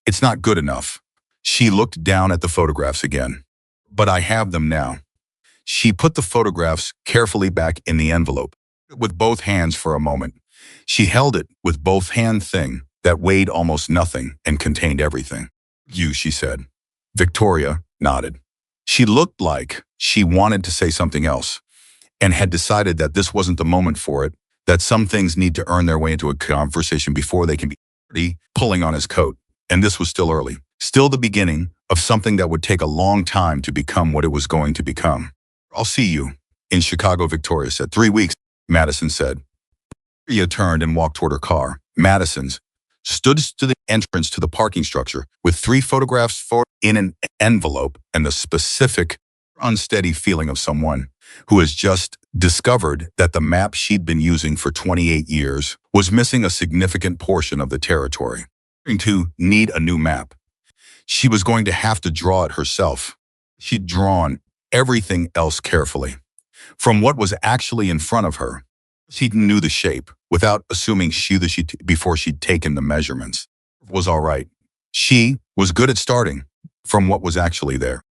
"It's not good enough." She looked down at the photographs again. "But I have them now." She put the photographs carefully back in the envelope. With both hands for a moment, she held it with both hand thing that weighed almost nothing and contained everything. "You," she said. Victoria nodded. She looked like she wanted to say something else, and had decided that this wasn't the moment for it, that some things need to earn their way into a conversation before they can be pulling on his coat. And this was still early, still the beginning of something that would take a long time to become what it was going to become. "I'll see you in Chicago," Victoria said. 3 weeks, Madison said. Victoria turned and walked toward her car. Madison's stood to the entrance to the parking structure with 3 photographs in an envelope and the specific, unsteady feeling of someone who has just discovered that the map she'd been using for 28 years was missing a significant portion of the territory. To need a new map, she was going to have to draw it herself. She'd drawn everything else carefully. From what was actually in front of her, she knew the shape without assuming before she'd taken the measurements. It was all right. She was good at starting from what was actually there.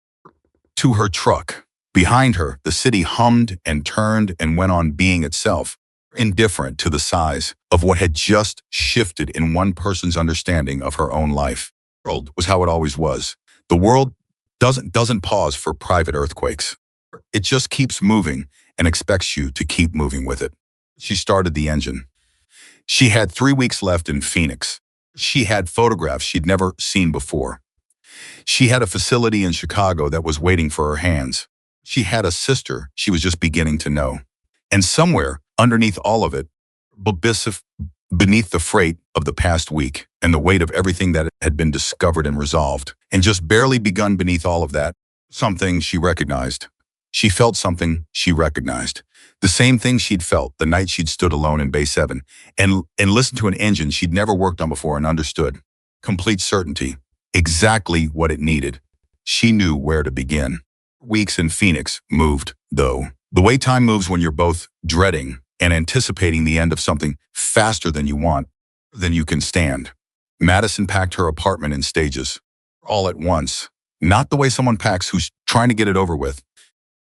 To her truck. Behind her, the city hummed and turned and went on being itself, indifferent to the size of what had just shifted in one person's understanding of her own life. The world was how it always was. The world doesn't pause for private earthquakes. It just keeps moving and expects you to keep moving with it. She started the engine. She had 3 weeks left in Phoenix. She had photographs she'd never seen before. She had a facility in Chicago that was waiting for her hands. She had a sister she was just beginning to know. And somewhere underneath all of it, beneath the freight of the past week and the weight of everything that had been discovered and resolved, and just barely begun beneath all of that, something she recognized. She felt something she recognized. The same thing she'd felt the night she'd stood alone in Bay 7 and listened to an engine she'd never worked on before and understood. Complete certainty. Exactly what it needed. She knew where to begin. Weeks in Phoenix moved, though. The way time moves when you're both dreading and anticipating the end of something faster than you can stand. Madison packed her apartment in stages, all at once. Not the way someone packs who's trying to get it over with.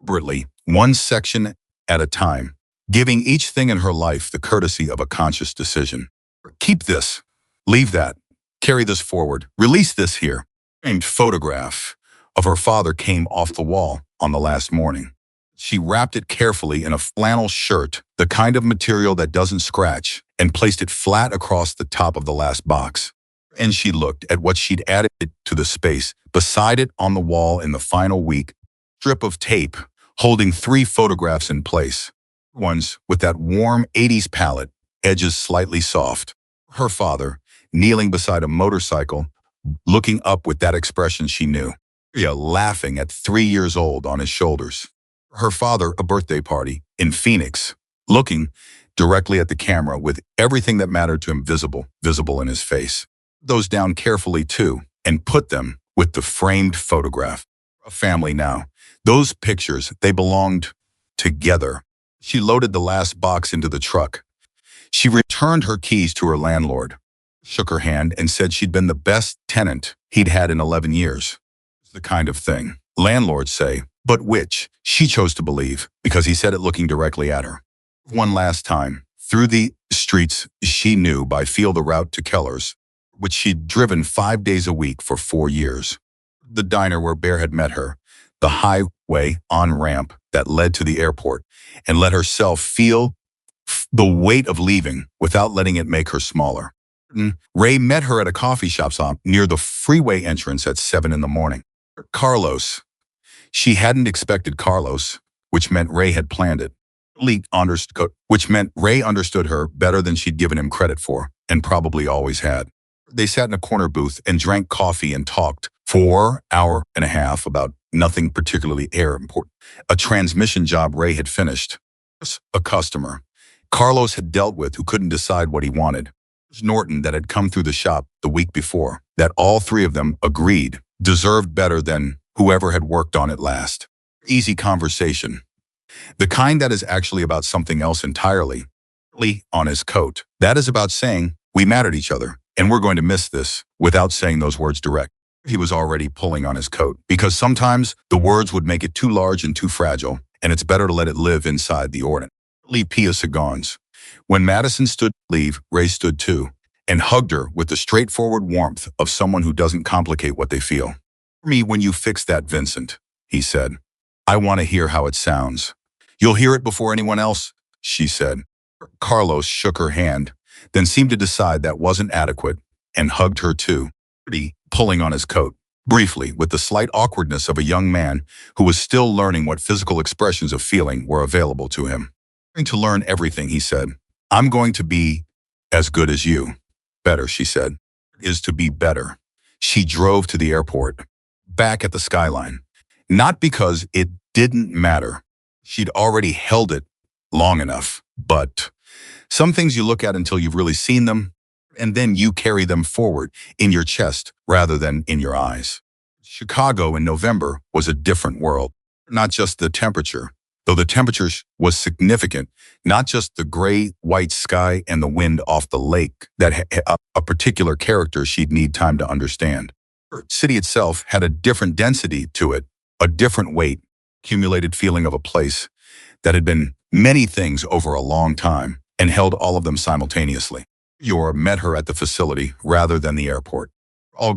Deliberately, one section at a time, giving each thing in her life the courtesy of a conscious decision. Keep this, leave that, carry this forward, release this here. A photograph of her father came off the wall on the last morning. She wrapped it carefully in a flannel shirt, the kind of material that doesn't scratch, and placed it flat across the top of the last box. And she looked at what she'd added to the space beside it on the wall in the final week, strip of tape holding 3 photographs in place. Ones with that warm 80s palette, edges slightly soft. Her father, kneeling beside a motorcycle, looking up with that expression she knew. Laughing at 3 years old on his shoulders. Her father, a birthday party in Phoenix, looking directly at the camera with everything that mattered to him visible in his face. Those down carefully too, and put them with the framed photograph. A family now. Those pictures, they belonged together. She loaded the last box into the truck. She returned her keys to her landlord, shook her hand, and said she'd been the best tenant he'd had in 11 years. The kind of thing landlords say, but which she chose to believe because he said it looking directly at her. One last time, through the streets she knew by feel, the route to Keller's, which she'd driven 5 days a week for 4 years. The diner where Bear had met her, the highway on-ramp that led to the airport, and let herself feel the weight of leaving without letting it make her smaller. Ray met her at a coffee shop near the freeway entrance at 7 in the morning. Carlos. She hadn't expected Carlos, which meant Ray had planned it. Which meant Ray understood her better than she'd given him credit for, and probably always had. They sat in a corner booth and drank coffee and talked for an hour and a half about nothing particularly important. A transmission job Ray had finished. A customer Carlos had dealt with who couldn't decide what he wanted. Norton that had come through the shop the week before, that all 3 of them agreed deserved better than whoever had worked on it last. Easy conversation. The kind that is actually about something else entirely. On his coat. That is about saying, we mattered each other, and we're going to miss this, without saying those words direct. He was already pulling on his coat, because sometimes the words would make it too large and too fragile, and it's better to let it live inside the ordinary. Pia Sagans. When Madison stood to leave, Ray stood too, and hugged her with the straightforward warmth of someone who doesn't complicate what they feel. For me, when you fix that, Vincent, he said. I want to hear how it sounds. You'll hear it before anyone else, she said. Carlos shook her hand, then seemed to decide that wasn't adequate, and hugged her too, pulling on his coat, briefly, with the slight awkwardness of a young man who was still learning what physical expressions of feeling were available to him. I'm going to learn everything, he said. I'm going to be as good as you. better, she said. Is to be better. She drove to the airport, back at the skyline. Not because it didn't matter. She'd already held it long enough. But some things you look at until you've really seen them, and then you carry them forward in your chest rather than in your eyes. Chicago in November was a different world. Not just the temperature, though the temperature was significant, not just the gray-white sky and the wind off the lake that had a particular character she'd need time to understand. The city itself had a different density to it, a different weight, accumulated feeling of a place that had been many things over a long time and held all of them simultaneously. Yor met her at the facility rather than the airport.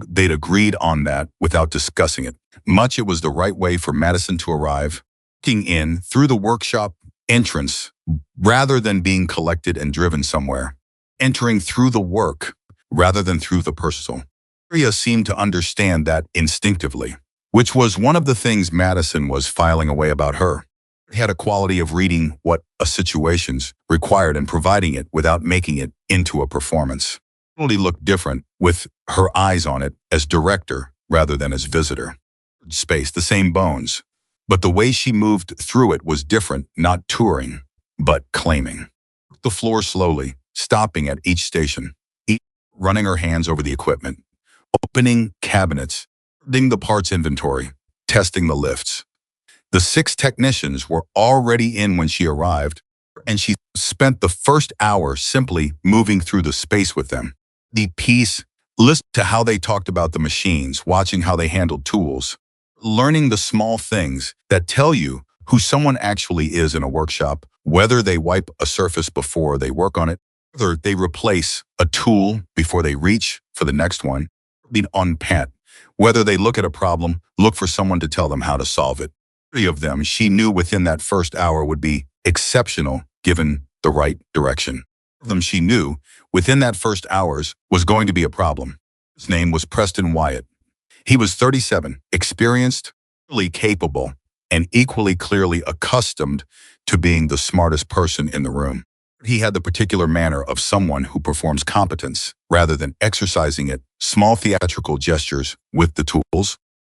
They'd agreed on that without discussing it. Much it was the right way for Madison to arrive, walking in through the workshop entrance rather than being collected and driven somewhere, entering through the work rather than through the personal. Maria seemed to understand that instinctively, which was one of the things Madison was filing away about her. It had a quality of reading what a situation's required and providing it without making it into a performance. It only looked different with her eyes on it as director rather than as visitor. Space, the same bones, but the way she moved through it was different, not touring, but claiming. The floor slowly, stopping at each station, running her hands over the equipment, opening cabinets, reading the parts inventory, testing the lifts. The 6 technicians were already in when she arrived, and she spent the first hour simply moving through the space with them. The piece, listen to how they talked about the machines, watching how they handled tools, learning the small things that tell you who someone actually is in a workshop, whether they wipe a surface before they work on it, whether they replace a tool before they reach for the next one, being on pat, whether they look at a problem, look for someone to tell them how to solve it. 3 of them she knew within that first hour would be exceptional given the right direction. Them she knew within that first hours was going to be a problem. His name was Preston Wyatt. He was 37, experienced, really capable, and equally clearly accustomed to being the smartest person in the room. He had the particular manner of someone who performs competence rather than exercising it, small theatrical gestures with the tools,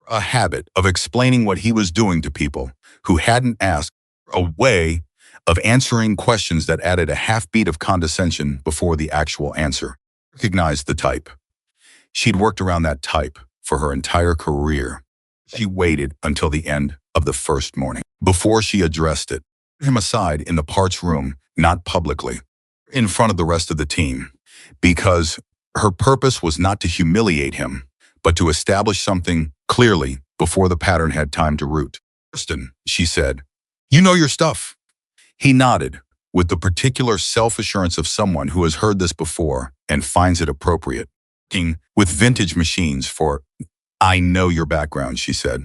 a habit of explaining what he was doing to people who hadn't asked, a way of answering questions that added a half-beat of condescension before the actual answer. Recognized the type. She'd worked around that type for her entire career. She waited until the end of the first morning before she addressed it. Put him aside in the parts room, not publicly, in front of the rest of the team, because her purpose was not to humiliate him, but to establish something clearly before the pattern had time to root. Preston, she said, you know your stuff. He nodded, with the particular self-assurance of someone who has heard this before and finds it appropriate. Working with vintage machines for, I know your background, she said.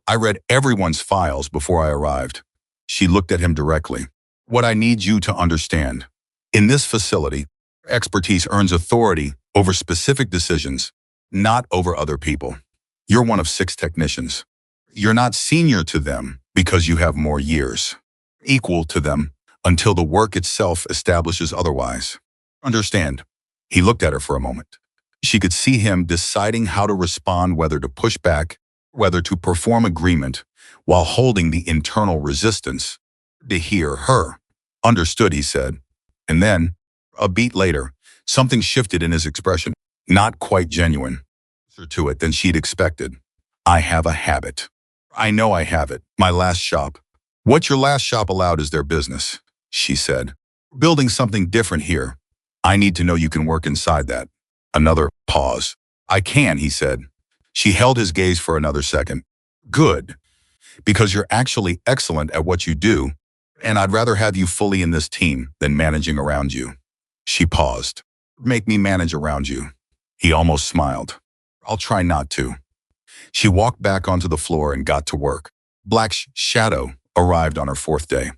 I read everyone's files before I arrived. She looked at him directly. What I need you to understand. In this facility, expertise earns authority over specific decisions, not over other people. You're one of 6 technicians. You're not senior to them because you have more years. Equal to them until the work itself establishes otherwise. Understand? He looked at her for a moment. She could see him deciding how to respond, whether to push back, whether to perform agreement, while holding the internal resistance to hear her. Understood, he said. And then, a beat later, something shifted in his expression, not quite genuine. To it than she'd expected. I have a habit. I know I have it. My last shop. What your last shop allowed is their business, she said. Building something different here. I need to know you can work inside that. Another pause. I can, he said. She held his gaze for another second. Good. Because you're actually excellent at what you do, and I'd rather have you fully in this team than managing around you. She paused. Make me manage around you. He almost smiled. I'll try not to. She walked back onto the floor and got to work. Black Shadow arrived on her 4th day.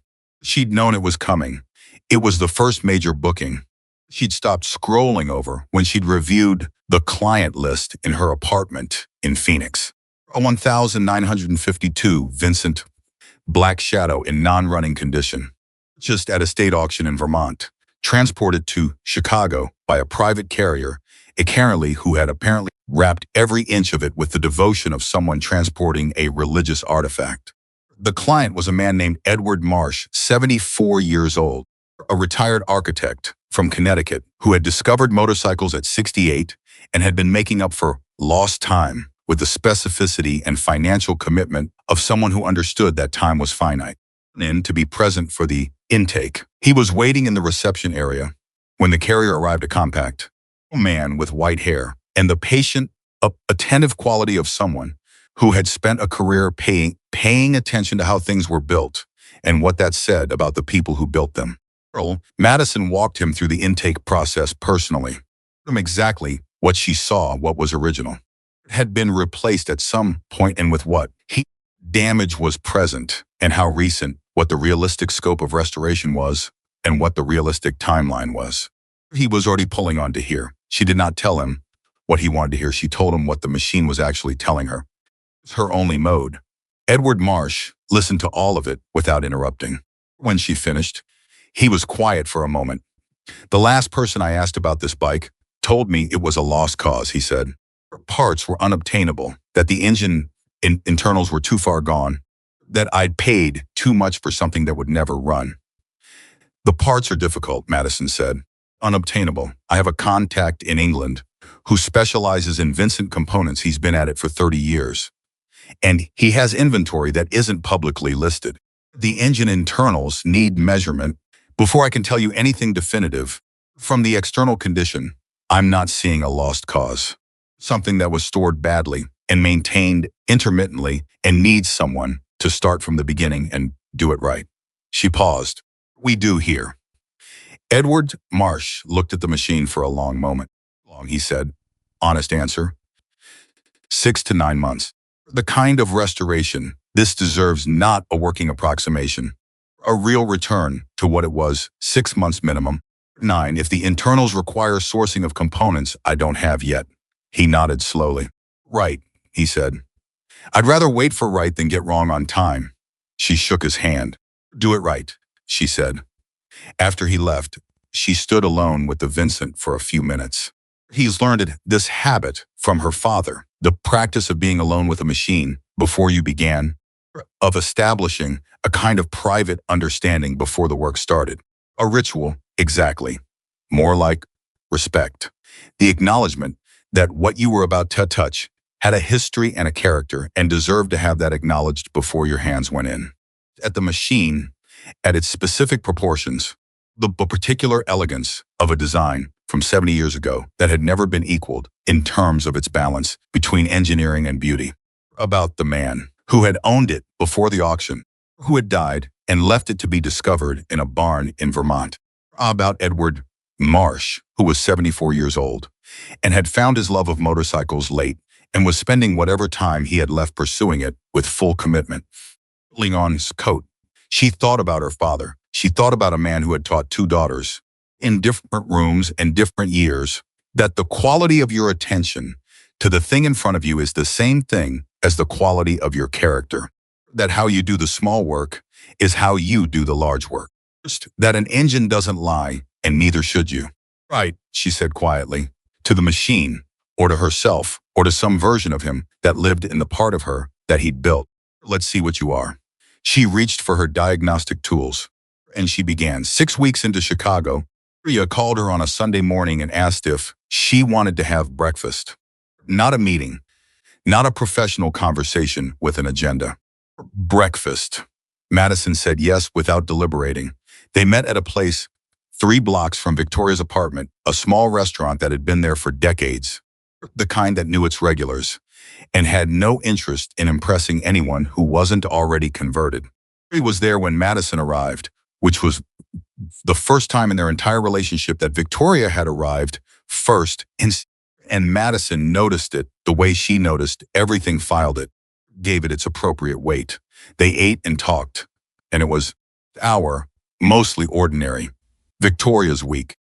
She'd known it was coming. It was the first major booking. She'd stopped scrolling over when she'd reviewed the client list in her apartment in Phoenix. A 1952 Vincent Black Shadow in non-running condition, just at a state auction in Vermont, transported to Chicago by a private carrier, a carrier who had apparently wrapped every inch of it with the devotion of someone transporting a religious artifact. The client was a man named Edward Marsh, 74 years old, a retired architect from Connecticut who had discovered motorcycles at 68 and had been making up for lost time with the specificity and financial commitment of someone who understood that time was finite. In to be present for the intake. He was waiting in the reception area when the carrier arrived, a compact man with white hair and the patient, attentive quality of someone who had spent a career paying attention to how things were built and what that said about the people who built them. Madison walked him through the intake process personally. Told him exactly what she saw, what was original. It had been replaced at some point and with what damage was present and how recent, what the realistic scope of restoration was and what the realistic timeline was. He was already pulling on to hear. She did not tell him what he wanted to hear. She told him what the machine was actually telling her. It was her only mode. Edward Marsh listened to all of it without interrupting. When she finished, he was quiet for a moment. The last person I asked about this bike told me it was a lost cause, he said. Parts were unobtainable, that the engine internals were too far gone, that I'd paid too much for something that would never run. The parts are difficult, Madison said. Unobtainable. I have a contact in England who specializes in Vincent components. He's been at it for 30 years. And he has inventory that isn't publicly listed. The engine internals need measurement. Before I can tell you anything definitive, from the external condition, I'm not seeing a lost cause. Something that was stored badly and maintained intermittently and needs someone to start from the beginning and do it right. She paused. We do here. Edward Marsh looked at the machine for a long moment. Long, he said. Honest answer. 6 to 9 months. The kind of restoration, this deserves not a working approximation. A real return to what it was, 6 months minimum. 9, if the internals require sourcing of components I don't have yet. He nodded slowly. Right, he said. I'd rather wait for right than get wrong on time. She shook his hand. Do it right, she said. After he left, she stood alone with the Vincent for a few minutes. He's learned this habit from her father, the practice of being alone with a machine before you began, of establishing a kind of private understanding before the work started. A ritual, exactly. More like respect. The acknowledgement that what you were about to touch had a history and a character and deserved to have that acknowledged before your hands went in. At the machine, at its specific proportions, the particular elegance of a design from 70 years ago that had never been equaled in terms of its balance between engineering and beauty. About the man who had owned it before the auction, who had died and left it to be discovered in a barn in Vermont. About Edward Marsh, who was 74 years old and had found his love of motorcycles late and was spending whatever time he had left pursuing it with full commitment. Pulling on his coat, she thought about her father. She thought about a man who had taught 2 daughters in different rooms and different years, that the quality of your attention to the thing in front of you is the same thing as the quality of your character. That how you do the small work is how you do the large work. First, that an engine doesn't lie, and neither should you. Right, she said quietly, to the machine, or to herself, or to some version of him that lived in the part of her that he'd built. Let's see what you are. She reached for her diagnostic tools, and she began. 6 weeks into Chicago, Priya called her on a Sunday morning and asked if she wanted to have breakfast. Not a meeting, not a professional conversation with an agenda. Breakfast. Madison said yes without deliberating. They met at a place 3 blocks from Victoria's apartment, a small restaurant that had been there for decades, the kind that knew its regulars, and had no interest in impressing anyone who wasn't already converted. He was there when Madison arrived, which was the first time in their entire relationship that Victoria had arrived first, and Madison noticed it the way she noticed everything, filed it, gave it its appropriate weight. They ate and talked, and it was our mostly ordinary. Victoria's week,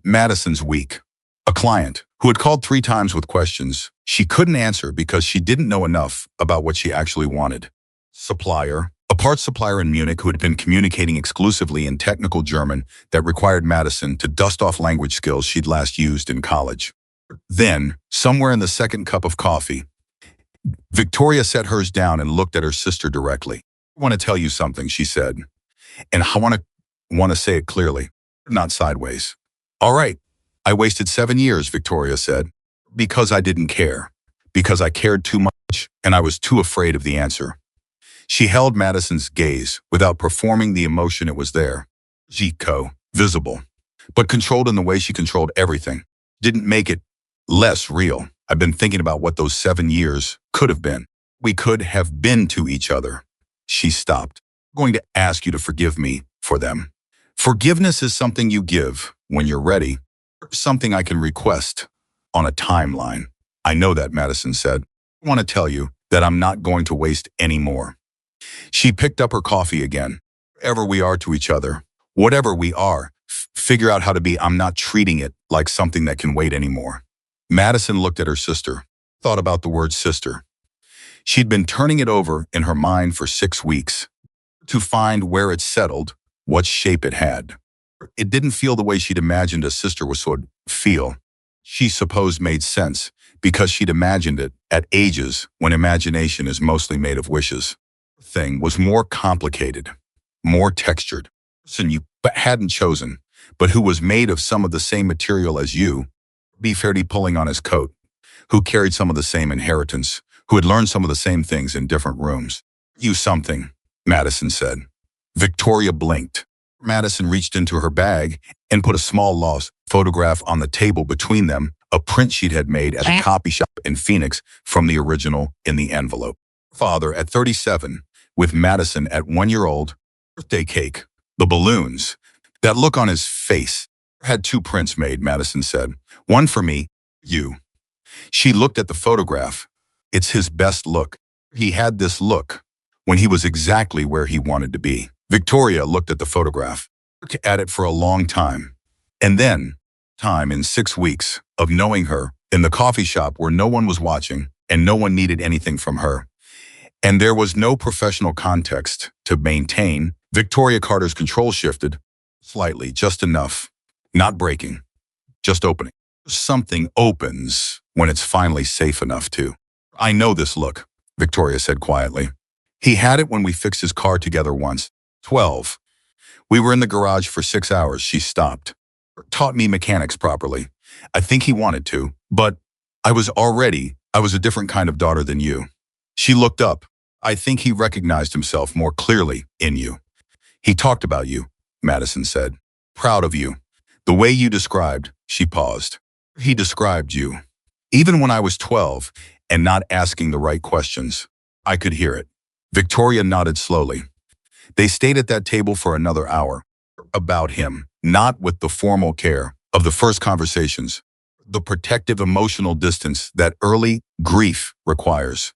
Madison's week. A client who had called 3 times with questions she couldn't answer because she didn't know enough about what she actually wanted. Supplier, a parts supplier in Munich who had been communicating exclusively in technical German that required Madison to dust off language skills she'd last used in college. Then, somewhere in the second cup of coffee, Victoria set hers down and looked at her sister directly. "I want to tell you something," she said, "and I want to say it clearly, not sideways." "All right, I wasted 7 years," Victoria said, "because I didn't care, because I cared too much and I was too afraid of the answer." She held Madison's gaze without performing the emotion it was there. Zico, visible, but controlled in the way she controlled everything. Didn't make it less real. "I've been thinking about what those 7 years could have been. We could have been to each other." She stopped. "I'm going to ask you to forgive me for them. Forgiveness is something you give when you're ready, something I can request on a timeline." "I know that," Madison said. "I want to tell you that I'm not going to waste any more." She picked up her coffee again. "Whatever we are to each other, whatever we are, figure out how to be. I'm not treating it like something that can wait anymore." Madison looked at her sister, thought about the word sister. She'd been turning it over in her mind for 6 weeks to find where it settled, what shape it had. It didn't feel the way she'd imagined a sister would feel. She supposed made sense because she'd imagined it at ages when imagination is mostly made of wishes. Thing was more complicated, more textured. Person you hadn't chosen, but who was made of some of the same material as you, be fairly pulling on his coat, who carried some of the same inheritance, who had learned some of the same things in different rooms. "You something," Madison said. Victoria blinked. Madison reached into her bag and put a small lost photograph on the table between them, a print she'd had made at a copy shop in Phoenix from the original in the envelope. Father at 37, with Madison at 1 year old, birthday cake, the balloons. That look on his face. "Had 2 prints made," Madison said. "One for me, you." She looked at the photograph. "It's his best look. He had this look when he was exactly where he wanted to be." Victoria looked at the photograph, looked at it for a long time. And then, time in 6 weeks of knowing her in the coffee shop where no one was watching and no one needed anything from her. And there was no professional context to maintain. Victoria Carter's control shifted slightly, just enough. Not breaking, just opening. Something opens when it's finally safe enough to. "I know this look," Victoria said quietly. "He had it when we fixed his car together once. 12. We were in the garage for 6 hours." She stopped. "Taught me mechanics properly. I think he wanted to, but I was a different kind of daughter than you." She looked up. "I think he recognized himself more clearly in you. He talked about you," Madison said. "Proud of you. The way you described," she paused. "He described you. Even when I was 12 and not asking the right questions, I could hear it." Victoria nodded slowly. They stayed at that table for another hour. About him, not with the formal care of the first conversations, the protective emotional distance that early grief requires.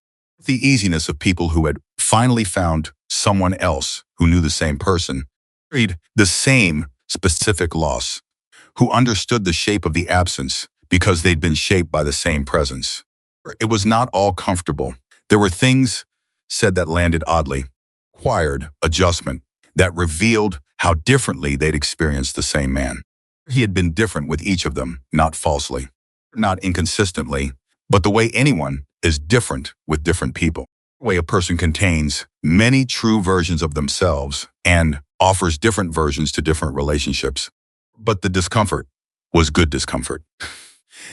The easiness of people who had finally found someone else who knew the same person, the same specific loss, who understood the shape of the absence because they'd been shaped by the same presence. It was not all comfortable. There were things said that landed oddly, required adjustment, that revealed how differently they'd experienced the same man. He had been different with each of them, not falsely, not inconsistently, but the way anyone is different with different people. The way a person contains many true versions of themselves and offers different versions to different relationships. But the discomfort was good discomfort.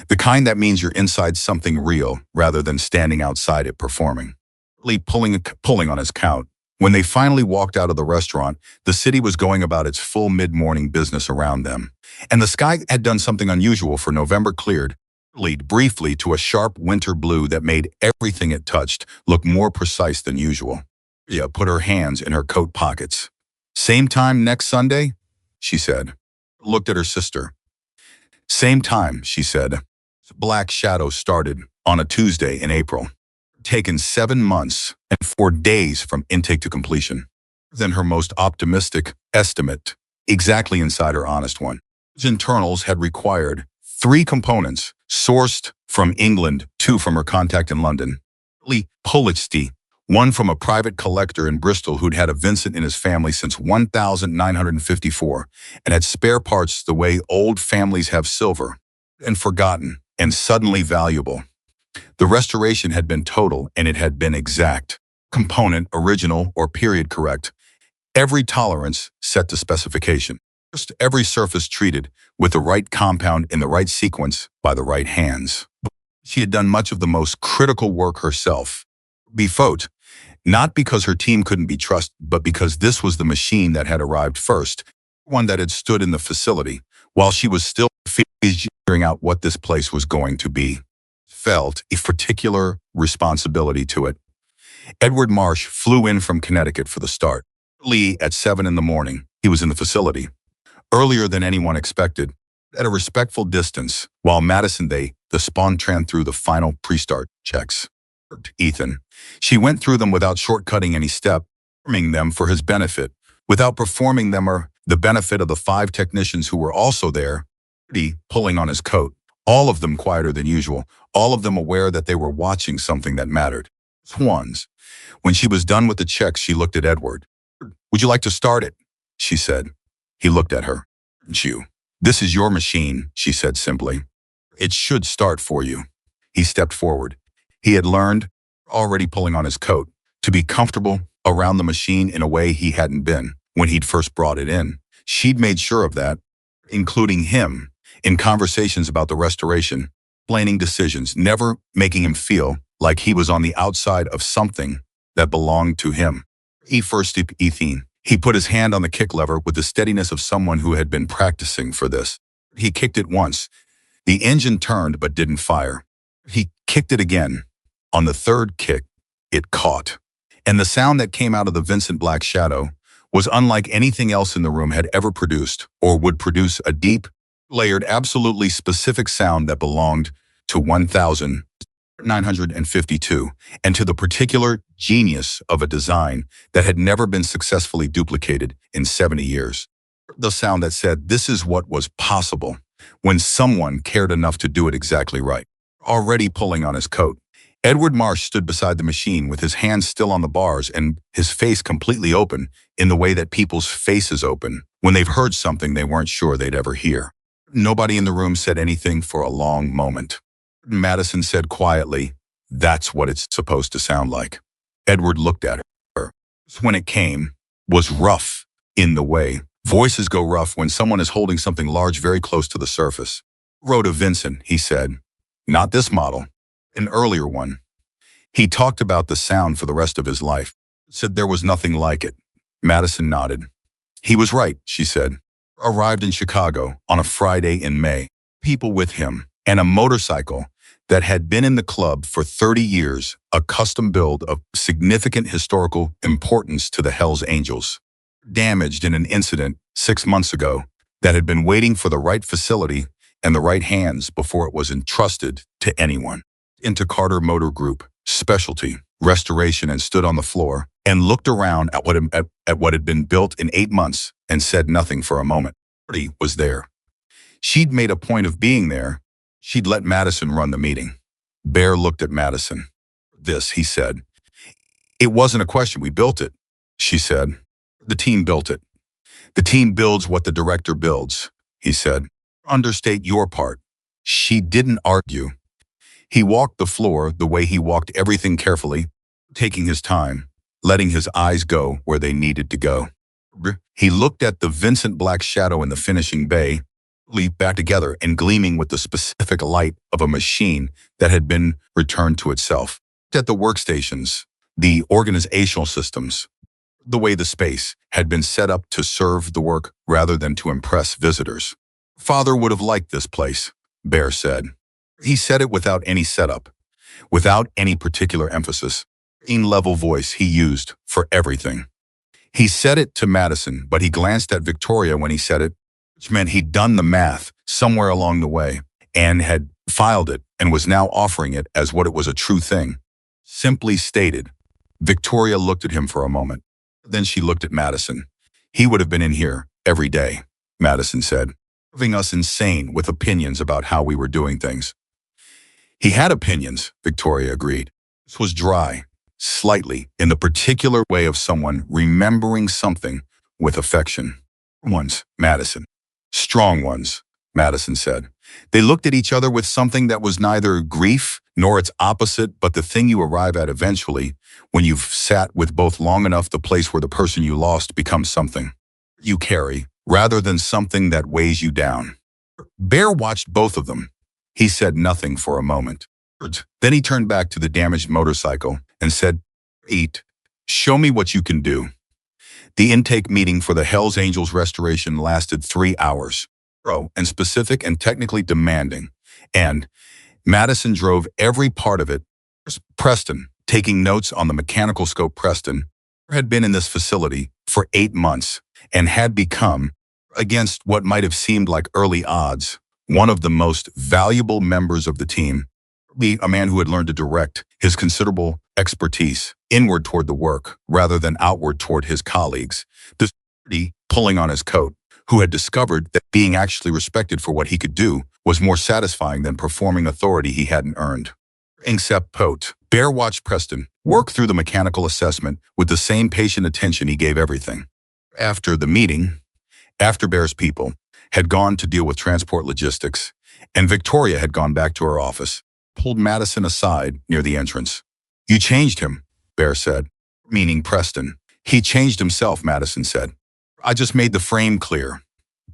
The kind that means you're inside something real rather than standing outside it performing. Lee pulling on his count. When they finally walked out of the restaurant, the city was going about its full mid-morning business around them. And the sky had done something unusual, for November cleared, lead briefly to a sharp winter blue that made everything it touched look more precise than usual. Ria put her hands in her coat pockets. "Same time next Sunday?" she said. Looked at her sister. "Same time," she said. Black Shadow started on a Tuesday in April. Taken 7 months and 4 days from intake to completion. Then her most optimistic estimate, exactly inside her honest one. Internals had required 3 components sourced from England, 2 from her contact in London. Lee Politsky One from a private collector in Bristol who'd had a Vincent in his family since 1954 and had spare parts the way old families have silver, and forgotten, and suddenly valuable. The restoration had been total and it had been exact. Component, original, or period correct. Every tolerance set to specification. Just every surface treated with the right compound in the right sequence by the right hands. She had done much of the most critical work herself. Befaute, not because her team couldn't be trusted, but because this was the machine that had arrived first, one that had stood in the facility, while she was still figuring out what this place was going to be. Felt a particular responsibility to it. Edward Marsh flew in from Connecticut for the start. Early at 7 in the morning, he was in the facility. Earlier than anyone expected, at a respectful distance, while Madison the spawn ran through the final pre-start checks. Ethan. She went through them without shortcutting any step, performing them for his benefit, without performing them or the benefit of the 5 technicians who were also there, pulling on his coat, all of them quieter than usual, all of them aware that they were watching something that mattered. Swans. When she was done with the checks, she looked at Edward. "Would you like to start it?" she said. He looked at her. "You. This is your machine," she said simply. "It should start for you." He stepped forward. He had learned, already pulling on his coat, to be comfortable around the machine in a way he hadn't been when he'd first brought it in. She'd made sure of that, including him, in conversations about the restoration, explaining decisions, never making him feel like he was on the outside of something that belonged to him. Ethan. He put his hand on the kick lever with the steadiness of someone who had been practicing for this. He kicked it once. The engine turned but didn't fire. He kicked it again. On the third kick, it caught. And the sound that came out of the Vincent Black shadow was unlike anything else in the room had ever produced or would produce, a deep, layered, absolutely specific sound that belonged to 1952 and to the particular genius of a design that had never been successfully duplicated in 70 years. The sound that said, this is what was possible when someone cared enough to do it exactly right. Already pulling on his coat, Edward Marsh stood beside the machine with his hands still on the bars and his face completely open in the way that people's faces open when they've heard something they weren't sure they'd ever hear. Nobody in the room said anything for a long moment. Madison said quietly, "That's what it's supposed to sound like." Edward looked at her. When it came, was rough in the way. Voices go rough when someone is holding something large very close to the surface. "Wrote a Vincent," he said. "Not this model. An earlier one." He talked about the sound for the rest of his life. Said there was nothing like it. Madison nodded. "He was right," she said. Arrived in Chicago on a Friday in May. People with him and a motorcycle that had been in the club for 30 years, a custom build of significant historical importance to the Hells Angels. Damaged in an incident 6 months ago that had been waiting for the right facility and the right hands before it was entrusted to anyone. Into Carter Motor Group, specialty, restoration, and stood on the floor and looked around at what had been built in 8 months and said nothing for a moment. Marty was there. She'd made a point of being there. She'd let Madison run the meeting. Bear looked at Madison. "This," he said. "It wasn't a question. We built it," she said. "The team built it. The team builds what the director builds," he said. "Understate your part." She didn't argue. He walked the floor the way he walked everything carefully, taking his time, letting his eyes go where they needed to go. He looked at the Vincent Black shadow in the finishing bay, leaped back together and gleaming with the specific light of a machine that had been returned to itself. Looked at the workstations, the organizational systems, the way the space had been set up to serve the work rather than to impress visitors. "Father would have liked this place," Bear said. He said it without any setup, without any particular emphasis, in-level voice he used for everything. He said it to Madison, but he glanced at Victoria when he said it, which meant he'd done the math somewhere along the way and had filed it and was now offering it as what it was, a true thing. Simply stated. Victoria looked at him for a moment. Then she looked at Madison. "He would have been in here every day," Madison said, driving us insane with opinions about how we were doing things. "He had opinions," Victoria agreed. This was dry. slightly, in the particular way of someone remembering something with affection. Ones, Madison. Strong ones, Madison said. They looked at each other with something that was neither grief nor its opposite, but the thing you arrive at eventually when you've sat with both long enough, the place where the person you lost becomes something you carry, rather than something that weighs you down. Bear watched both of them. He said nothing for a moment. Then he turned back to the damaged motorcycle and said, "Eat. Show me what you can do." The intake meeting for the Hells Angels restoration lasted 3 hours. Thorough and specific and technically demanding. And Madison drove every part of it. Preston, taking notes on the mechanical scope. Preston had been in this facility for 8 months and had become, against what might have seemed like early odds, one of the most valuable members of the team. A man who had learned to direct his considerable expertise inward toward the work rather than outward toward his colleagues. The pulling on his coat, who had discovered that being actually respected for what he could do was more satisfying than performing authority he hadn't earned. Except Pote. Bear watched Preston work through the mechanical assessment with the same patient attention he gave everything. After the meeting, after Bear's people had gone to deal with transport logistics, and Victoria had gone back to her office, pulled Madison aside near the entrance. "You changed him," Bear said, meaning Preston. "He changed himself," Madison said. "I just made the frame clear."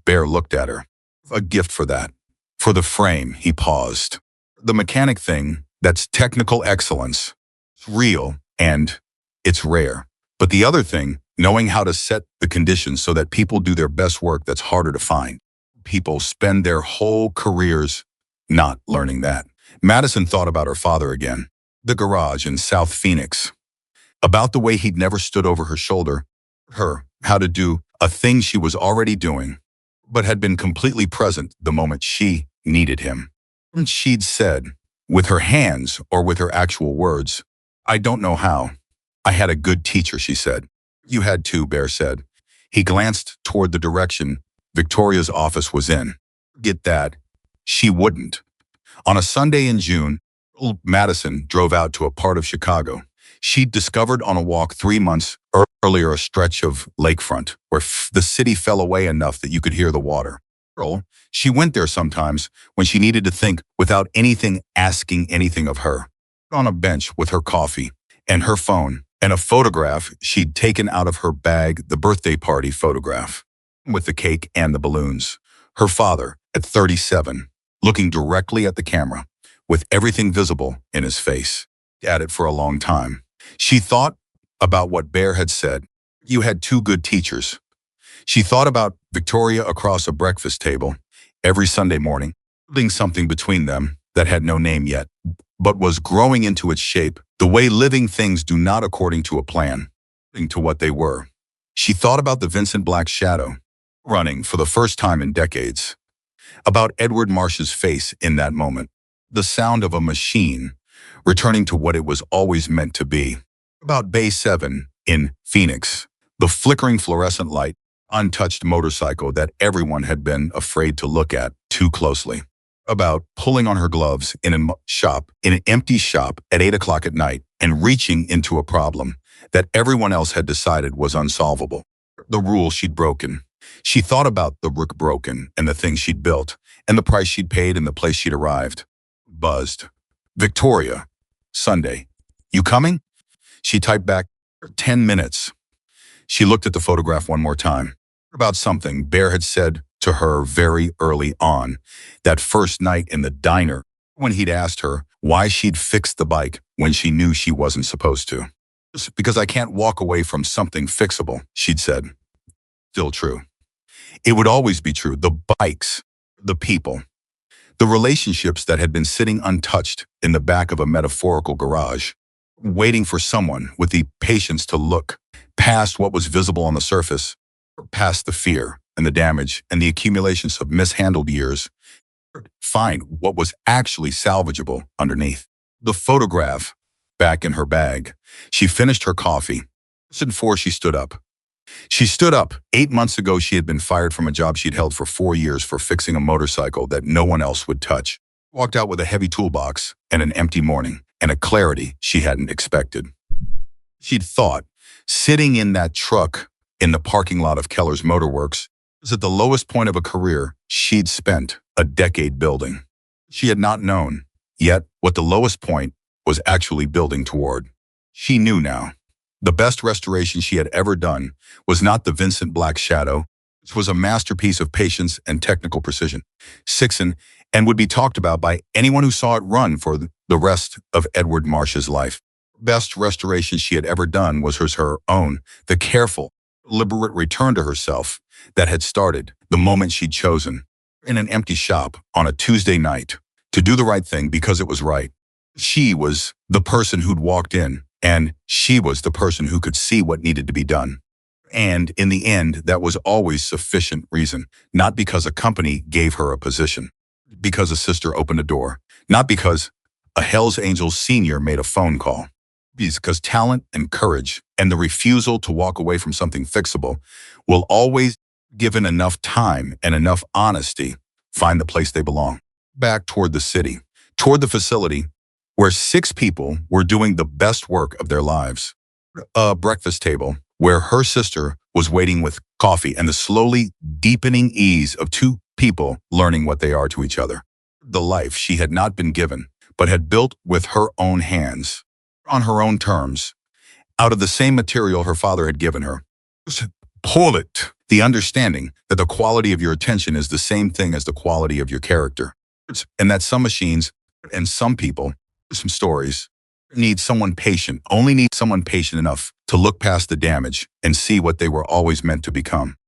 Bear looked at her. "A gift for that." "For the frame," he paused. "The mechanic thing, that's technical excellence. It's real, and it's rare. But the other thing, knowing how to set the conditions so that people do their best work, that's harder to find. People spend their whole careers not learning that." Madison thought about her father again. The garage in South Phoenix. About the way he'd never stood over her shoulder, her how to do a thing she was already doing, but had been completely present the moment she needed him. And she'd said, with her hands or with her actual words, "I don't know how. I had a good teacher," she said. "You had too," Bear said. He glanced toward the direction Victoria's office was in. Get that. She wouldn't. On a Sunday in June, Madison drove out to a part of Chicago she'd discovered on a walk 3 months earlier, a stretch of lakefront where the city fell away enough that you could hear the water. She went there sometimes when she needed to think without anything asking anything of her. On a bench with her coffee and her phone and a photograph she'd taken out of her bag, the birthday party photograph, with the cake and the balloons. Her father, at 37, looking directly at the camera, with everything visible in his face. At it for a long time. She thought about what Bear had said. You had 2 good teachers. She thought about Victoria across a breakfast table every Sunday morning, building something between them that had no name yet, but was growing into its shape, the way living things do not according to a plan, according to what they were. She thought about the Vincent Black shadow, running for the first time in decades, about Edward Marsh's face in that moment, the sound of a machine returning to what it was always meant to be, about Bay 7 in Phoenix, the flickering fluorescent light, untouched motorcycle that everyone had been afraid to look at too closely, about pulling on her gloves in an empty shop at 8 o'clock at night and reaching into a problem that everyone else had decided was unsolvable, the rule she'd broken. She thought about the brick broken and the things she'd built and the price she'd paid and the place she'd arrived. Buzzed. Victoria, Sunday. You coming? She typed back, 10 minutes. She looked at the photograph one more time. About something Bear had said to her very early on, that first night in the diner, when he'd asked her why she'd fixed the bike when she knew she wasn't supposed to. "Because I can't walk away from something fixable," she'd said. Still true. It would always be true. The bikes, the people, the relationships that had been sitting untouched in the back of a metaphorical garage, waiting for someone with the patience to look past what was visible on the surface, past the fear and the damage and the accumulations of mishandled years, find what was actually salvageable underneath. The photograph back in her bag. She finished her coffee. Before she stood up. She stood up. 8 months ago, she had been fired from a job she'd held for 4 years for fixing a motorcycle that no one else would touch. Walked out with a heavy toolbox and an empty morning and a clarity she hadn't expected. She'd thought, sitting in that truck in the parking lot of Keller's Motorworks was at the lowest point of a career she'd spent a decade building. She had not known, yet, what the lowest point was actually building toward. She knew now. The best restoration she had ever done was not the Vincent Black Shadow, which was a masterpiece of patience and technical precision. Sixen, and would be talked about by anyone who saw it run for the rest of Edward Marsh's life. Best restoration she had ever done was her own, the careful, deliberate return to herself that had started the moment she'd chosen, in an empty shop on a Tuesday night, to do the right thing because it was right. She was the person who'd walked in, and she was the person who could see what needed to be done. And in the end, that was always sufficient reason, not because a company gave her a position, because a sister opened a door, not because a Hells Angels senior made a phone call. Because talent and courage and the refusal to walk away from something fixable will always, given enough time and enough honesty, find the place they belong. Back toward the city, toward the facility where 6 people were doing the best work of their lives. A breakfast table where her sister was waiting with coffee and the slowly deepening ease of 2 people learning what they are to each other. The life she had not been given, but had built with her own hands, on her own terms, out of the same material her father had given her. Pull it. The understanding that the quality of your attention is the same thing as the quality of your character. And that some machines and some people, some stories, need someone patient, only need someone patient enough to look past the damage and see what they were always meant to become.